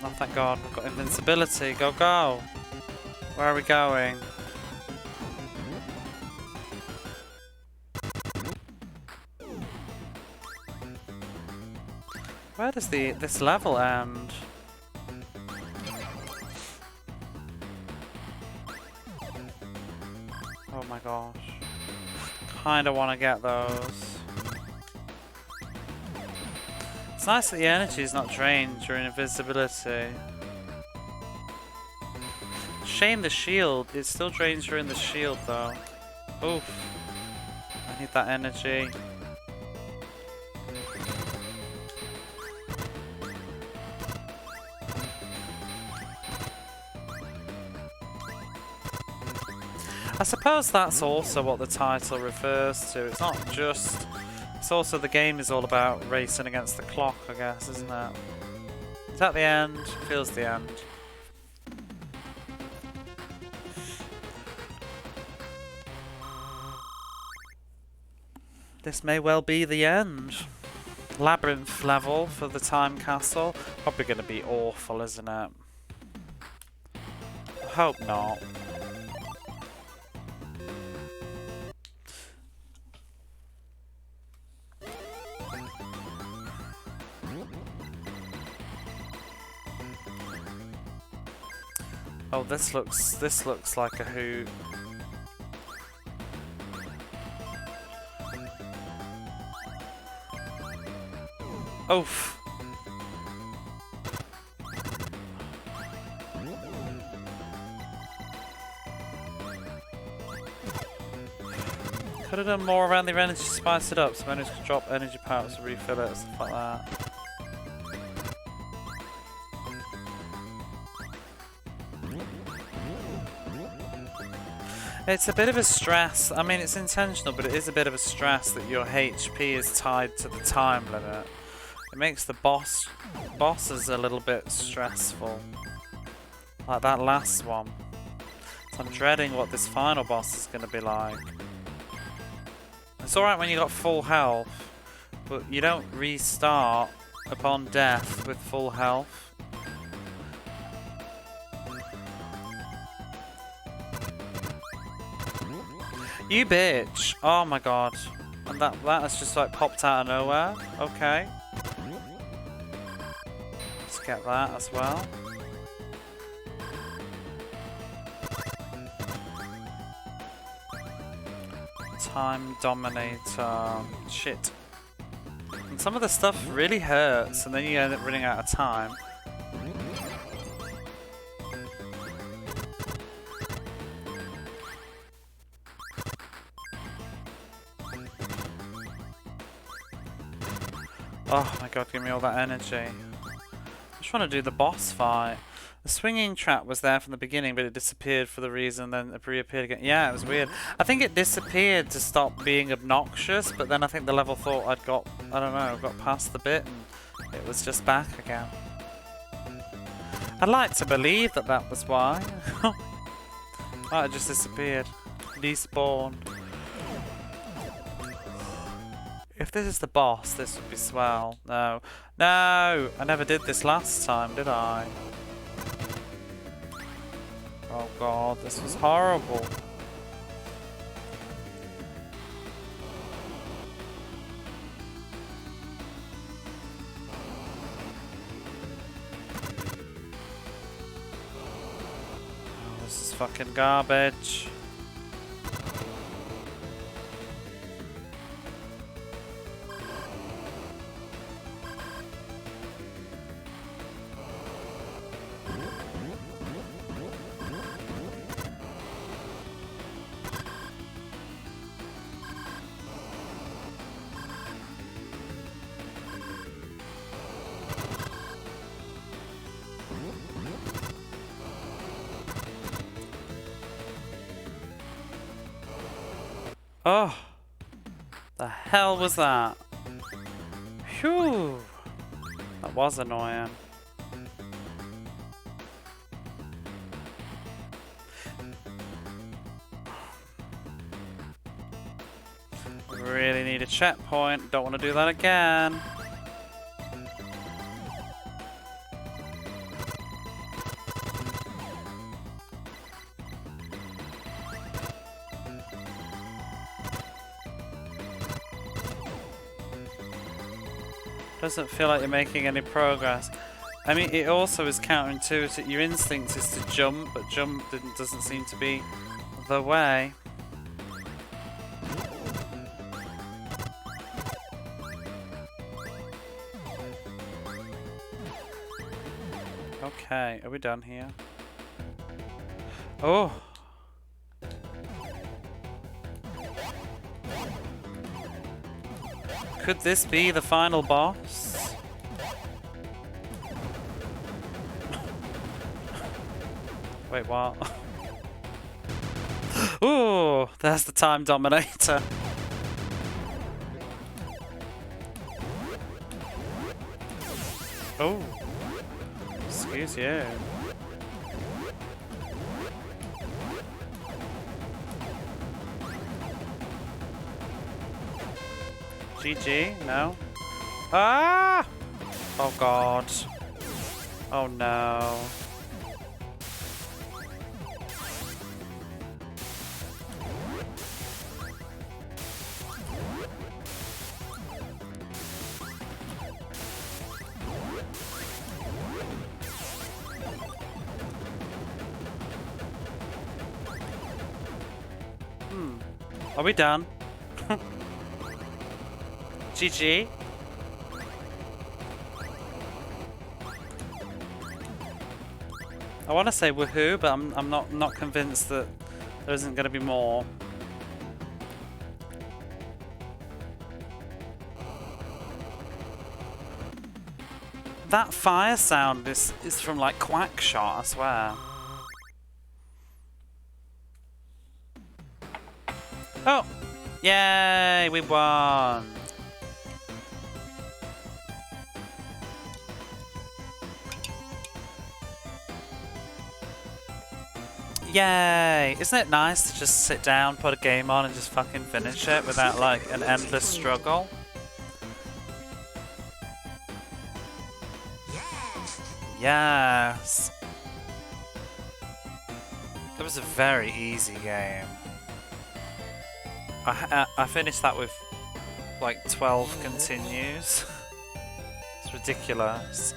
Oh, thank God, we've got invincibility. Go, go! Where are we going? Where does this level end? Oh my gosh. Kinda wanna get those. It's nice that the energy is not drained during invisibility. Shame the shield. It still drains during the shield though. Oof. I need that energy. I suppose that's also what the title refers to. It's not just... It's also the game is all about racing against the clock, I guess, isn't it? Is that the end? Feels the end. This may well be the end. Labyrinth level for the time castle. Probably going to be awful, isn't it? I hope not. Oh, this looks like a hoot. Oof. Could have done more around the energy, spice it up, so enemies could drop energy powers to refill it, stuff like that. It's a bit of a stress. I mean, it's intentional, but it is a bit of a stress that your HP is tied to the time limit. It makes the bosses a little bit stressful. Like that last one. So I'm dreading what this final boss is going to be like. It's alright when you got full health, but you don't restart upon death with full health. You bitch! Oh my god. And that has just like popped out of nowhere. Okay. Let's get that as well. Time Dominator. Shit. And some of the stuff really hurts and then you end up running out of time. Oh my god, give me all that energy. I just want to do the boss fight. The swinging trap was there from the beginning, but it disappeared for the reason, then it reappeared again. Yeah, it was weird. I think it disappeared to stop being obnoxious, but then I think the level thought I'd got, I don't know, got past the bit and it was just back again. I'd like to believe that that was why. Oh, it just disappeared. Despawned. If this is the boss, this would be swell. No. No! I never did this last time, did I? Oh god, this was horrible. Oh, this is fucking garbage. Oh, the hell was that? Phew, that was annoying. Really need a checkpoint, don't want to do that again. Doesn't feel like you're making any progress. I mean, it also is counterintuitive. Your instinct is to jump, but jump doesn't seem to be the way. Okay, are we done here? Oh! Could this be the final boss? Wait, what? Ooh, there's the time Dominator. Oh, excuse you. GG? No? Ah! Oh god. Oh no. Are we done? GG. I want to say woohoo, but I'm not convinced that there isn't going to be more. That fire sound is from like Quackshot, I swear. Oh! Yay! We won! Yay! Isn't it nice to just sit down, put a game on and just fucking finish it without like an endless struggle? Yes! It was a very easy game. I finished that with like 12 continues. It's ridiculous.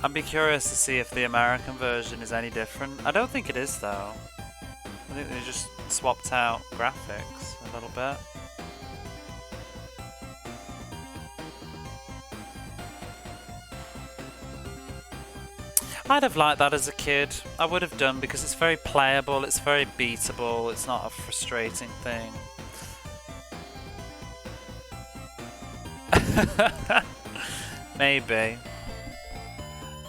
I'd be curious to see if the American version is any different. I don't think it is though. I think they just swapped out graphics a little bit. I'd have liked that as a kid. I would have done because it's very playable, it's very beatable, it's not a frustrating thing. Maybe.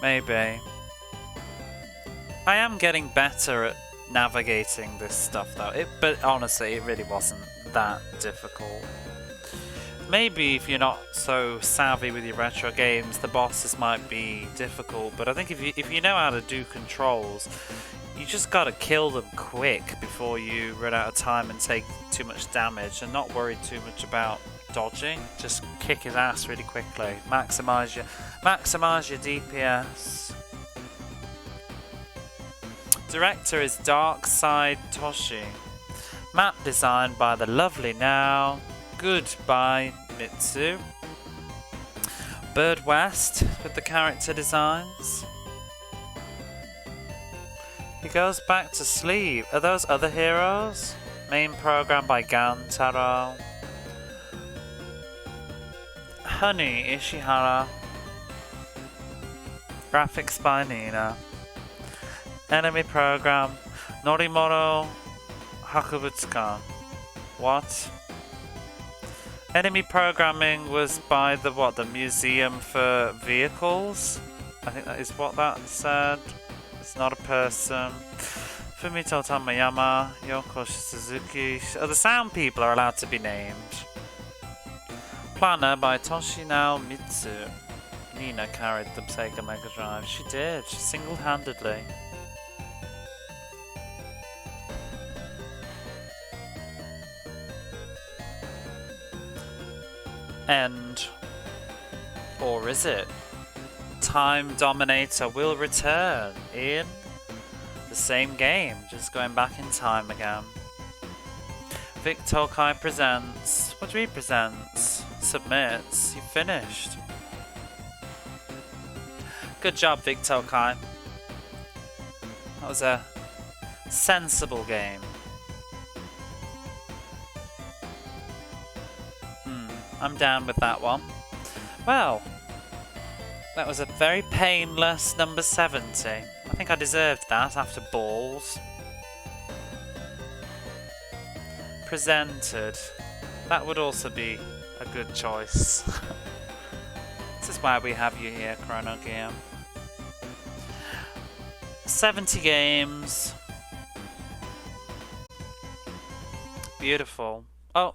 Maybe. I am getting better at navigating this stuff though, but honestly it really wasn't that difficult. Maybe if you're not so savvy with your retro games, the bosses might be difficult, but I think if you know how to do controls, you just gotta kill them quick before you run out of time and take too much damage, and not worry too much about dodging. Just kick his ass really quickly. Maximize your DPS. Director is Darkside Toshi. Map designed by the lovely Now. Goodbye, Mitsu. Bird West with the character designs. He goes back to sleep. Are those other heroes? Main program by Gantaro. Honey Ishihara. Graphics by Nina. Enemy program Norimoro Hakubutsukan. What? Enemy programming was by the Museum for Vehicles? I think that is what that said. It's not a person. Fumito Tamayama, Yoko Suzuki. Oh, the sound people are allowed to be named. Planner by Toshinao Mitsu. Nina carried the Sega Mega Drive. She did, single-handedly. End. Or is it? Time Dominator will return in The same game, just going back in time again. Victor Kai presents. What do you mean presents? Submits. You finished. Good job, Victor Kai. That was a sensible game. I'm down with that one. Well, that was a very painless number 70. I think I deserved that after balls. Presented. That would also be a good choice. This is why we have you here, Chrono Gear. 70 games. Beautiful. Oh,